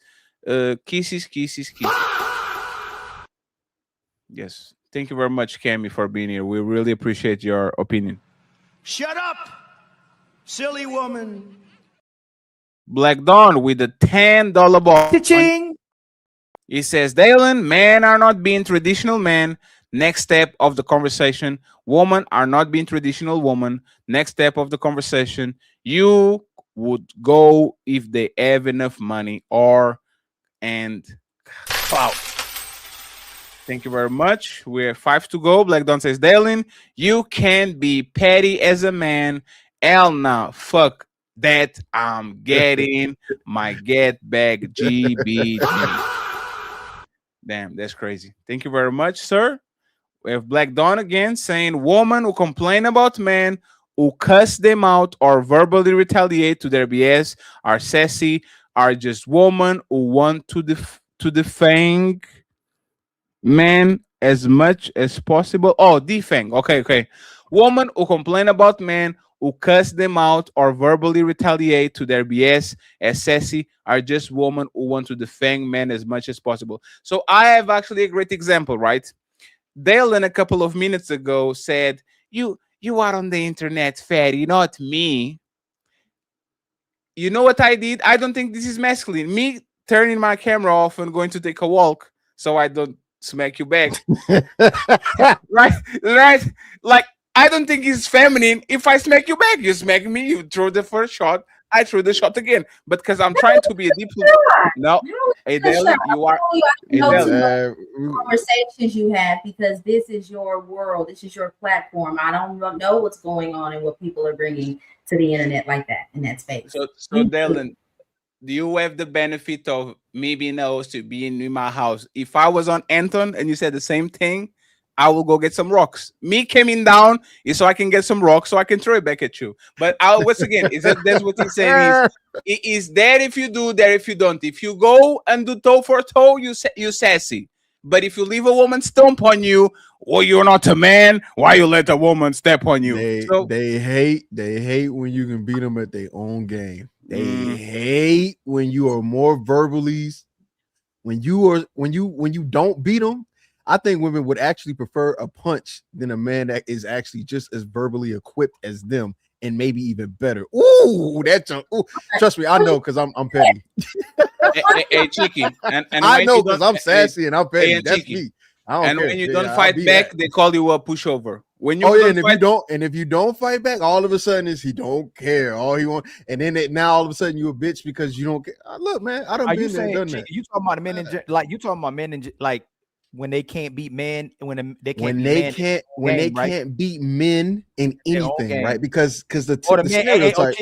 Kisses, kisses, kisses. Yes. Thank you very much, Cammy, for being here. We really appreciate your opinion. Shut up, silly woman. Black Dawn with a $10 ball. Cha-ching. He says, Dalen, men are not being traditional men. Next step of the conversation. Women are not being traditional women. Next step of the conversation. You would go if they have enough money and clout. Thank you very much. We have 5 to go. Black Dawn says, Dalen, you can be petty as a man. Hell no. Fuck that. I'm getting my get back GBG. Damn, that's crazy. Thank you very much, sir. We have Black Dawn again saying, women who complain about men who cuss them out or verbally retaliate to their BS are sassy, are just women who want to defang men as much as possible. Oh, defang. Okay. Women who complain about men who cuss them out or verbally retaliate to their BS as sassy are just women who want to defang men as much as possible. So I have actually a great example, right? Dalen a couple of minutes ago said, you are on the internet, fatty, not me. You know what I did? I don't think this is masculine. Me turning my camera off and going to take a walk so I don't smack you back. Right? Like, I don't think it's feminine. If I smack you back, you smack me, you throw the first shot, I throw the shot again. But because I'm trying to be a diplomat. No. Hey, Dalen, you are. Hey, Conversations you have, because this is your world. This is your platform. I don't know what's going on and what people are bringing to the internet like that in that space. So Dalen, do you have the benefit of me being able to be in my house? If I was on Anton and you said the same thing, I will go get some rocks. Me coming down is so I can get some rocks so I can throw it back at you. But once again, that's what he's saying is there if you do, there if you don't. If you go and do toe for toe, you sassy. But if you leave a woman stomp on you, well, you're not a man. Why you let a woman step on you? They hate when you can beat them at their own game. They hate when you are more verbally. When you don't beat them. I think women would actually prefer a punch than a man that is actually just as verbally equipped as them, and maybe even better. Ooh, trust me, I know because I'm petty. Hey, Cheeky, and I know because I'm sassy and I'm petty. That's Cheeky. me. I don't care. When you don't fight back, they call you a pushover. When you if you don't fight back, all of a sudden he don't care. All he want, and then now all of a sudden you a bitch because you don't care. Look, man, I don't. Are you saying done that. You talking about men you talking about men and like when they can't beat men, they can't beat men in anything, right? Because the stereotype,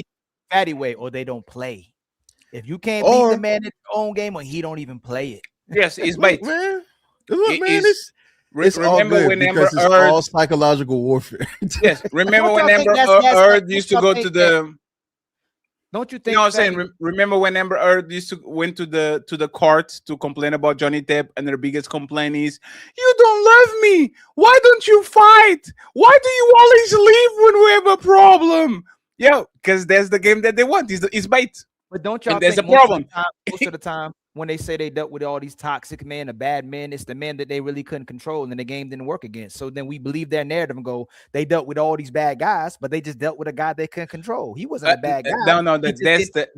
fatty way, or they don't play. If you can't beat the man in his own game, or he don't even play it. Yes, it's bait, man. Look, man, it's remember all when Amber Heard, all psychological warfare. Yes, remember when Amber Heard used to go to the. Don't you think? You know what I'm saying? Remember when Amber Heard went to the court to complain about Johnny Depp, and their biggest complaint is, "You don't love me. Why don't you fight? Why do you always leave when we have a problem?" Yeah, because that's the game that they want. It's bait. But don't y'all think there's a problem? Most of the time, when they say they dealt with all these toxic men, the bad men, it's the men that they really couldn't control and the game didn't work against. So then we believe their narrative and go, they dealt with all these bad guys, but they just dealt with a guy they couldn't control. He wasn't a bad guy. No, that's the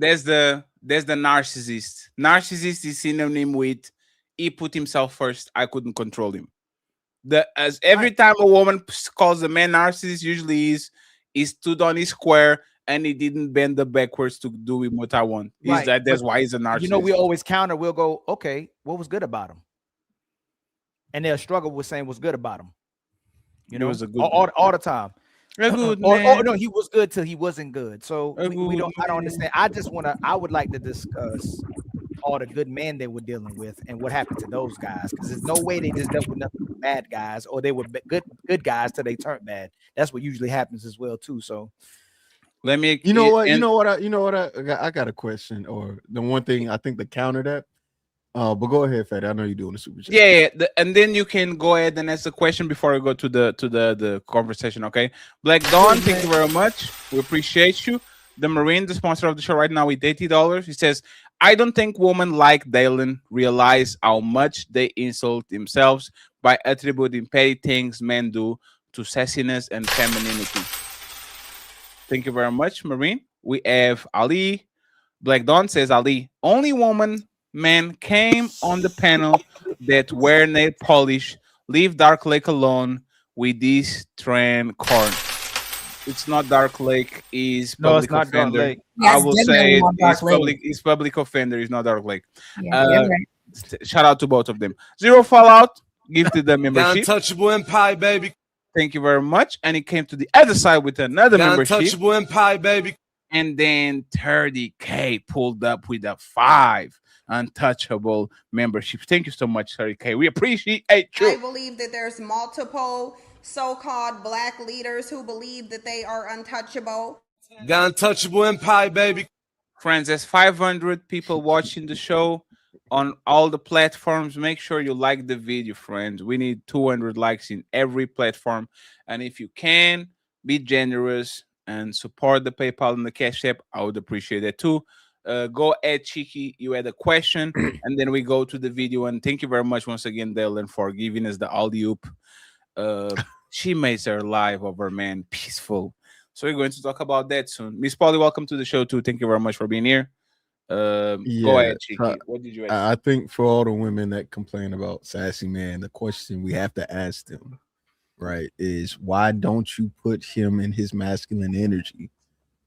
narcissist. Narcissist is synonym with he put himself first. I couldn't control him. Every time a woman calls a man narcissist, usually he stood on his square and he didn't bend the backwards to do what I want. That's why he's a narcissist. You know, we always counter. We'll go, okay, what was good about him? And they'll struggle with saying what's good about him. You know, it was a good all the time. A good Or man. no, he was good till he wasn't good. So A we good don't. I don't man. understand. I would like to discuss all the good men they were dealing with and what happened to those guys, because there's no way they just dealt with nothing but bad guys, or they were good guys till they turned bad. That's what usually happens as well too. So Let me. You know what? And I got a question, or the one thing I think to counter that. But go ahead, Fatty. I know you're doing the super chat. yeah, and then you can go ahead and ask the question before we go to the conversation. Okay, Black Dawn, thank you very much. We appreciate you. The Marine, the sponsor of the show right now, with $80. He says, "I don't think women like Dalen realize how much they insult themselves by attributing petty things men do to sassiness and femininity." Thank you very much, Marine. We have Ali. Black Dawn says, Ali, only woman man came on the panel that wear nail polish, leave Dark Lake alone with this trend corn. It's not Dark Lake, is no, it's public not Dark offender. Lake. I will say Dark Lake. it's public offender, it's not Dark Lake. Yeah, you're right. Shout out to both of them. Zero Fallout, gifted the The membership. Untouchable Empire, baby. Thank you very much. And he came to the other side with another The membership. Untouchable Empire, baby. And then 30K pulled up with a 5 untouchable memberships. Thank you so much, 30K. We appreciate you. I believe that there's multiple so-called black leaders who believe that they are untouchable. The Untouchable Empire, baby. Friends, there's 500 people watching the show on all the platforms. Make sure you like the video, friends. We need 200 likes in every platform. And if you can, be generous and support the PayPal and the Cash App. I would appreciate that too. Go ahead, Cheeky. You had a question, and then we go to the video. And thank you very much once again, Dylan, for giving us the alley-oop. She makes her life of her man peaceful. So we're going to talk about that soon. Miss Polly, welcome to the show too. Thank you very much for being here. Go ahead, Cheeky. What did you ask? I think for all the women that complain about sassy man, the question we have to ask them, right, is why don't you put him in his masculine energy?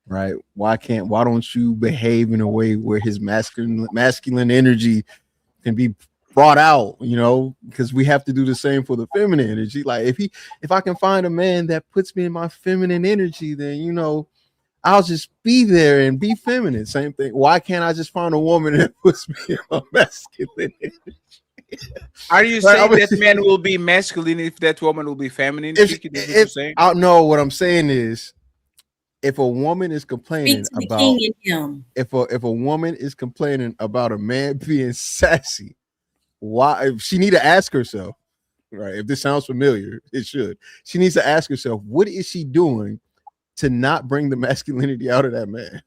Right? Why don't you behave in a way where his masculine energy can be brought out, because we have to do the same for the feminine energy. Like if I can find a man that puts me in my feminine energy, then I'll just be there and be feminine. Same thing. Why can't I just find a woman that puts me in my masculine energy? Are you saying that man will be masculine if that woman will be feminine? No, what I'm saying is, if a woman is complaining about if a woman is complaining about a man being sassy, why? She need to ask herself, right? If this sounds familiar, it should. She needs to ask herself, what is she doing to not bring the masculinity out of that man?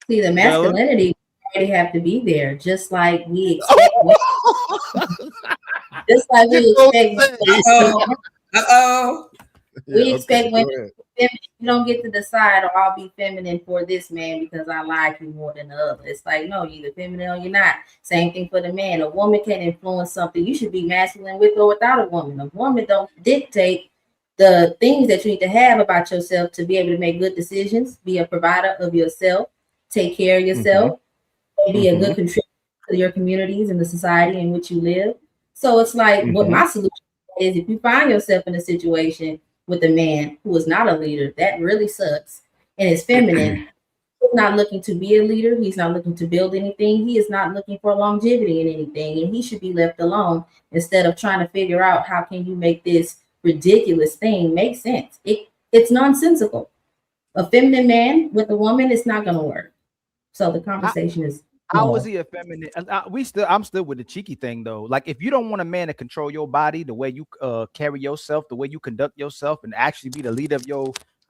See, the masculinity already have to be there, just like we expect. Just like we expect. We expect women. You don't get to decide, or I'll be feminine for this man because I like you more than the other. It's like, no, you're either feminine or you're not. Same thing for the man. A woman can influence something. You should be masculine with or without a woman. A woman don't dictate the things that you need to have about yourself to be able to make good decisions, be a provider of yourself, take care of yourself, and be a good contributor to your communities and the society in which you live. So it's like, what my solution is, if you find yourself in a situation with a man who is not a leader, that really sucks, and is feminine. He's not looking to be a leader. He's not looking to build anything. He is not looking for longevity in anything, and he should be left alone instead of trying to figure out how can you make this ridiculous thing make sense. It's nonsensical. A feminine man with a woman, it's not going to work. So the conversation is. How was he a feminine? I'm still with the cheeky thing though. Like, if you don't want a man to control your body, the way you carry yourself, the way you conduct yourself, and actually be the leader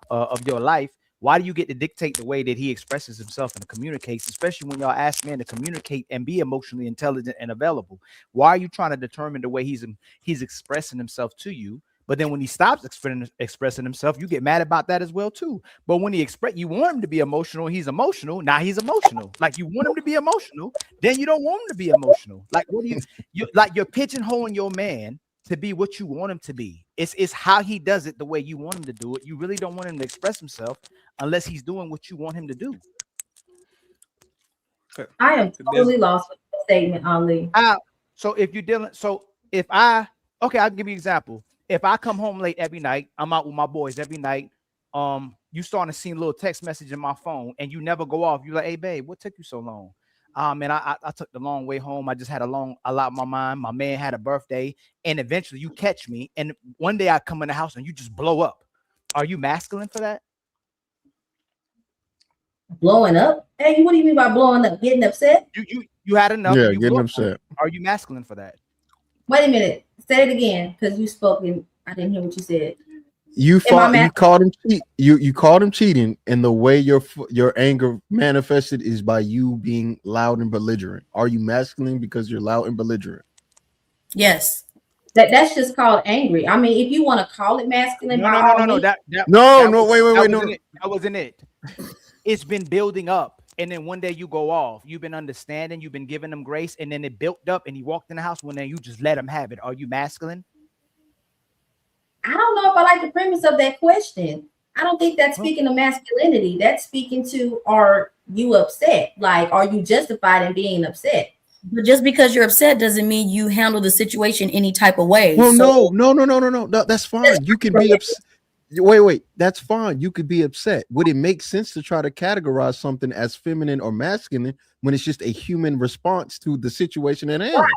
of your life, why do you get to dictate the way that he expresses himself and communicates? Especially when y'all ask men to communicate and be emotionally intelligent and available. Why are you trying to determine the way he's expressing himself to you? But then when he stops expressing himself, you get mad about that as well too. But when you want him to be emotional, he's emotional. Now he's emotional. Like, you want him to be emotional, then you don't want him to be emotional. Like, what do you like? You're pigeonholing your man to be what you want him to be. It's how he does it the way you want him to do it. You really don't want him to express himself unless he's doing what you want him to do. I am totally lost with the statement, Ali. So if you're dealing, I'll give you an example. If I come home late every night, I'm out with my boys every night. You starting to see a little text message in my phone, and you never go off. You're like, "Hey, babe, what took you so long?" Man, I took the long way home. I just had a lot on my mind. My man had a birthday, and eventually you catch me, and one day I come in the house and you just blow up. Are you masculine for that? Blowing up? Hey, what do you mean by blowing up? Getting upset? You had enough. Yeah, and you getting blew up. upset. Are you masculine for that? Wait a minute. Say it again, because you spoke and I didn't hear what you said. You called him you called him cheating, and the way your anger manifested is by you being loud and belligerent. Are you masculine because you're loud and belligerent? Yes. That's just called angry. I mean, if you want to call it masculine, No. That wasn't it. It's been building up, and then one day you go off. You've been understanding, you've been giving him grace, and then it built up, and he walked in the house one day. You just let him have it. Are you masculine? I don't know if I like the premise of that question. I don't think that's speaking to masculinity. That's speaking to, are you upset? Like, are you justified in being upset? But just because you're upset doesn't mean you handle the situation any type of way. Well, no. That's fine. You can be upset. Wait. That's fine. You could be upset. Would it make sense to try to categorize something as feminine or masculine when it's just a human response to the situation at hand?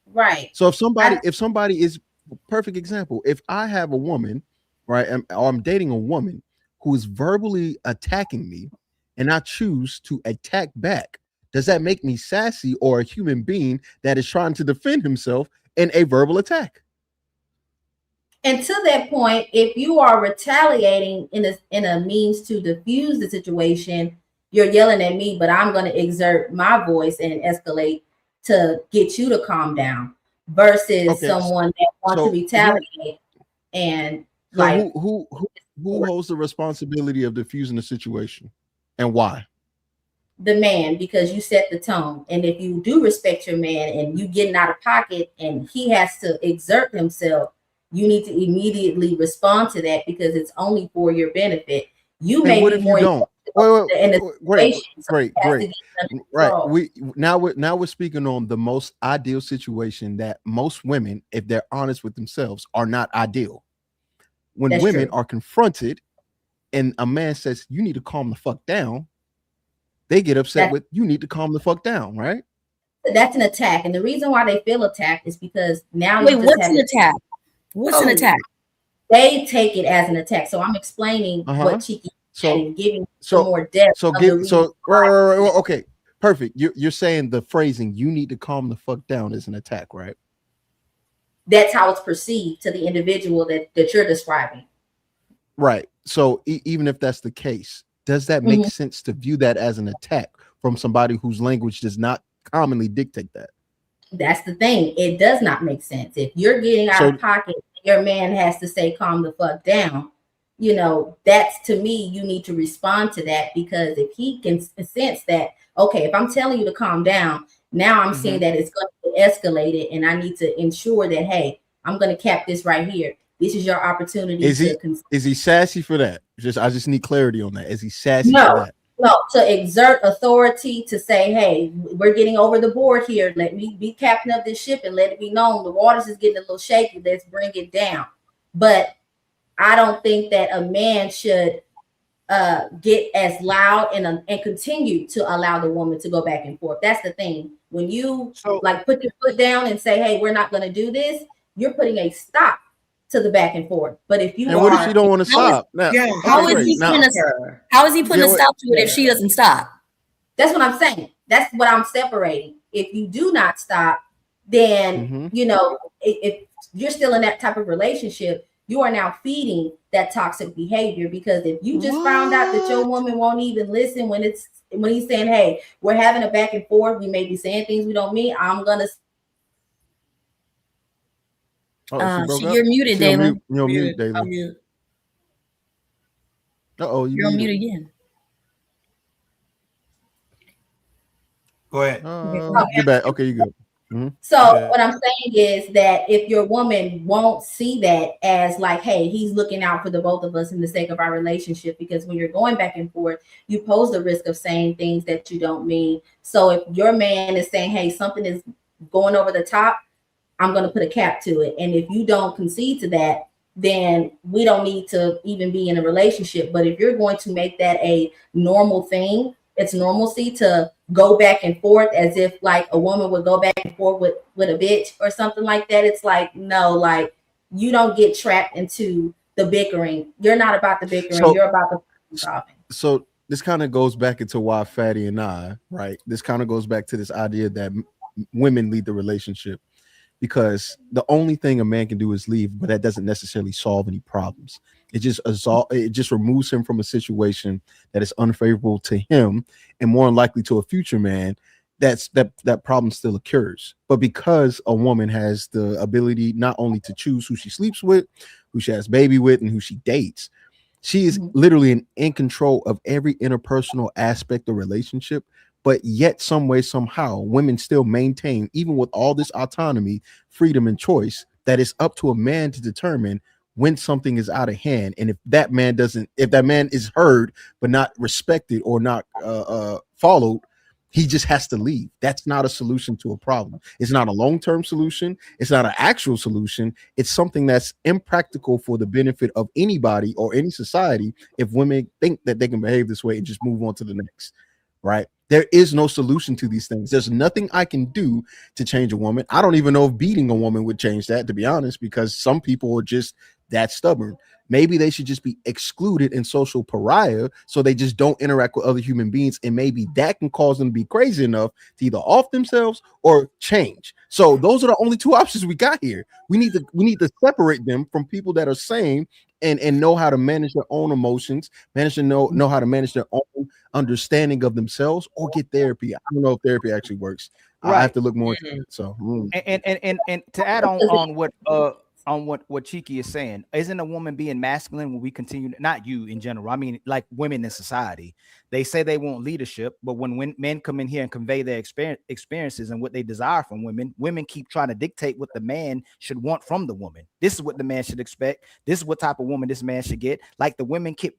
Right. So if somebody is perfect example, if I have a woman, right, or I'm dating a woman who is verbally attacking me, and I choose to attack back, does that make me sassy or a human being that is trying to defend himself in a verbal attack? And to that point, if you are retaliating in a means to diffuse the situation, you're yelling at me, but I'm going to exert my voice and escalate to get you to calm down, versus someone that wants to retaliate. And like, who holds the responsibility of diffusing the situation, and why? The man, because you set the tone. And if you do respect your man and you getting out of pocket and he has to exert himself, you need to immediately respond to that, because it's only for your benefit. You may be more don't. Great. Right. We're speaking on the most ideal situation that most women, if they're honest with themselves, are not ideal. When women are confronted and a man says, "You need to calm the fuck down," they get upset with, "You need to calm the fuck down," right? That's an attack. And the reason why they feel attacked is because now what's an attack? What's an attack? They take it as an attack. So I'm explaining what Cheeky and giving some more depth. Okay, perfect. You're saying the phrasing, "You need to calm the fuck down," is an attack, right? That's how it's perceived to the individual that you're describing. Right. So even if that's the case, does that make sense to view that as an attack from somebody whose language does not commonly dictate that? That's the thing. It does not make sense. If you're getting out of pocket, your man has to say, "Calm the fuck down." You know, that's, to me, you need to respond to that, because if he can sense that, okay, if I'm telling you to calm down, now I'm seeing that it's going to be escalated, and I need to ensure that, hey, I'm going to cap this right here. This is your opportunity. Is he sassy for that? I just need clarity on that. Is he sassy for that? No, to exert authority, to say, "Hey, we're getting over the board here. Let me be captain of this ship and let it be known the waters is getting a little shaky. Let's bring it down." But I don't think that a man should get as loud and continue to allow the woman to go back and forth. That's the thing. When you put your foot down and say, "Hey, we're not going to do this," you're putting a stop to the back and forth. But if you what if she don't want to stop? How is he putting a stop to it if she doesn't stop? That's what I'm saying. That's what I'm separating. If you do not stop, then you know, if you're still in that type of relationship, you are now feeding that toxic behavior. Because if you just found out that your woman won't even listen when he's saying, "Hey, we're having a back and forth, we may be saying things we don't mean, I'm gonna." You're muted, Dalen. You're muted, Dalen. You're on mute again. Go ahead. You're back. Okay, you go. So what I'm saying is that if your woman won't see that as like, "Hey, he's looking out for the both of us in the sake of our relationship," because when you're going back and forth, you pose the risk of saying things that you don't mean. So if your man is saying, "Hey, something is going over the top," I'm going to put a cap to it. And if you don't concede to that, then we don't need to even be in a relationship. But if you're going to make that a normal thing, it's normalcy to go back and forth as if like a woman would go back and forth with a bitch or something like that. It's like, no, like you don't get trapped into the bickering. You're not about the bickering. You're about the problem solving. So this kind of goes back into why Fatty and I, right? This kind of goes back to this idea that women lead the relationship, because the only thing a man can do is leave, but that doesn't necessarily solve any problems. It just removes him from a situation that is unfavorable to him, and more unlikely to a future man. That problem still occurs. But because a woman has the ability not only to choose who she sleeps with, who she has baby with, and who she dates, she is literally in control of every interpersonal aspect of relationship. But yet, some way, somehow, women still maintain, even with all this autonomy, freedom, and choice, that it's up to a man to determine when something is out of hand. And if that man is heard but not respected or not followed, he just has to leave. That's not a solution to a problem. It's not a long-term solution. It's not an actual solution. It's something that's impractical for the benefit of anybody or any society if women think that they can behave this way and just move on to the next, right? There is no solution to these things. There's nothing I can do to change a woman. I don't even know if beating a woman would change that, to be honest, because some people are just that stubborn. Maybe they should just be excluded in social pariah so they just don't interact with other human beings. And maybe that can cause them to be crazy enough to either off themselves or change. So those are the only two options we got here. We need to separate them from people that are sane and know how to manage their own emotions, know how to manage their own understanding of themselves, or get therapy. I don't know if therapy actually works. Right. I have to look more into it. So and to add on what Cheeky is saying, isn't a woman being masculine when we continue, not you in general, I mean like women in society, they say they want leadership, but when men come in here and convey their experiences and what they desire from women keep trying to dictate what the man should want from the woman. This is what the man should expect. This is what type of woman this man should get. Like the women keep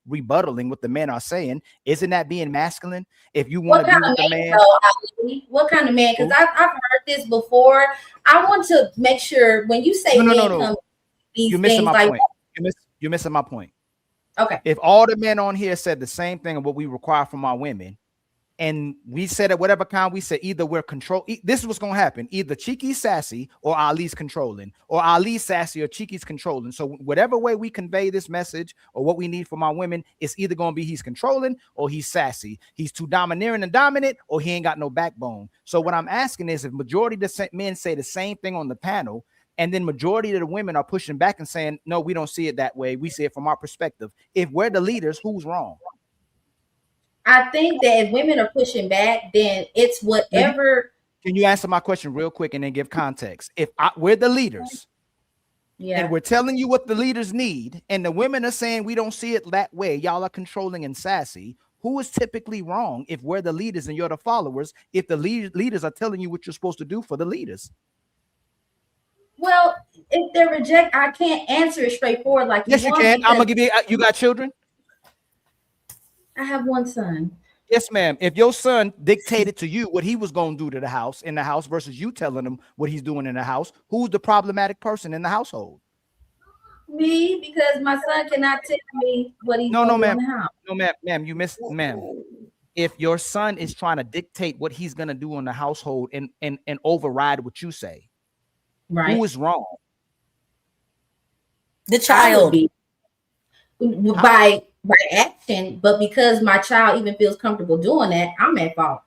rebuttaling what the men are saying. Isn't that being masculine? If you want to be with the man, what kind of man? Because I've heard this before. I want to make sure when you say no. You're missing my point. You're missing my point. Okay. If all the men on here said the same thing of what we require from our women, and we said at whatever kind we said, either we're this is what's going to happen. Either Cheeky's sassy or Ali's controlling, or Ali's sassy or Cheeky's controlling. So whatever way we convey this message or what we need from our women, it's either going to be he's controlling or he's sassy. He's too domineering and dominant, or he ain't got no backbone. So what I'm asking is, if majority of the men say the same thing on the panel, and then majority of the women are pushing back and saying, no, we don't see it that way. We see it from our perspective. If we're the leaders, who's wrong? I think that if women are pushing back, then it's whatever. Can you answer my question real quick and then give context? If we're the leaders, and we're telling you what the leaders need, and the women are saying we don't see it that way, y'all are controlling and sassy, who is typically wrong if we're the leaders and you're the followers, if the leaders are telling you what you're supposed to do for the leaders? Well, if they're I can't answer it straightforward like yes, you can. I'm gonna give you got children? I have one son. Yes, ma'am. If your son dictated to you what he was going to do to the house in the house versus you telling him what he's doing in the house, who's the problematic person in the household? Me, because my son cannot tell me what he's doing in the house. No, ma'am. You missed, ma'am. If your son is trying to dictate what he's going to do in the household and override what you say, right? Who is wrong? The child. By action, but because my child even feels comfortable doing that, I'm at fault.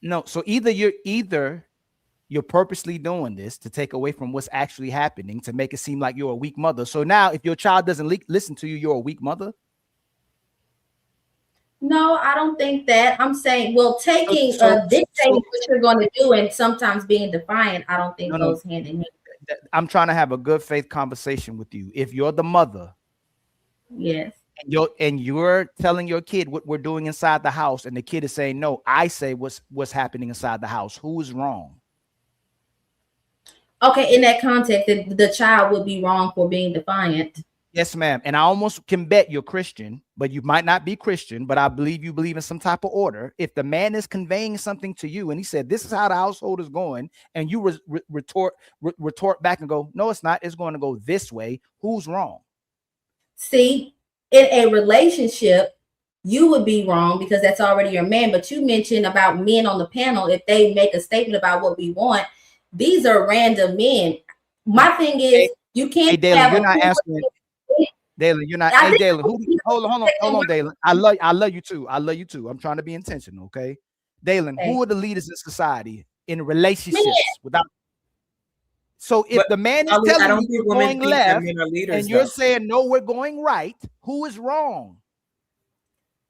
No, so either you're purposely doing this to take away from what's actually happening to make it seem like you're a weak mother. So now if your child doesn't listen to you, you're a weak mother? No, I don't think that. I'm saying, well, dictating what you're going to do and sometimes being defiant, I don't think goes hand in hand. I'm trying to have a good faith conversation with you. If you're the mother, yes, and you're telling your kid what we're doing inside the house, and the kid is saying, no, I say what's happening inside the house, who is wrong? Okay, in that context, the child would be wrong for being defiant. Yes, ma'am. And I almost can bet you're Christian, but you might not be Christian, but I believe you believe in some type of order. If the man is conveying something to you and he said, this is how the household is going, and you retort back and go, no, it's not. It's going to go this way. Who's wrong? See, in a relationship, you would be wrong because that's already your man. But you mentioned about men on the panel, if they make a statement about what we want, these are random men. My thing is, you can't Hey, Dalen, have you're a not answering. Dalen, you're not. I Hey, think- Dalen, hold on, Dalen. I love you too. I love you too. I'm trying to be intentional, okay? Dalen, Okay. who are the leaders in society in relationships Men. without? So if But, the man is Ali, I telling don't you think we're women going think that left, men are leaders, and you're though. saying no, we're going right, who is wrong?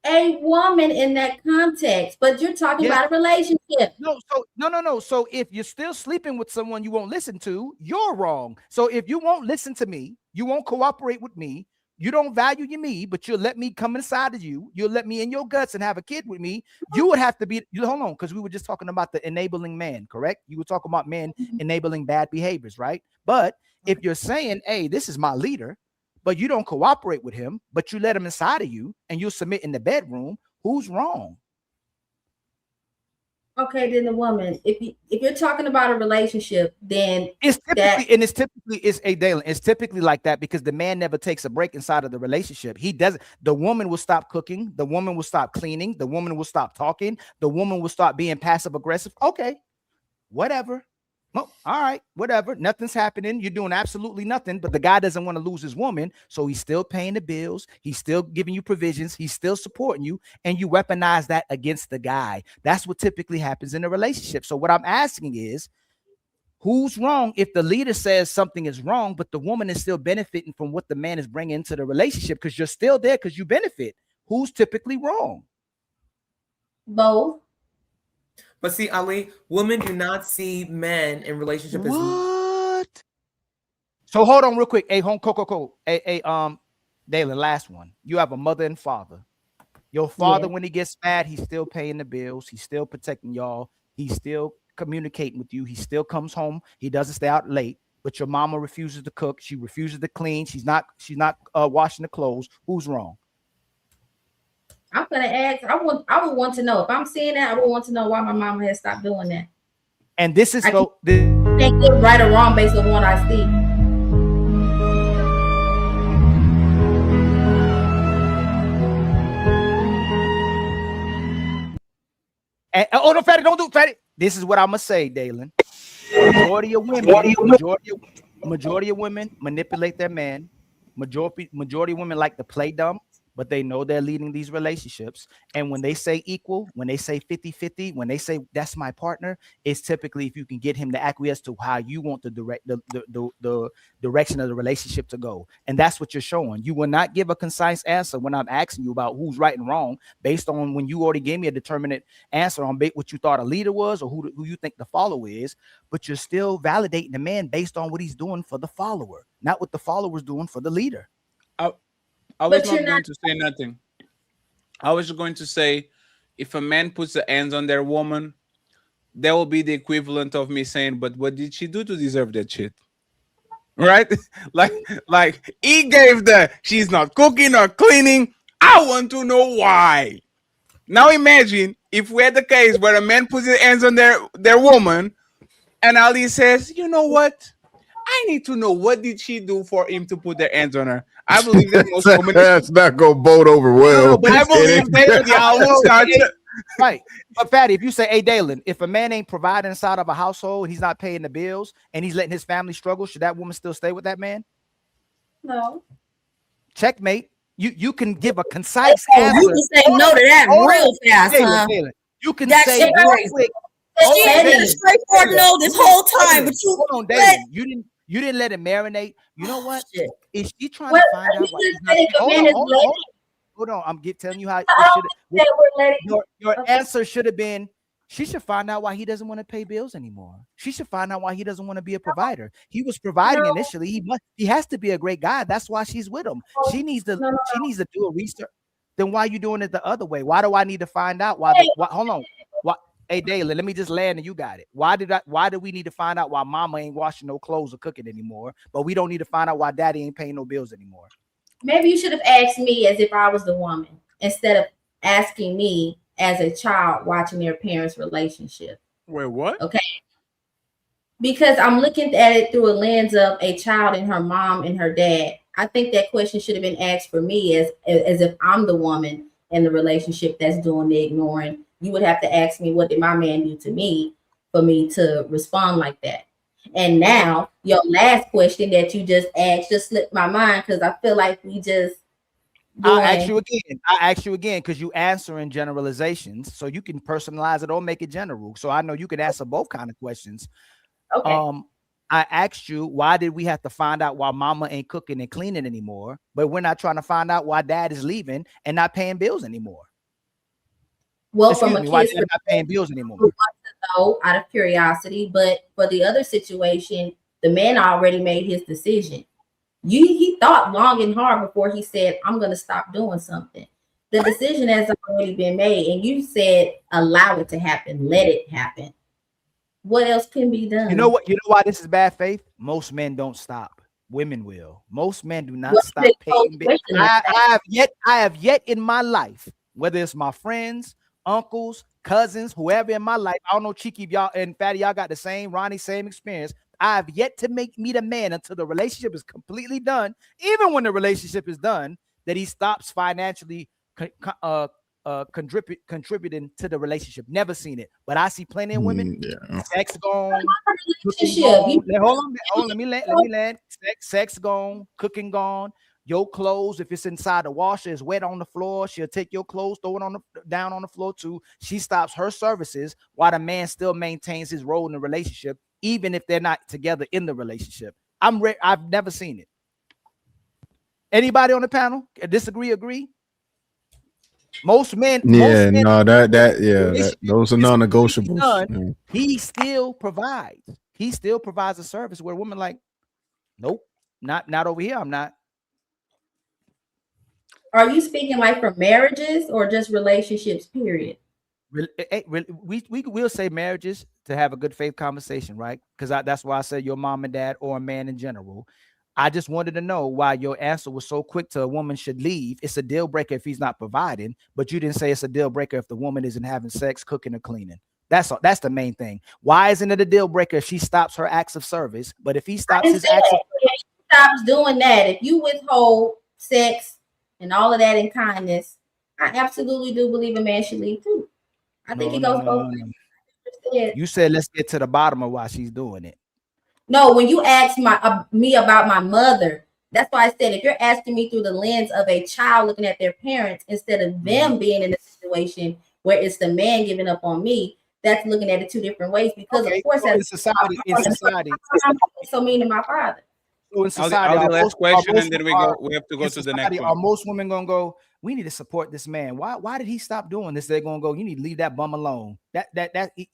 A woman in that context, but you're talking Yes. about a relationship. No, so no. So if you're still sleeping with someone you won't listen to, you're wrong. So if you won't listen to me, you won't cooperate with me, you don't value me, but you'll let me come inside of you, you'll let me in your guts and have a kid with me, you would have to be, hold on, because we were just talking about the enabling man, correct? You were talking about men enabling bad behaviors, right? But if you're saying, hey, this is my leader, but you don't cooperate with him, but you let him inside of you and you'll submit in the bedroom, who's wrong? Okay, then the woman. If you're talking about a relationship, then it's typically like that because the man never takes a break inside of the relationship. He doesn't. The woman will stop cooking, the woman will stop cleaning, the woman will stop talking, the woman will start being passive aggressive. Okay, whatever. Well, all right, whatever. Nothing's happening. You're doing absolutely nothing, but the guy doesn't want to lose his woman, so he's still paying the bills. He's still giving you provisions. He's still supporting you, and you weaponize that against the guy. That's what typically happens in a relationship. So what I'm asking is, who's wrong if the leader says something is wrong, but the woman is still benefiting from what the man is bringing into the relationship because you're still there because you benefit? Who's typically wrong? Both. But see, Ali, women do not see men in relationship as what? So hold on real quick. Hey, Coco. Hey, Dalen, last one. You have a mother and father. Your father, when he gets mad, he's still paying the bills. He's still protecting y'all. He's still communicating with you. He still comes home. He doesn't stay out late. But your mama refuses to cook. She refuses to clean. She's not washing the clothes. Who's wrong? I'm gonna ask. I would want to know if I'm seeing that. I would want to know why my mama has stopped doing that. And this is can't get right or wrong based on what I see. And, oh no, Fatty, don't do Fatty. This is what I'm gonna say, Dalen. Majority of women manipulate their man. Majority of women like to play dumb, but they know they're leading these relationships. And when they say equal, when they say 50-50, when they say that's my partner, it's typically if you can get him to acquiesce to how you want the direction of the relationship to go. And that's what you're showing. You will not give a concise answer when I'm asking you about who's right and wrong based on when you already gave me a determinate answer on what you thought a leader was or who you think the follower is, but you're still validating the man based on what he's doing for the follower, not what the follower's doing for the leader. I was not going to say nothing. I was going to say, if a man puts the hands on their woman, that will be the equivalent of me saying, but what did she do to deserve that shit? Right? like he gave she's not cooking or cleaning. I want to know why. Now imagine if we had the case where a man puts his hands on their woman and Ali says, you know what? I need to know what did she do for him to put their hands on her. I believe that most women. That's not gonna bode over well. No, but I believe that will start. Right. But Fatty, if you say, hey, Dalen, if a man ain't providing inside of a household, he's not paying the bills, and he's letting his family struggle, should that woman still stay with that man? No. Checkmate. You can give a concise answer. You can say no to that real fast, huh? Dalen. You can That's say real quick. She had a straightforward no this whole time, but you hold on, Dalen. You didn't let it marinate. You know what? Is she trying to find out why he's not? Hold on. I'm telling you how your answer should have been. She should find out why he doesn't want to pay bills anymore. She should find out why he doesn't want to be a provider. He was providing initially. He has to be a great guy. That's why she's with him. She needs to do a research. Then why are you doing it the other way? Why do I need to find out why? Hold on. Hey, Dalen, let me just land and you got it. Why do we need to find out why mama ain't washing no clothes or cooking anymore? But we don't need to find out why daddy ain't paying no bills anymore. maybe you should have asked me as if I was the woman instead of asking me as a child watching their parents' relationship. Wait, what? Okay. Because I'm looking at it through a lens of a child and her mom and her dad. I think that question should have been asked for me as if I'm the woman in the relationship that's doing the ignoring. You would have to ask me, what did my man do to me for me to respond like that? And now your last question that you just asked just slipped my mind because I feel like we just I'll ask you again because you answer in generalizations, so you can personalize it or make it general. So I know you can answer both kind of questions. Okay. I asked you, why did we have to find out why mama ain't cooking and cleaning anymore? But we're not trying to find out why dad is leaving and not paying bills anymore. Well, Excuse from a me, why kid's dad not paying bills anymore? who wants to know out of curiosity, but for the other situation, the man already made his decision. He thought long and hard before he said, I'm going to stop doing something. The decision has already been made, and you said, allow it to happen, let it happen. What else can be done? You know what? You know why this is bad faith? Most men don't stop. Women will. Most men do not stop paying bills. I have yet in my life, whether it's my friends, uncles, cousins, whoever in my life, I don't know, Cheeky, y'all and Fatty, y'all got the same, Ronnie, same experience. I have yet to meet a man until the relationship is completely done, even when the relationship is done, that he stops financially contributing to the relationship. Never seen it, but I see plenty of women. Sex gone, cooking gone. Hold on, let me land. Sex gone, cooking gone. Your clothes, if it's inside the washer, is wet on the floor. She'll take your clothes, throw it down on the floor too. She stops her services while the man still maintains his role in the relationship, even if they're not together in the relationship. I've never seen it. Anybody on the panel disagree? Agree? Most men. Yeah, Relationship those are is non-negotiables. done. He still provides. He still provides a service where women like, nope, not over here. I'm not. Are you speaking like for marriages or just relationships, period? We will say marriages to have a good faith conversation, right? Because that's why I said your mom and dad or a man in general. I just wanted to know why your answer was so quick to a woman should leave. It's a deal breaker if he's not providing, but you didn't say it's a deal breaker if the woman isn't having sex, cooking, or cleaning. That's all. That's the main thing. Why isn't it a deal breaker if she stops her acts of service? But if he stops his acts of if he stops doing that, if you withhold sex and all of that in kindness, I absolutely do believe a man should leave too. I think it goes both ways. You said let's get to the bottom of why she's doing it. No, when you asked me about my mother, that's why I said if you're asking me through the lens of a child looking at their parents instead of them being in a situation where it's the man giving up on me, that's looking at it two different ways. Because of course, so in society, so mean to my father. So in society, I'll the last question, and then we have to go to the next one. Are most women gonna go, we need to support this man? Why did he stop doing this? They're gonna go, you need to leave that bum alone. Hey,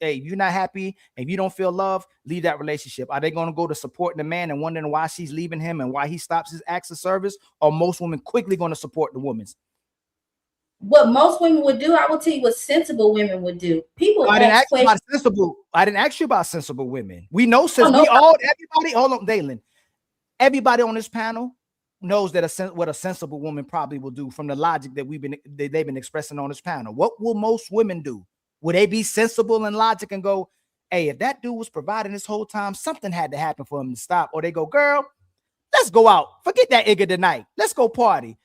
if you're not happy and you don't feel love, leave that relationship. Are they gonna go to support the man and wondering why she's leaving him and why he stops his acts of service? Or most women quickly gonna support the woman's? What most women would do, I will tell you what sensible women would do. People I didn't ask you about sensible women. We know everybody, hold on, Dalen. Everybody on this panel knows that what a sensible woman probably will do from the logic that they've been expressing on this panel. What will most women do? Will they be sensible and logic and go, hey, if that dude was providing this whole time, something had to happen for him to stop? Or they go, girl, let's go out. Forget that nigga tonight. Let's go party.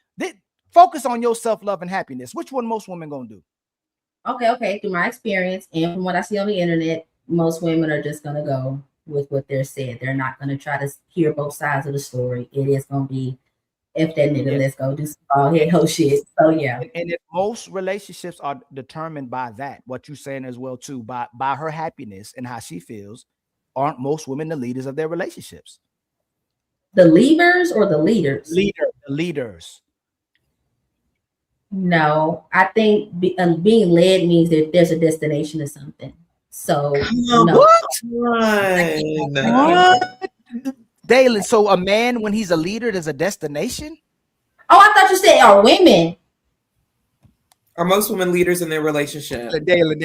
Focus on your self-love and happiness. Which one most women gonna do? Okay. Through my experience and from what I see on the internet, most women are just gonna go with what they're said. They're not gonna try to hear both sides of the story. It is gonna be, if that nigga, let's go do some bald head hoe shit. So yeah. And if most relationships are determined by that, what you're saying as well too, by her happiness and how she feels, aren't most women the leaders of their relationships? The leaders or the leaders? The leaders. No, I think being led means that there's a destination or something. So no. What? Dalen, so a man, when he's a leader, there's a destination? Oh, I thought you said are women. Are most women leaders in their relationship? Dalen.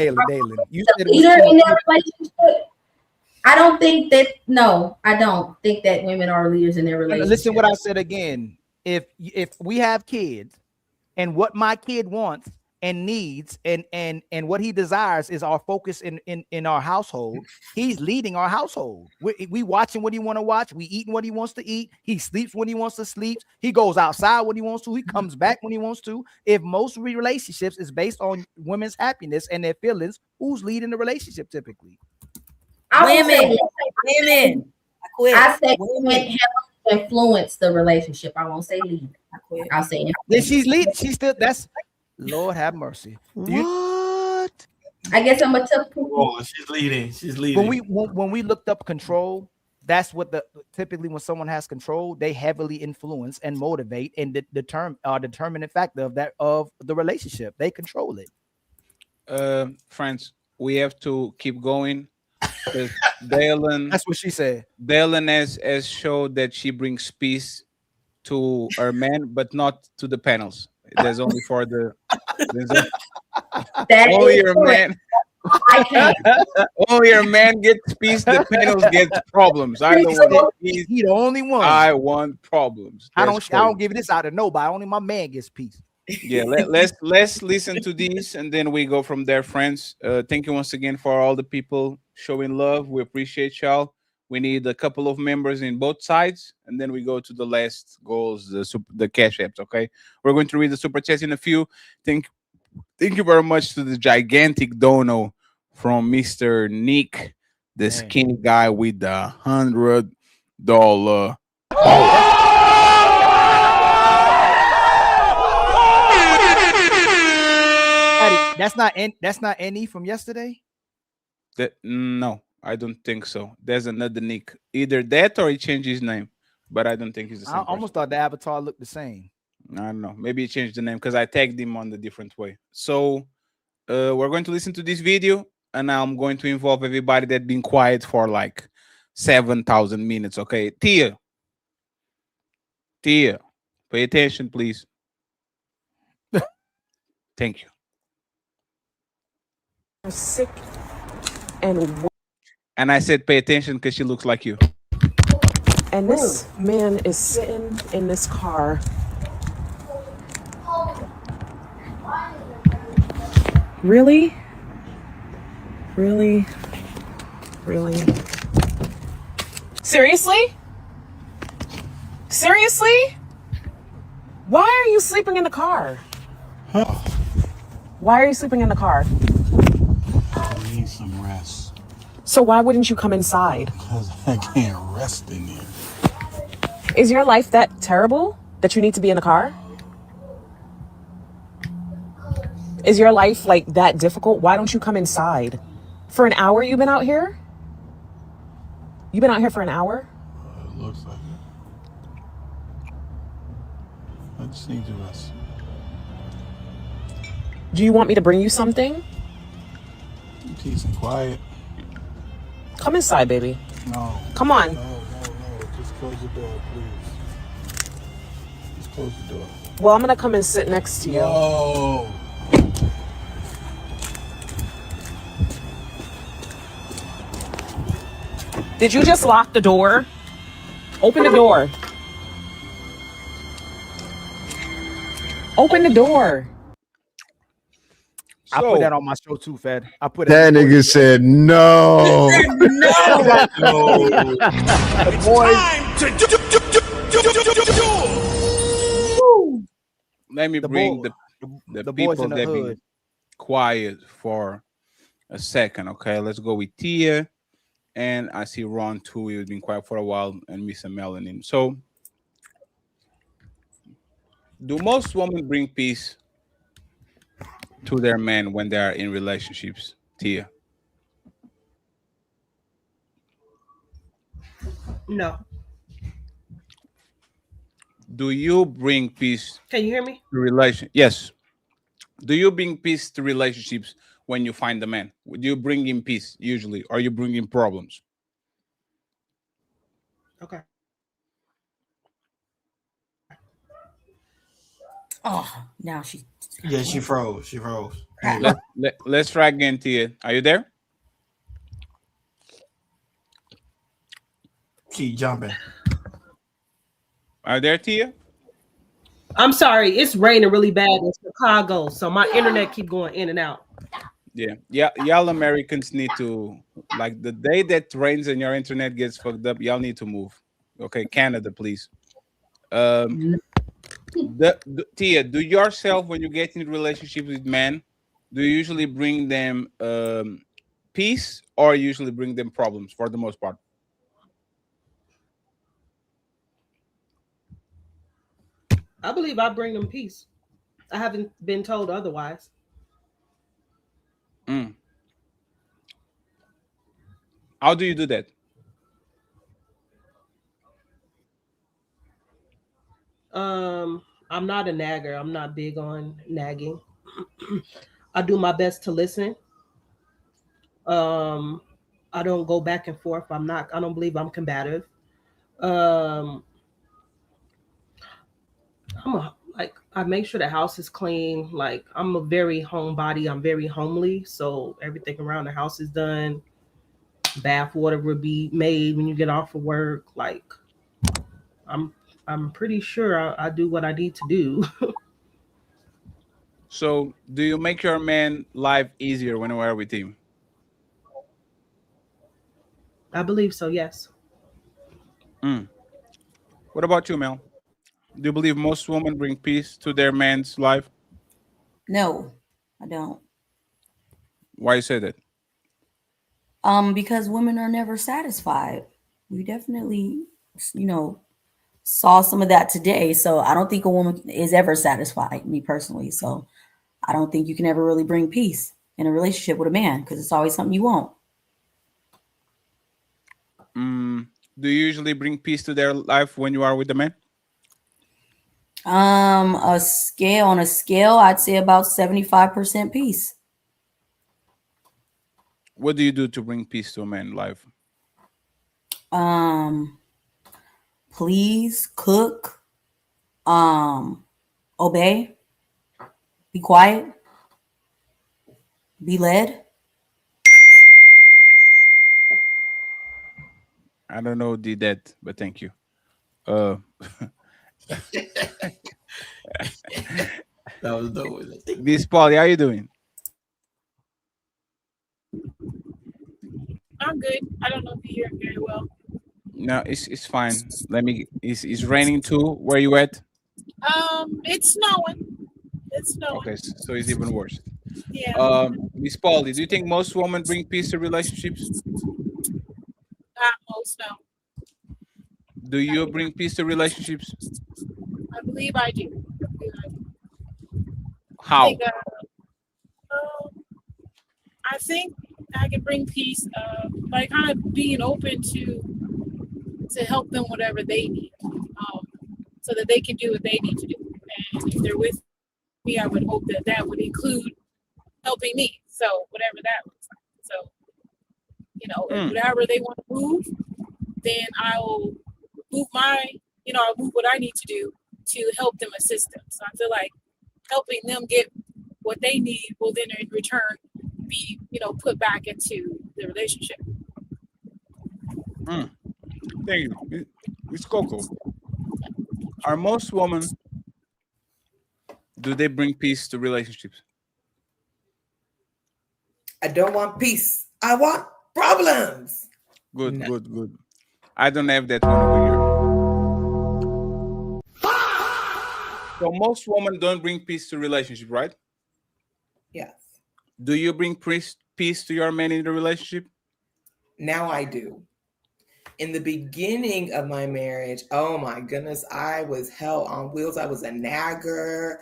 You said leader in their relationship? I don't think that. No, I don't think that women are leaders in their relationship. Listen what I said again. if we have kids and what my kid wants and needs and what he desires is our focus in our household, he's leading our household. We watching what he want to watch, we eating what he wants to eat, he sleeps when he wants to sleep, he goes outside when he wants to, he comes back when he wants to. If most relationships is based on women's happiness and their feelings, who's leading the relationship typically? Women. I quit. I say women heavily influence the relationship. I won't say lead. I quit. I'll say influence. Then she's leading. She's still, that's Lord have mercy. What? I guess I'm a tough. Oh, she's leading. She's leading. When we looked up control, that's what typically when someone has control, they heavily influence and motivate and determining factor of the relationship. They control it. Friends, we have to keep going. Dalen, that's what she said. Dalen has showed that she brings peace to our men, but not to the panels. There's only for the only your man. Only your man gets peace. The panels get problems. I don't want peace. He the only one. I want problems. I don't give this out to nobody. Only my man gets peace. Yeah, let's listen to these and then we go from there, friends. Thank you once again for all the people showing love. We appreciate y'all. We need a couple of members in both sides, and then we go to the last goals, the cash apps. Okay, we're going to read the super chats in a few. Thank you very much to the gigantic dono from Mr. Nick, the skinny guy with the $100. That's not any from yesterday. No, I don't think so. There's another Nick, either that or he changed his name, but I don't think he's the same. I almost thought the avatar looked the same. I don't know. Maybe he changed the name because I tagged him on the different way. So we're going to listen to this video, and I'm going to involve everybody that's been quiet for like 7,000 minutes. Okay, Tia, pay attention, please. Thank you. I'm sick and I said pay attention because she looks like you. And this man is sitting in this car. Really? Really? Really? Seriously? Seriously? Why are you sleeping in the car? Why are you sleeping in the car? I need some rest. So why wouldn't you come inside? Because I can't rest in here. Is your life that terrible that you need to be in the car? Is your life like that difficult? Why don't you come inside? For an hour you've been out here? You've been out here for an hour? It looks like it. I just need to rest. Do you want me to bring you something? Peace and quiet. Come inside, baby. No. Come on. No. Just close the door, please. Just close the door. Well, I'm gonna come and sit next to you. No. Did you just lock the door? Open the door. Open the door. I put that on my show too, Fed. I put that nigga said no. Let me bring the people that be quiet for a second. Okay, let's go with Tia. And I see Ron too. He's been quiet for a while, and Miss Melanin. So, do most women bring peace to their men when they are in relationships? Tia? No. Do you bring peace? Can you hear me? To yes. Do you bring peace to relationships when you find the man? Do you bring him peace usually, or you bring him problems? Okay. Oh, now she. Yeah, she froze. She froze. Let's try again, Tia. Are you there? She jumping. Are you there, Tia? I'm sorry, it's raining really bad in Chicago, so my internet keep going in and out. Yeah. Y'all Americans need to, like, the day that rains and your internet gets fucked up, y'all need to move. Okay, Canada, please. Tia, do yourself, when you get in relationships with men, do you usually bring them peace or usually bring them problems for the most part? I believe I bring them peace. I haven't been told otherwise. How do you do that? I'm not a nagger. I'm not big on nagging. I do my best to listen. Um, I don't go back and forth. I don't believe I'm combative. Um, I make sure the house is clean. Like, I'm a very homebody. I'm very homely. So everything around the house is done. Bath water would be made when you get off of work. Like, I'm pretty sure I do what I need to do. So, do you make your man life easier when you are with him? I believe so, yes. What about you, Mel? Do you believe most women bring peace to their man's life? No, I don't. Why you say that? Because women are never satisfied. We definitely, you know, saw some of that today. So I don't think a woman is ever satisfied, me personally. So I don't think you can ever really bring peace in a relationship with a man because it's always something you want. Do you usually bring peace to their life when you are with the man? On a scale, I'd say about 75% peace. What do you do to bring peace to a man's life? Please, cook, obey, be quiet, be led. I don't know who did that, but thank you. That was dope. Miss Polly, how you doing? I'm good. I don't know if you hear me very well. No, it's fine. It's raining too. Where you at? It's snowing. It's snowing. Okay, so it's even worse. Yeah. Miss Polly, do you think most women bring peace to relationships? Not most, no. Do you bring peace to relationships? I believe I do. How? I think I can bring peace by kind of being open to help them whatever they need, so that they can do what they need to do. And if they're with me, I would hope that that would include helping me. So whatever that looks like. So, if whatever they want to move, then I'll move I'll move what I need to do to help them, assist them. So I feel like helping them get what they need will then in return be, put back into the relationship. Thank you. Miss Coco, are most women, do they bring peace to relationships? I don't want peace. I want problems. Good. I don't have that one over here. So most women don't bring peace to relationship, right? Yes. Do you bring peace to your man in the relationship? Now I do. In the beginning of my marriage, oh my goodness, I was hell on wheels. I was a nagger.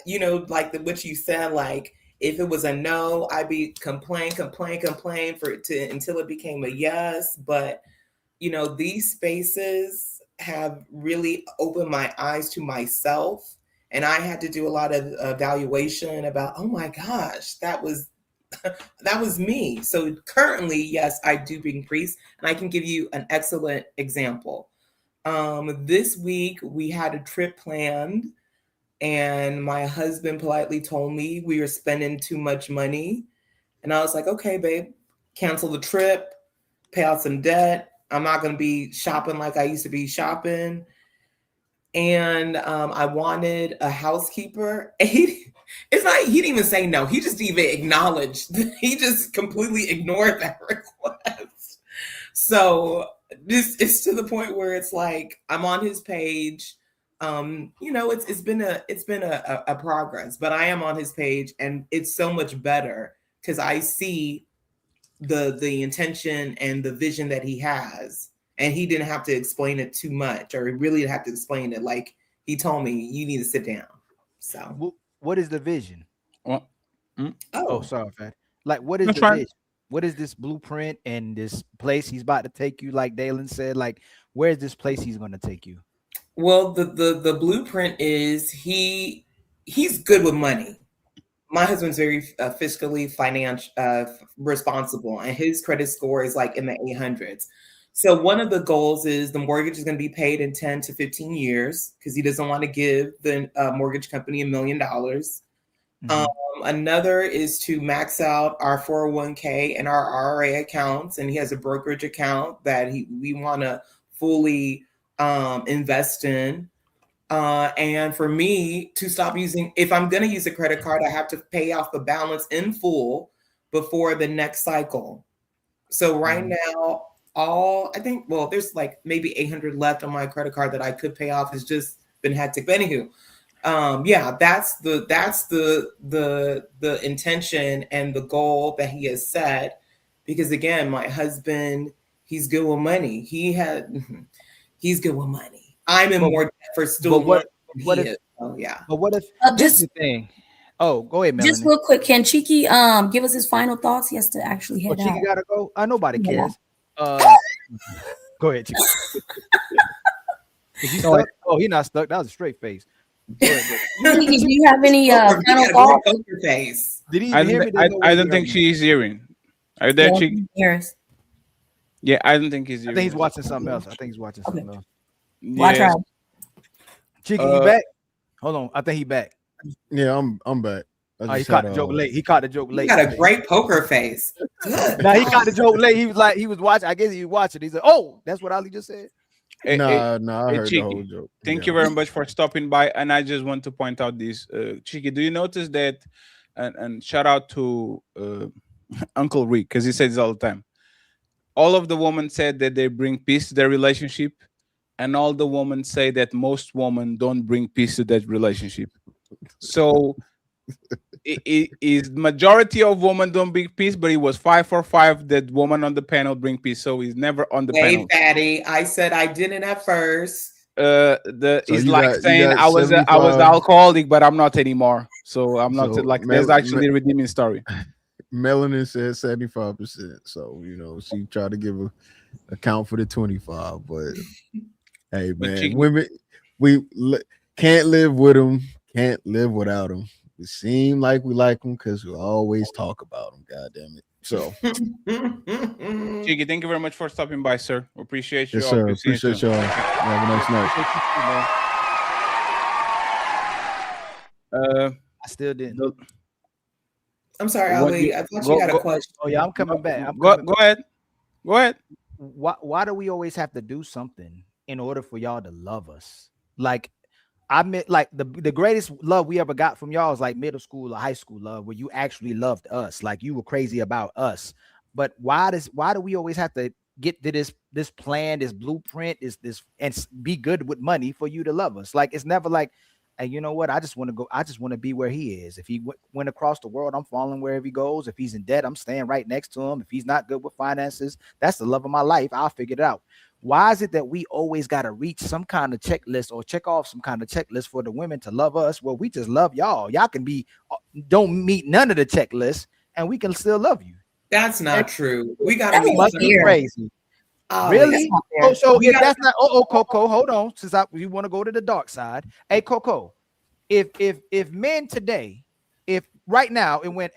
Like what you said, like if it was a no, I'd be complain until it became a yes. But these spaces have really opened my eyes to myself. And I had to do a lot of evaluation about, oh my gosh, that was me. So currently, yes, I do bring peace. And I can give you an excellent example. This week, we had a trip planned. And my husband politely told me we were spending too much money. And I was like, okay, babe, cancel the trip, pay out some debt. I'm not going to be shopping like I used to be shopping. and I wanted a housekeeper. It's not, he didn't even say no. He just even acknowledged. He just completely ignored that request. So this is to the point where it's like I'm on his page. It's been a progress, but I am on his page, and it's so much better because I see the intention and the vision that he has, and he didn't have to explain it too much, or he really didn't have to explain it. Like he told me, you need to sit down. So what is the vision? Oh, sorry, Fat. Like, what is the vision? What is this blueprint and this place he's about to take you? Like Dalen said, like, where's this place he's going to take you? Well, the blueprint is he's good with money. My husband's very fiscally responsible, and his credit score is like in the 800s. So one of the goals is the mortgage is going to be paid in 10 to 15 years because he doesn't want to give the mortgage company $1 million. Another is to max out our 401k and our RRA accounts, and he has a brokerage account that we want to fully invest in. And for me to stop using, if I'm going to use a credit card, I have to pay off the balance in full before the next cycle. So right now, there's like maybe 800 left on my credit card that I could pay off. It's just been hectic. But anywho, that's the intention and the goal that he has set. Because again, my husband, he's good with money. He's good with money. I'm in more debt for student loans than he is. Oh yeah. But what if this is the thing? Oh, go ahead, Melanin. Just real quick, can Cheeky give us his final thoughts? He has to actually head out. Cheeky gotta go. Nobody cares. Go ahead, Cheeky. Is he stuck? Oh, he's not stuck. That was a straight face. Cheeky, do you have any final thoughts? Did he even hear me? I don't think she's hearing. Are you there, Yeah, Cheeky? Yes. Yeah, I don't think he's I hearing. think he's watching something else. Something else. Watch out. Cheeky, you back? Hold on. I think he back. Yeah, I'm back. He caught the joke late. He caught the joke late. You got a great poker face. Now he caught the joke late. He was watching. I guess he was watching. He said, "Oh, that's what Ali just said." I heard Cheeky, the whole joke. Thank you very much for stopping by. And I just want to point out this, Cheeky. Do you notice that? And shout out to Uncle Rick, because he says this all the time. All of the women said that they bring peace to their relationship, and all the women say that most women don't bring peace to that relationship. So it is majority of women don't bring peace, but it was 5 for 5 that woman on the panel bring peace. So he's never on the panel. Hey, Fatty, I said I didn't at first. It's like saying I was the alcoholic, but I'm not anymore. So I'm not there's actually a redeeming story. Melanin said 75%. So she tried to give a count for the 25, but hey, man, women, we can't live with them, can't live without them. It seems like we like them because we always talk about them. God damn it. So, Cheeky, thank you very much for stopping by, sir. We appreciate you. Yes, sir. Appreciate y'all. Have a nice night. I still didn't. I'm sorry, Ali. I thought you had a question. Oh yeah, I'm coming back. Go ahead. Go ahead. Why do we always have to do something in order for y'all to love us? Like, I meant like the greatest love we ever got from y'all is like middle school or high school love, where you actually loved us, like you were crazy about us. But why do we always have to get to this plan, this blueprint, this and be good with money for you to love us? Like, it's never like, hey, you know what? I just want to go. I just want to be where he is. If he went across the world, I'm following wherever he goes. If he's in debt, I'm staying right next to him. If he's not good with finances, that's the love of my life. I'll figure it out. Why is it that we always got to reach some kind of checklist or check off some kind of checklist for the women to love us? Well, we just love y'all. Y'all can don't meet none of the checklists, and we can still love you. That's not true. We got to be crazy. Really? So if that's not Coco, hold on. Since you want to go to the dark side, hey Coco, if men today, if right now it went,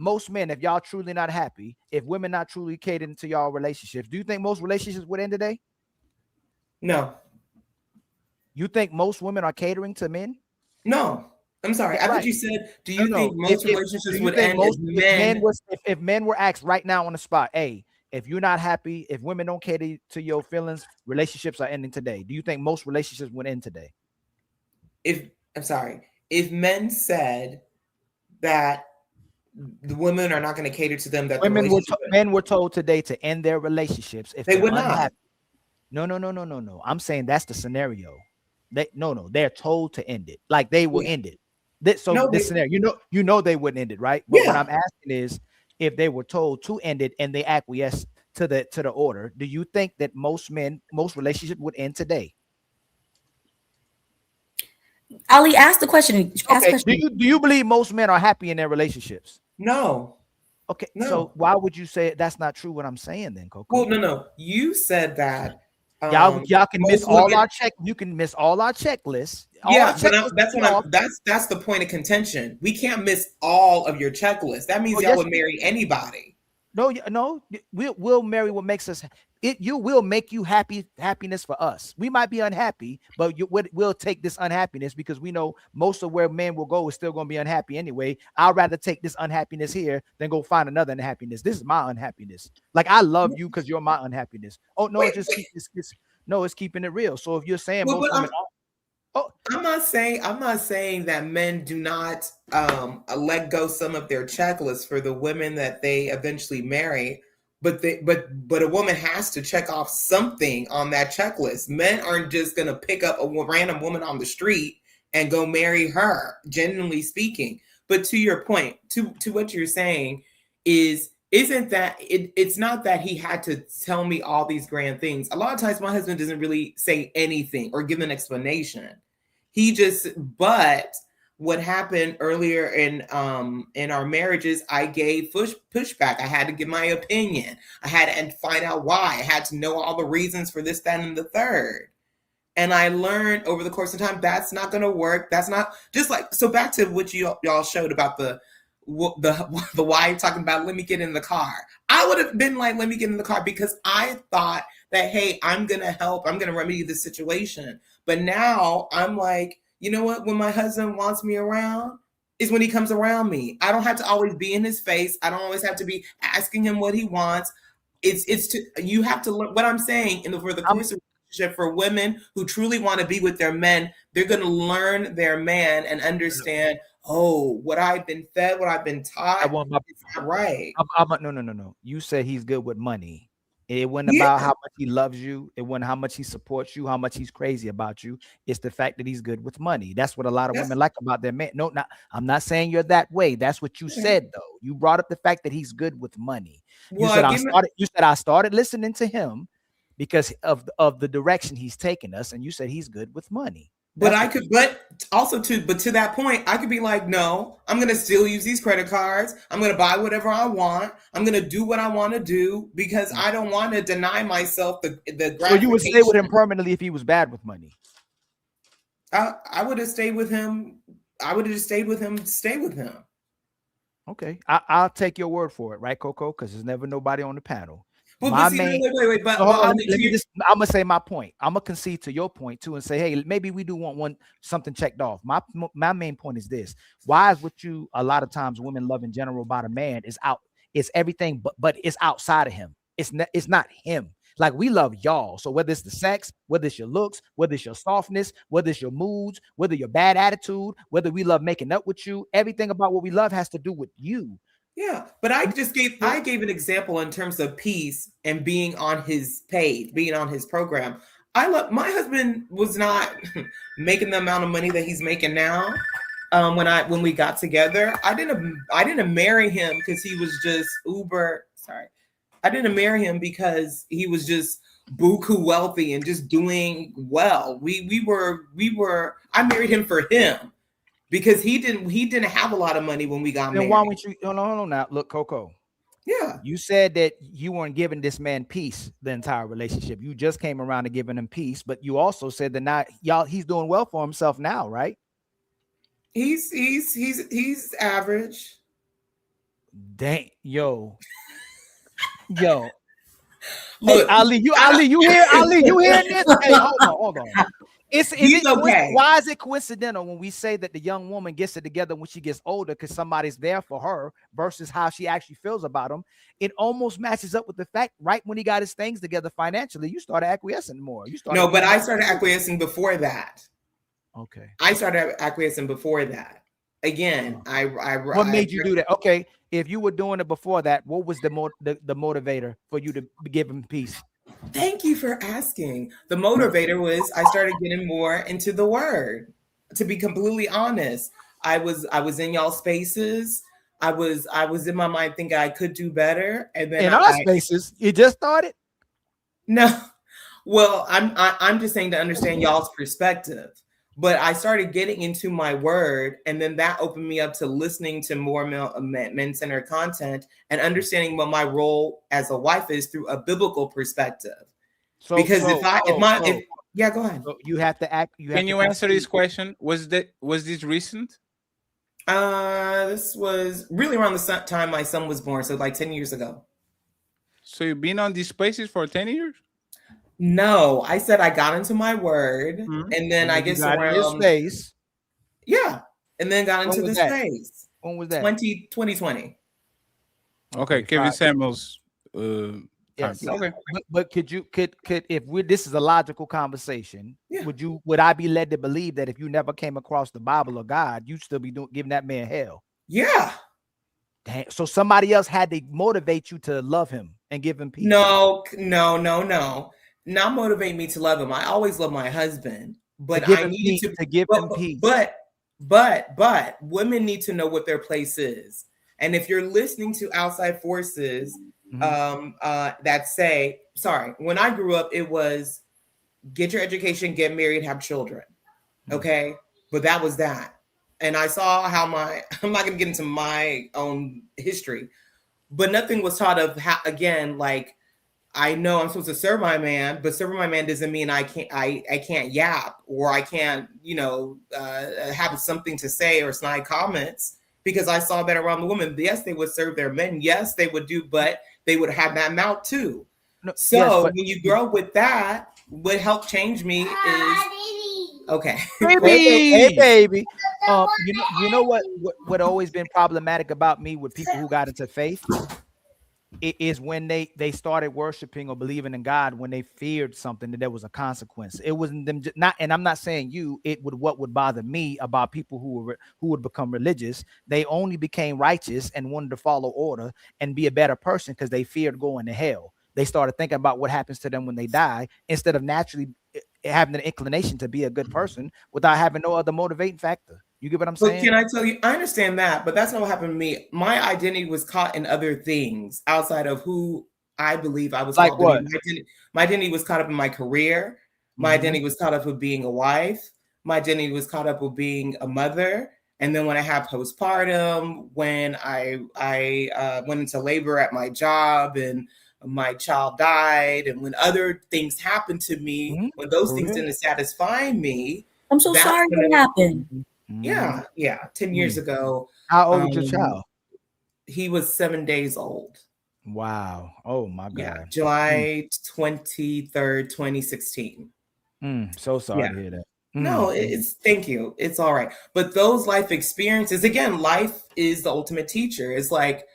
most men, if y'all truly not happy, if women not truly catering to y'all relationships, do you think most relationships would end today? No. You think most women are catering to men? No. I'm sorry. I thought you said, do you think most relationships would end if men were asked right now on the spot, hey, if you're not happy, if women don't cater to your feelings, relationships are ending today. Do you think most relationships would end today? if men said that the women are not going to cater to them, that Men were told today to end their relationships if they they're would unhappy. not. No. I'm saying that's the scenario. They're told to end it. Like they will end it. This scenario, they wouldn't end it, right? But what I'm asking is, if they were told to end it and they acquiesce to the order, do you think that most relationships would end today? Ali, ask the question. Do you believe most men are happy in their relationships? No. Okay, No. so why would you say that's not true? What I'm saying then, Coco? Well, no. You said that y'all can miss all our check. You can miss all our checklists. That's the point of contention. We can't miss all of your checklist. That means y'all would marry anybody. No, we'll marry what makes us. You will make you happiness for us. We might be unhappy, but we'll take this unhappiness because we know most of where men will go is still going to be unhappy anyway. I'd rather take this unhappiness here than go find another unhappiness. This is my unhappiness. Like, I love you because you're my unhappiness. Oh no, it's keeping it real. So if you're saying most women I'm not saying that men do not let go some of their checklists for the women that they eventually marry, but a woman has to check off something on that checklist. Men aren't just going to pick up a random woman on the street and go marry her, genuinely speaking. But to your point, to what you're saying isn't that it's not that he had to tell me all these grand things. A lot of times my husband doesn't really say anything or give an explanation. But what happened earlier in our marriages, I gave pushback. I had to give my opinion. I had to find out why. I had to know all the reasons for this, that, and the third. And I learned over the course of time, that's not going to work. That's not just like, so back to what y'all showed about the wife talking about, let me get in the car. I would have been like, let me get in the car, because I thought that, hey, I'm going to help. I'm going to remedy the situation. But now I'm like, you know what? When my husband wants me around is when he comes around me. I don't have to always be in his face. I don't always have to be asking him what he wants. You have to learn what I'm saying for the course of relationship. For women who truly want to be with their men, they're going to learn their man and understand, what I've been fed, what I've been taught, it's not right. No. You said he's good with money. It wasn't about how much he loves you. It wasn't how much he supports you, how much he's crazy about you. It's the fact that he's good with money. That's what a lot of women like about their man. No, I'm not saying you're that way. That's what you said, though. You brought up the fact that he's good with money. You said I started listening to him because of the direction he's taking us, and you said he's good with money. But to that point, I could be like, no, I'm going to still use these credit cards. I'm going to buy whatever I want. I'm going to do what I want to do because I don't want to deny myself the gratification. So you would stay with him permanently if he was bad with money? I would have stayed with him. I would have just stay with him. Okay. I'll take your word for it, right, Coco? Because there's never nobody on the panel. Wait. I'm gonna say my point. I'm gonna concede to your point too and say, hey, maybe we do want something checked off. My main point is this: why is what you a lot of times women love in general about a man is everything, but it's outside of him. It's not him. Like, we love y'all. So whether it's the sex, whether it's your looks, whether it's your softness, whether it's your moods, whether your bad attitude, whether we love making up with you, everything about what we love has to do with you. Yeah, but I gave an example in terms of peace and being on his page, being on his program. My husband was not making the amount of money that he's making now. When we got together, I didn't marry him because he was just I didn't marry him because he was just buku wealthy and just doing well. I married him for him. Because he didn't have a lot of money when we got married. Then why would you? No. Now look, Coco. Yeah. You said that you weren't giving this man peace the entire relationship. You just came around to giving him peace, but you also said that now he's doing well for himself now, right? He's average. Dang, yo. Hey, Ali, you hear this? Hey, hold on. Okay. Why is it coincidental when we say that the young woman gets it together when she gets older because somebody's there for her versus how she actually feels about him? It almost matches up with the fact right when he got his things together financially, you started acquiescing more. I started acquiescing before that. Okay. I started acquiescing before that. Again, What made you do that? Okay, if you were doing it before that, what was the motivator for you to give him peace? Thank you for asking. The motivator was I started getting more into the word. To be completely honest, I was in y'all spaces. I was in my mind thinking I could do better, and then In our spaces, you just started. No, well, I'm just saying to understand y'all's perspective. But I started getting into my word, and then that opened me up to listening to more men-centered content and understanding what my role as a wife is through a biblical perspective. Because yeah, go ahead. So you have to act. Can you answer this question? Was this recent? This was really around the time my son was born, so like 10 years ago. So you've been on these spaces for 10 years? No, I said I got into my word, and then I guess got in your around space. Yeah, and then got into the space. When was that? 2020. Okay, Kevin Samuels. Yes. Okay. But could if this is a logical conversation, would I be led to believe that if you never came across the Bible or God, you'd still be giving that man hell? Yeah. Damn. So somebody else had to motivate you to love him and give him peace. No. Not motivate me to love him. I always love my husband, but I needed to give him peace. But women need to know what their place is. And if you're listening to outside forces that say, sorry, when I grew up, it was get your education, get married, have children. Okay. But that was that. And I saw how I'm not going to get into my own history, but nothing was taught of how, again, like, I know I'm supposed to serve my man, but serving my man doesn't mean I can't yap or I can't, have something to say or snide comments, because I saw that around the women. Yes, they would serve their men. Yes, they would do, but they would have that mouth too. When you grow with that, what helped change me is okay. Hey, baby. You know what always been problematic about me with people who got into faith? It is when they started worshiping or believing in God when they feared something that there was a consequence. It wasn't them not, and I'm not saying you. What would bother me about people who would become religious. They only became righteous and wanted to follow order and be a better person because they feared going to hell. They started thinking about what happens to them when they die instead of naturally having an inclination to be a good person without having no other motivating factor. You get what I'm saying? But can I tell you, I understand that, but that's not what happened to me. My identity was caught in other things outside of who I believe I was. Like what? My identity was caught up in my career. My identity was caught up with being a wife. My identity was caught up with being a mother. And then when I had postpartum, when I went into labor at my job and my child died, and when other things happened to me, when those things didn't satisfy me. I'm so sorry what happened. Yeah, 10 years ago. How old was your child? He was 7 days old. Wow. Oh my God. Yeah, July 23rd, 2016. So sorry to hear that. No, thank you. It's all right. But those life experiences, again, life is the ultimate teacher. It's like,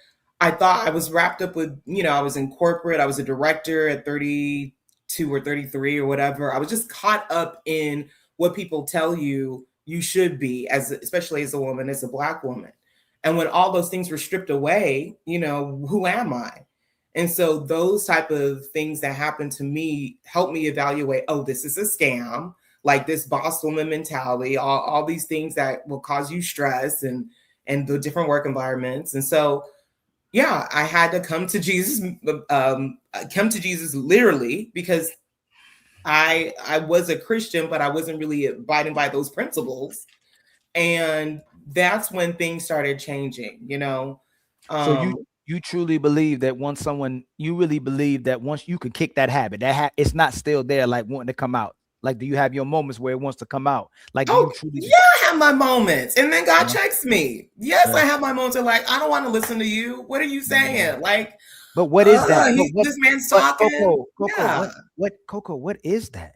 I thought I was wrapped up with, I was in corporate. I was a director at 32 or 33 or whatever. I was just caught up in what people tell you should be, especially as a woman, as a Black woman. And when all those things were stripped away, who am I? And so those type of things that happened to me helped me evaluate, oh, this is a scam, like this boss woman mentality, all these things that will cause you stress and the different work environments. And so, yeah, I had to come to Jesus literally, because I was a Christian, but I wasn't really abiding by those principles. And that's when things started changing, So you truly believe that you really believe that once you could kick that habit, it's not still there, like wanting to come out. Like, do you have your moments where it wants to come out? Like, I have my moments. And then God checks me. Yes, I have my moments of like, I don't want to listen to you. What are you saying? Like, but what is that? This man's talking. Coco, what is that?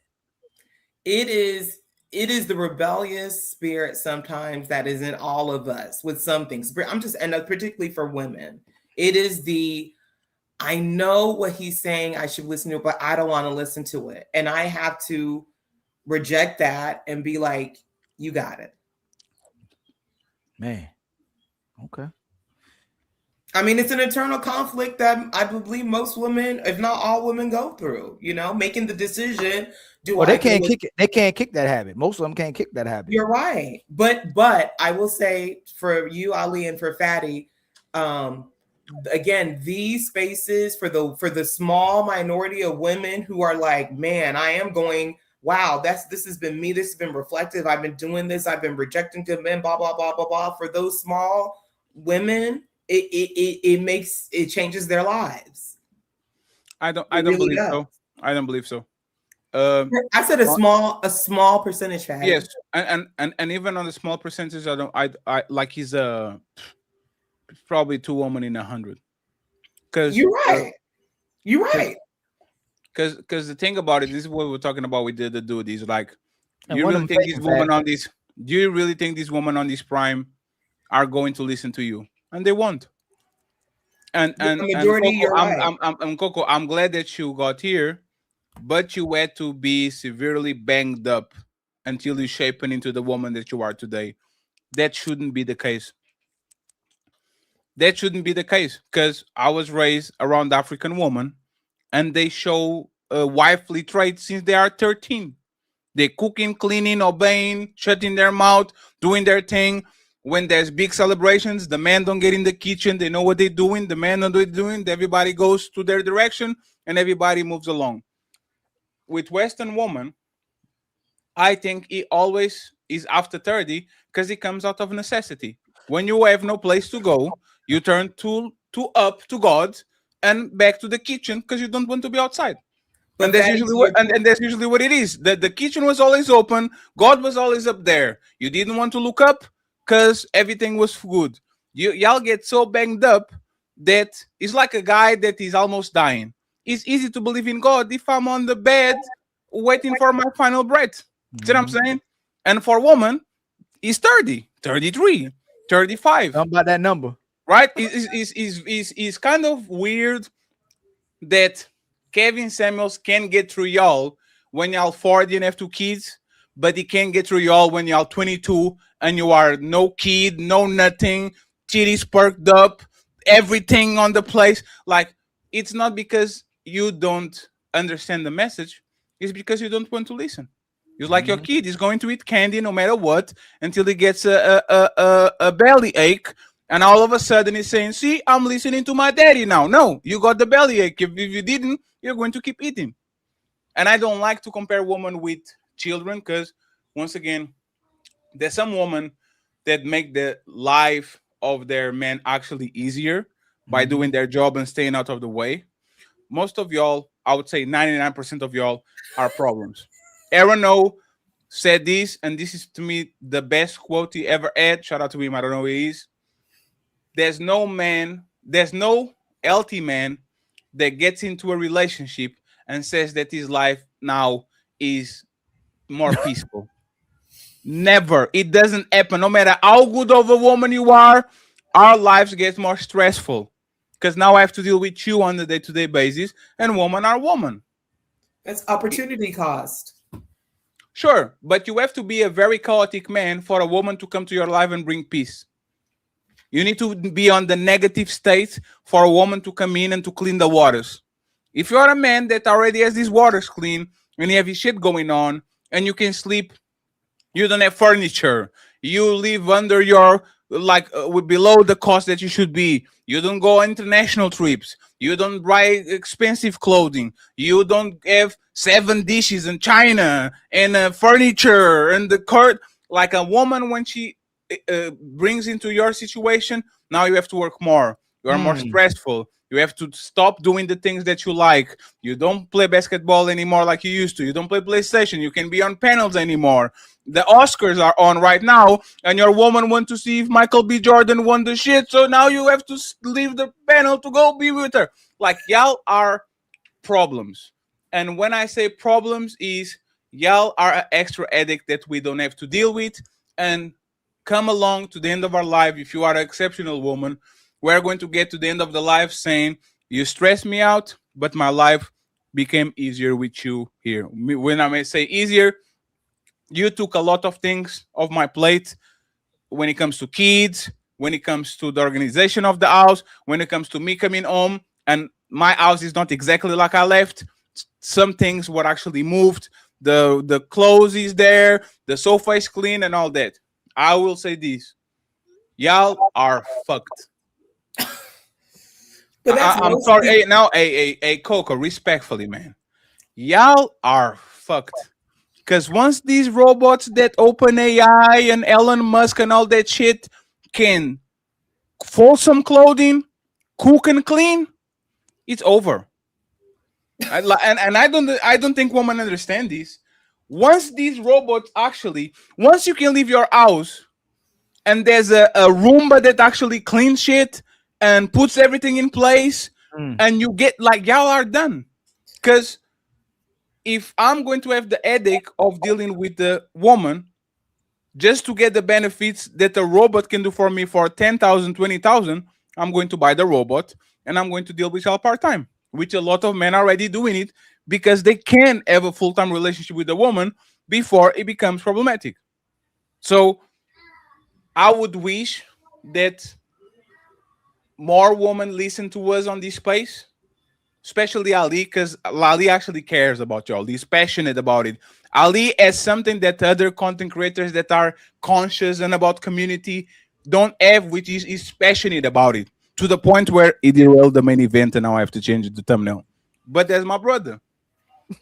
It is the rebellious spirit sometimes that is in all of us with some things. And particularly for women, it is I know what he's saying I should listen to, but I don't want to listen to it. And I have to reject that and be like, you got it. Man. Okay. I mean, it's an internal conflict that I believe most women, if not all women, go through. You know, making the decision. Well, they can't kick it. They can't kick that habit. Most of them can't kick that habit. You're right, but I will say for you, Ali, and for Fatty, again, these spaces for the small minority of women who are like, man, I am going. Wow, this has been me. This has been reflective. I've been doing this. I've been rejecting good men. Blah blah blah blah blah. For those small women, it changes their lives. I don't It really believe does. so. I don't believe so. I said a small percentage. Fatty. Yes, and even on the small percentage, I like he's probably 2 women in 100. Because you're right. You're right. Because the thing about it, this is what we're talking about. We did the dude. Is like, And you one of really them think fake these fat. women on this? Do you really think these women on this prime are going to listen to you? And they won't. And The majority, Coco, you're right. I'm Coco. I'm glad that you got here, but you had to be severely banged up until you shapen into the woman that you are today. That shouldn't be the case. That shouldn't be the case, because I was raised around African women, and they show wifely traits since they are 13. They cooking, cleaning, obeying, shutting their mouth, doing their thing. When there's big celebrations, the men don't get in the kitchen. They know what they're doing. The men know what they're doing. Everybody goes to their direction, and everybody moves along. With Western woman, I think it always is after 30, because it comes out of necessity. When you have no place to go, you turn to up to God and back to the kitchen because you don't want to be outside. But And that's that is usually your and that's usually what it is. The kitchen was always open. God was always up there. You didn't want to look up because everything was good. Y'all get so banged up that it's like a guy that is almost dying. It's easy to believe in God if I'm on the bed waiting for my final breath. See what I'm saying? And for a woman, it's 30, 33, 35. Something about that number. Right? It's kind of weird that Kevin Samuels can get through y'all when y'all 40 and have 2 kids, but he can't get through y'all when y'all 22 and you are no kid, no nothing, titties perked up, everything on the place. Like, it's not because you don't understand the message, it's because you don't want to listen. It's like your kid is going to eat candy no matter what until he gets a belly ache, and all of a sudden he's saying, see, I'm listening to my daddy now. No, you got the belly ache. If you didn't, you're going to keep eating. And I don't like to compare women with children because, once again, there's some women that make the life of their men actually easier by doing their job and staying out of the way. Most of y'all, I would say 99% of y'all, are problems. Aaron O said this, and this is to me the best quote he ever had. Shout out to him. I don't know who he is. There's no healthy man that gets into a relationship and says that his life now is more peaceful. Never. It doesn't happen. No matter how good of a woman you are, our lives get more stressful because now I have to deal with you on a day-to-day basis, and women are women. That's opportunity cost. Sure, but you have to be a very chaotic man for a woman to come to your life and bring peace. You need to be on the negative state for a woman to come in and to clean the waters. If you're a man that already has these waters clean and you have his shit going on and you can sleep, you don't have furniture, you live under your, below the cost that you should be, you don't go on international trips, you don't buy expensive clothing, you don't have 7 dishes in China and furniture and the court, like a woman when she brings into your situation, now you have to work more. You are more stressful. You have to stop doing the things that you like. You don't play basketball anymore like you used to. You don't play PlayStation. You can be on panels anymore. The Oscars are on right now, and your woman wants to see if Michael B. Jordan won the shit. So now you have to leave the panel to go be with her. Like, y'all are problems. And when I say problems, is y'all are an extra addict that we don't have to deal with. And come along to the end of our life. If you are an exceptional woman, we're going to get to the end of the life saying, you stress me out, but my life became easier with you here. When I may say easier, You took a lot of things off my plate when it comes to kids, when it comes to the organization of the house, when it comes to me coming home, and my house is not exactly like I left. Some things were actually moved. The clothes is there, the sofa is clean, and all that. I will say this: y'all are fucked. But that's I'm most sorry. people. Hey, now, hey, Coco, respectfully, man, y'all are fucked. Because once these robots that OpenAI and Elon Musk and all that shit can fold some clothing, cook and clean, it's over. And I don't think women understand this. Once these robots actually, once you can leave your house and there's a Roomba that actually cleans shit and puts everything in place, and you get like y'all are done. Because if I'm going to have the headache of dealing with the woman just to get the benefits that a robot can do for me for 10,000, 20,000, I'm going to buy the robot and I'm going to deal with y'all part time, which a lot of men are already doing it because they can have a full time relationship with a woman before it becomes problematic. So I would wish that more women listen to us on this space, especially Ali, because Ali actually cares about y'all. He's passionate about it. Ali has something that other content creators that are conscious and about community don't have, which is he's passionate about it to the point where he derailed the main event and now I have to change the thumbnail. But that's my brother.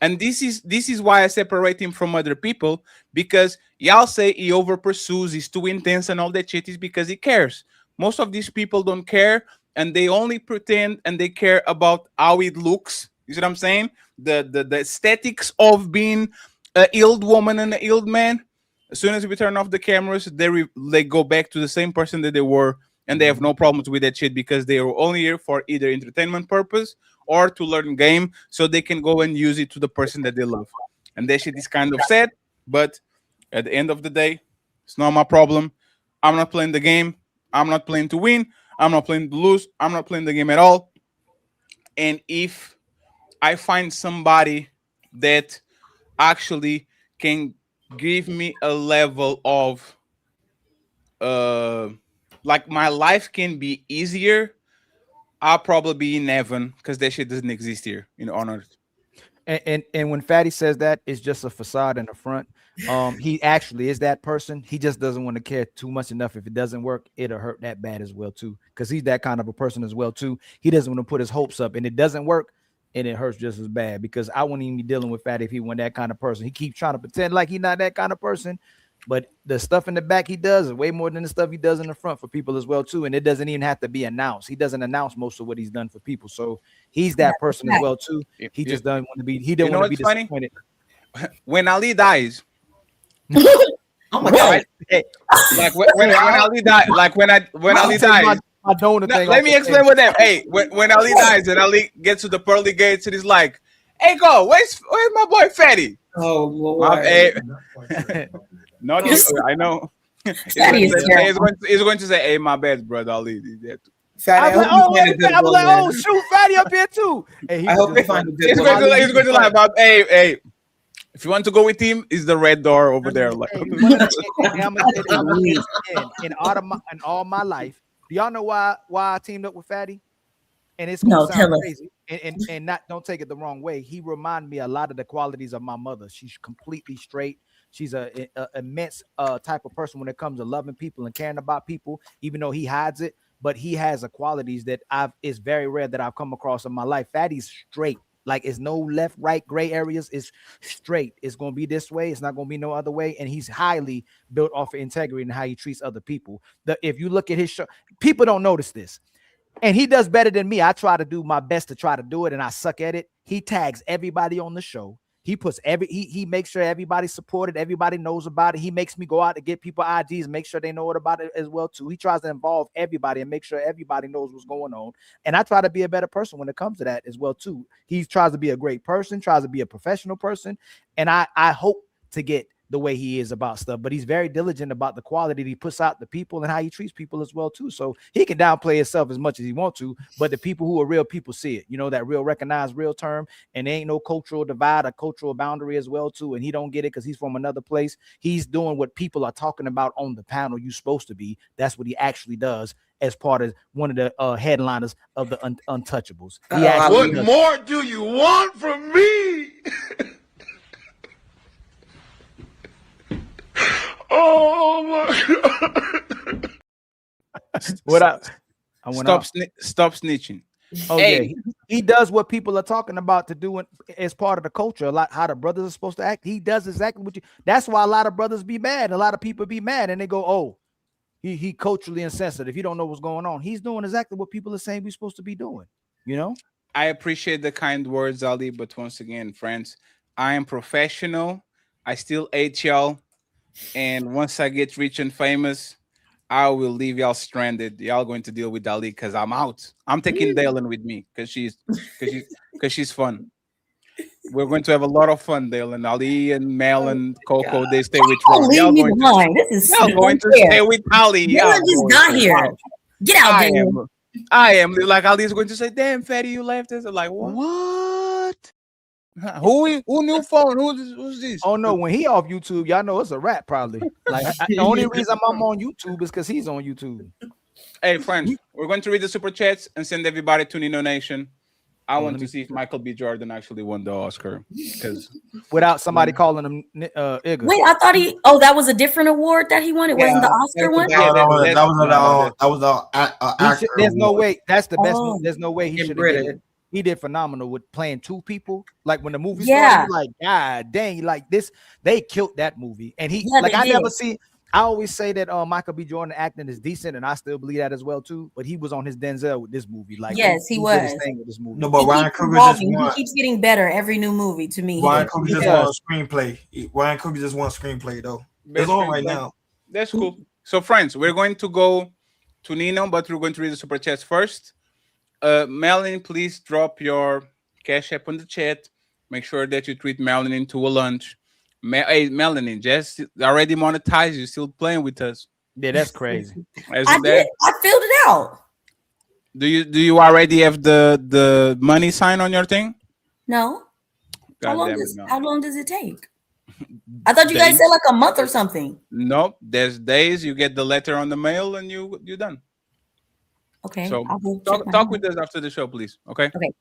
And this is why I separate him from other people, because y'all say he over pursues, he's too intense and all that shit is because he cares. Most of these people don't care and they only pretend and they care about how it looks. You see what I'm saying? The aesthetics of being a ill woman and an ill man. As soon as we turn off the cameras, they go back to the same person that they were, and they have no problems with that shit because they are only here for either entertainment purpose or to learn game so they can go and use it to the person that they love. And that shit is kind of sad, but at the end of the day, it's not my problem. I'm not playing the game. I'm not playing to win. I'm not playing to lose. I'm not playing the game at all. And if I find somebody that actually can give me a level of like my life can be easier, I'll probably be in heaven because that shit doesn't exist here on earth. And when Fatty says that, it's just a facade in the front. He actually is that person. He just doesn't want to care too much enough. If it doesn't work, it'll hurt that bad as well too. Because he's that kind of a person as well too. He doesn't want to put his hopes up, and it doesn't work, and it hurts just as bad. Because I wouldn't even be dealing with Fatty if he wasn't that kind of person. He keeps trying to pretend like he's not that kind of person. But the stuff in the back he does is way more than the stuff he does in the front for people as well too. And it doesn't even have to be announced. He doesn't announce most of what he's done for people. So he's that person as well too. He just doesn't want to be. He don't want to be disappointed. When Ali dies, oh my god! Like when Ali dies, like when Ali dies. My donor thing. Let me explain what that. Hey, when Ali dies and Ali gets to the pearly gates and he's like, "Hey, go, where's my boy Fatty?" Oh Lord. No, I know. He's going to say, "Hey, my bad, brother Ali." Fatty, I'm like, oh shoot, Fatty up here too. Hey, I hope they find a good He's going to lie about, hey, if you want to go with him, is the red door over there. Like, in all my life, do y'all know why I teamed up with Fatty? And it's gonna sound crazy. And not, don't take it the wrong way. He reminded me a lot of the qualities of my mother. She's completely straight. She's a immense type of person when it comes to loving people and caring about people, even though he hides it. But he has a qualities that it's very rare that I've come across in my life. Fatty's straight. Like, it's no left, right, gray areas. It's straight. It's going to be this way. It's not going to be no other way. And he's highly built off of integrity and how he treats other people. If you look at his show, people don't notice this. And he does better than me. I try to do my best to try to do it, and I suck at it. He tags everybody on the show. He puts he makes sure everybody's supported, everybody knows about it. He makes me go out to get people IGs, make sure they know about it as well too. He tries to involve everybody and make sure everybody knows what's going on. And I try to be a better person when it comes to that as well too. He tries to be a great person, tries to be a professional person, and I hope to get the way he is about stuff, but he's very diligent about the quality that he puts out the people and how he treats people as well too. So he can downplay himself as much as he wants to, but the people who are real people see it. You know, that real recognized real term, and there ain't no cultural divide or cultural boundary as well too. And he don't get it because he's from another place. He's doing what people are talking about on the panel. You're supposed to be. That's what he actually does as part of one of the headliners of the Untouchables. What more do you want from me? Oh my God. What I Stop snitching. Oh Hey. yeah, he does what people are talking about to do as part of the culture. A lot how the brothers are supposed to act. He does exactly what you. That's why a lot of brothers be mad. A lot of people be mad, and they go, "Oh, he culturally insensitive. You don't know what's going on." He's doing exactly what people are saying we're supposed to be doing. You know. I appreciate the kind words, Ali, but once again, friends, I am professional. I still hate y'all, and once I get rich and famous, I will leave y'all stranded. Y'all going to deal with Ali because I'm out. I'm taking Dalen with me because she's fun. We're going to have a lot of fun, Dalen. Ali and Mel and Coco, they stay with Don't Ron. leave Y'all me going behind. to, This is y'all going to unfair. stay with Ali. Dylan just got here. Get out, Dalen. I am like Ali's going to say, "Damn, fatty, you left us." I'm like, what? Who new phone? Who's this? Oh no, when he off YouTube, y'all know it's a rap probably. Like the only reason I'm on YouTube is because he's on YouTube. Hey, friends, we're going to read the super chats and send everybody to Nino Nation. I want to see if Michael B. Jordan actually won the Oscar because without somebody calling him Igor. Wait, I thought that was a different award that he won. It wasn't the Oscar one. There's no way. That's the best. Oh. There's no way he should have did it. He did phenomenal with playing two people. Like when the movie Yeah. started, you're like, God dang, like this, they killed that movie. And he Yeah, like they I never did. see. I always say that Michael B. Jordan acting is decent, and I still believe that as well too. But he was on his Denzel with this movie. Like Yes, he did his was. thing with this movie. No, but He Ryan keeps Coogler just evolving. won. He keeps getting better every new movie to me. Ryan Coogler just won a does. screenplay. Ryan Coogler just won a screenplay though. Best It's on screenplay. right now. That's cool. So, friends, we're going to go to Nino, but we're going to read the super chats first. Melanin, please drop your Cash App on the chat. Make sure that you treat Melanin to a lunch. Hey, Melanin, just already monetized. You still playing with us? Yeah, that's crazy. I did. I filled it out. Do you already have the money sign on your thing? No. God How long damn it, does no. how long does it take? I thought you guys Days. said like a month or something. Nope. There's days you get the letter on the mail and you're done. Okay. So I'll go check my talk mail. with us after the show, please. Okay. Okay.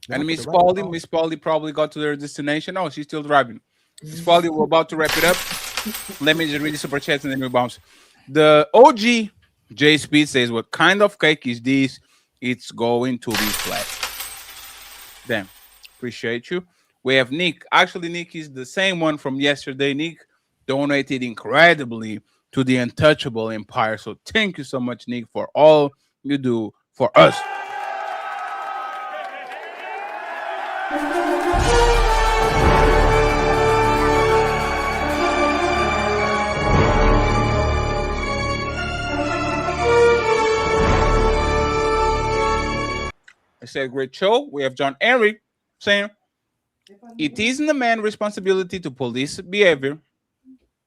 And Miss Polly probably got to their destination. Oh, she's still driving. Miss Polly, we're about to wrap it up. Let me just read the super chats and then we bounce. The OG J Speed says, "What kind of cake is this? It's going to be flat." Damn. Appreciate you. We have Nick. Actually, Nick is the same one from yesterday. Nick donated incredibly to the Untouchable Empire. So thank you so much, Nick, for all you do for us. I said, great show. We have John Eric saying, "It isn't a man's responsibility to police behavior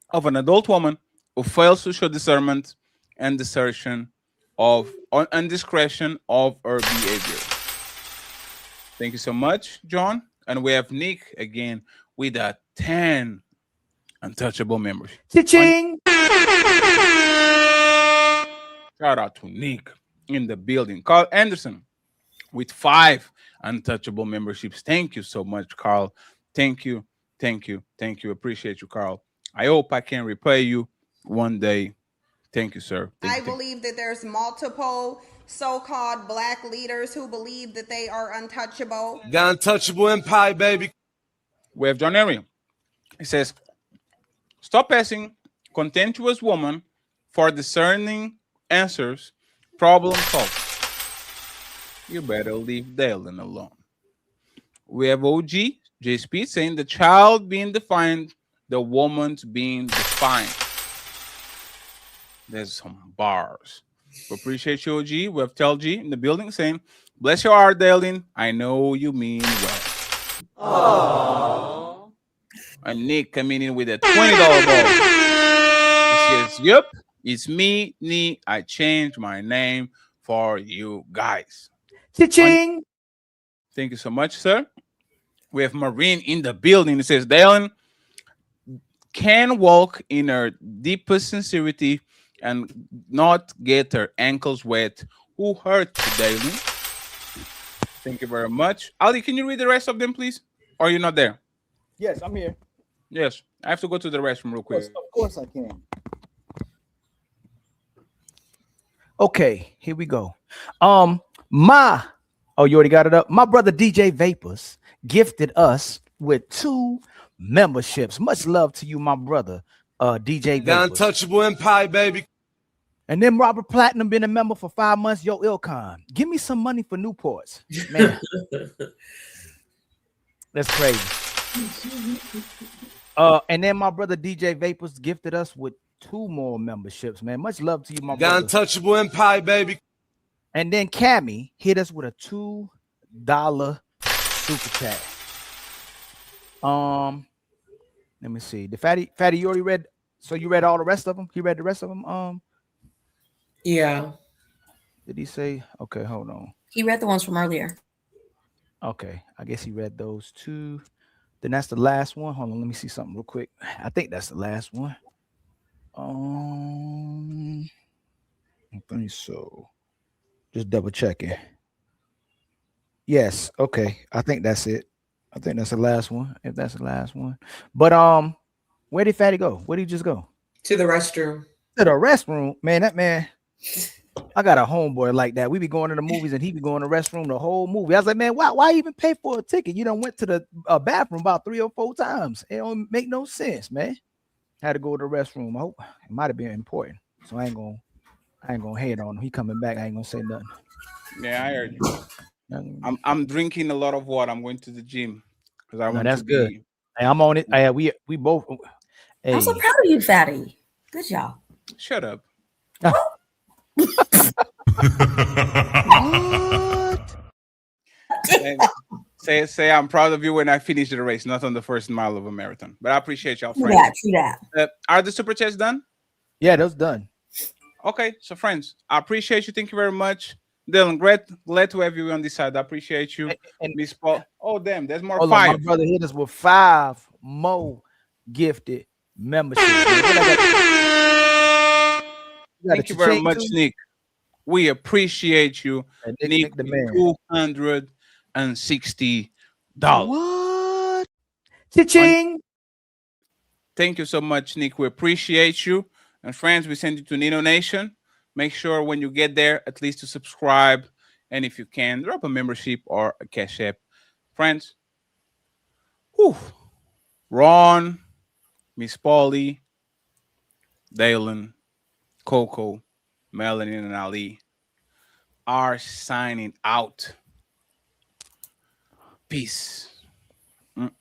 of an adult woman who fails to show discernment and discretion and discretion of her behavior." Thank you so much, John. And we have Nick again with a 10 Untouchable members. Cha-ching! Shout out to Nick in the building. Carl Anderson with 5 Untouchable memberships. Thank you so much, Carl. Thank you. Appreciate you, Carl. I hope I can repay you one day. Thank you, sir. I believe that there's multiple so-called black leaders who believe that they are untouchable. The Untouchable Empire, baby. We have John Ariel. He says, "Stop asking contemptuous woman for discerning answers. Problem solved. You better leave Dalen alone." We have OG JSP saying, "The child being defined, the woman's being defined." There's some bars. We appreciate you, OG. We have Tel G in the building saying, "Bless your heart, Dalen. I know you mean well." And Nick coming in with a $20 ball. He says, "Yep, it's me, Nee. I changed my name for you guys." Cha-ching! Thank you so much, sir. We have Marine in the building. It says, Dalen can walk in her deepest sincerity and not get her ankles wet. Who hurt you, Dalen? Thank you very much. Ali, can you read the rest of them, please? Or are you not there? Yes, I'm here. Yes. I have to go to the restroom real quick. Of course I can. Okay, here we go. Oh, you already got it up. My brother DJ Vapors gifted us with 2 memberships. Much love to you, my brother, DJ The Vapors. Untouchable Empire, baby. And then Robert Platinum been a member for 5 months. Yo, Ilkan, give me some money for Newports. Man, that's crazy. And then my brother DJ Vapors gifted us with 2 more memberships, man. Much love to you, my The brother. Untouchable Empire, baby. And then Cammy hit us with a $2 super chat. Let me see. The Fatty, you already read. So you read all the rest of them? He read the rest of them? Yeah. Did he say? Okay, hold on. He read the ones from earlier. Okay, I guess he read those 2. Then that's the last one. Hold on, let me see something real quick. I think that's the last one. I think so. Just double checking. Yes, okay. I think that's it. I think that's the last one. If that's the last one. But where did Fatty go? Where did he just go? To the restroom. To the restroom, man. That man. I got a homeboy like that. We be going to the movies and he be going to the restroom the whole movie. I was like, man, why even pay for a ticket? You done went to the bathroom about 3 or 4 times. It don't make no sense, man. Had to go to the restroom. I hope it might have been important. So I ain't gonna hate on him. He coming back. I ain't gonna say nothing. Yeah, I heard you. I'm drinking a lot of water. I'm going to the gym because I want that's to good. be. Hey, I'm on it. We both. Hey. I'm so proud of you, Fatty. Good job. Shut up. Say I'm proud of you when I finish the race, not on the first mile of a marathon. But I appreciate y'all, friends. Yeah, true that. Are the super chats done? Yeah, those done. Okay, so friends, I appreciate you. Thank you very much, Dylan. Glad to have you on this side. I appreciate you, and Miss Paul. Oh damn, there's more. 5. My brother hit us with 5 more gifted memberships. Thank you very much, Nick. We appreciate you, Nick. The man. $260. What? Cha-ching. Thank you so much, Nick. We appreciate you. And friends, we send you to Nino Nation. Make sure when you get there, at least to subscribe. And if you can, drop a membership or a Cash App. Friends, Ron, Miss Polly, Dalen, Coco, Melanin, and Ali are signing out. Peace. And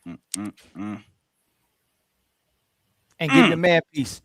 give the man peace.